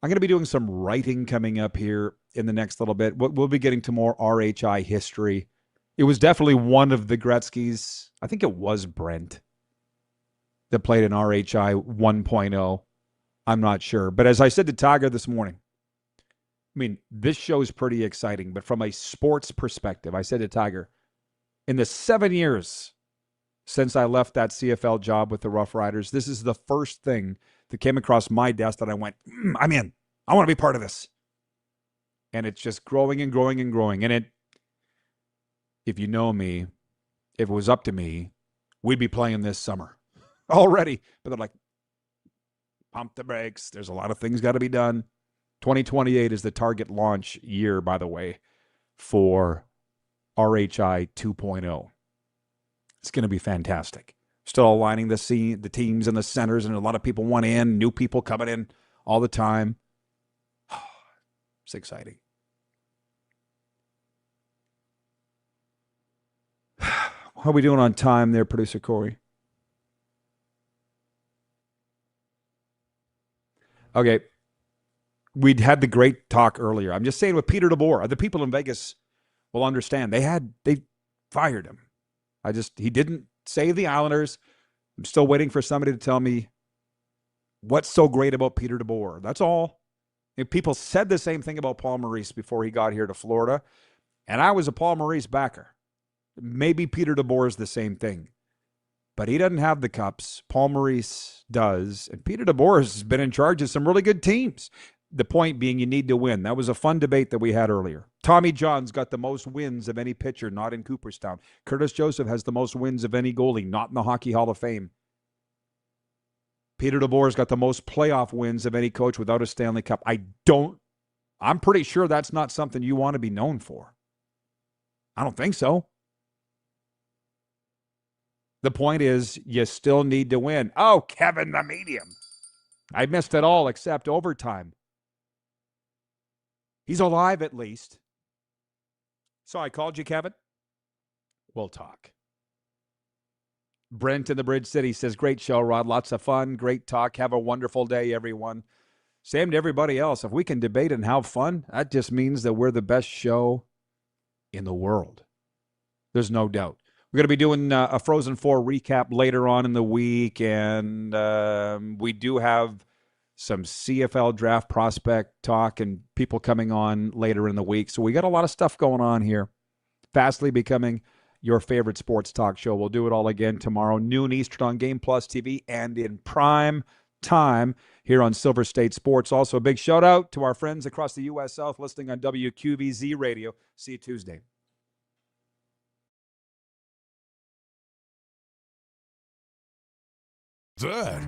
I'm going to be doing some writing coming up here in the next little bit. We'll be getting to more RHI history. It was definitely one of the Gretzkys. I think it was Brent that played in RHI 1.0. I'm not sure. But as I said to Tiger this morning, I mean, this show is pretty exciting. But from a sports perspective, I said to Tiger, in the 7 years since I left that CFL job with the Rough Riders, this is the first thing that came across my desk that I went, I'm in. I want to be part of this. And it's just growing and growing and growing. And if you know me, if it was up to me, we'd be playing this summer already. But they're like, pump the brakes. There's a lot of things got to be done. 2028 is the target launch year, by the way, for RHI 2.0. It's going to be fantastic. Still aligning the teams and the centers, and a lot of people want in, new people coming in all the time. It's exciting. How are we doing on time there, Producer Corey? Okay. We'd had the great talk earlier. I'm just saying with Peter DeBoer, the people in Vegas will understand. They fired him. He didn't save the Islanders. I'm still waiting for somebody to tell me what's so great about Peter DeBoer. That's all. And people said the same thing about Paul Maurice before he got here to Florida. And I was a Paul Maurice backer. Maybe Peter DeBoer is the same thing. But he doesn't have the cups. Paul Maurice does. And Peter DeBoer has been in charge of some really good teams. The point being you need to win. That was a fun debate that we had earlier. Tommy John's got the most wins of any pitcher, not in Cooperstown. Curtis Joseph has the most wins of any goalie, not in the Hockey Hall of Fame. Peter DeBoer's got the most playoff wins of any coach without a Stanley Cup. I'm pretty sure that's not something you want to be known for. I don't think so. The point is, you still need to win. Oh, Kevin, the medium. I missed it all except overtime. He's alive at least. So I called you, Kevin. We'll talk. Brent in the Bridge City says, great show, Rod. Lots of fun. Great talk. Have a wonderful day, everyone. Same to everybody else. If we can debate and have fun, that just means that we're the best show in the world. There's no doubt. We're going to be doing a Frozen 4 recap later on in the week, and we do have some CFL draft prospect talk and people coming on later in the week. So we got a lot of stuff going on here. Fastly becoming your favorite sports talk show. We'll do it all again tomorrow, noon Eastern on Game Plus TV and in prime time here on Silver State Sports. Also, a big shout out to our friends across the U.S. South listening on WQVZ Radio. See you Tuesday. That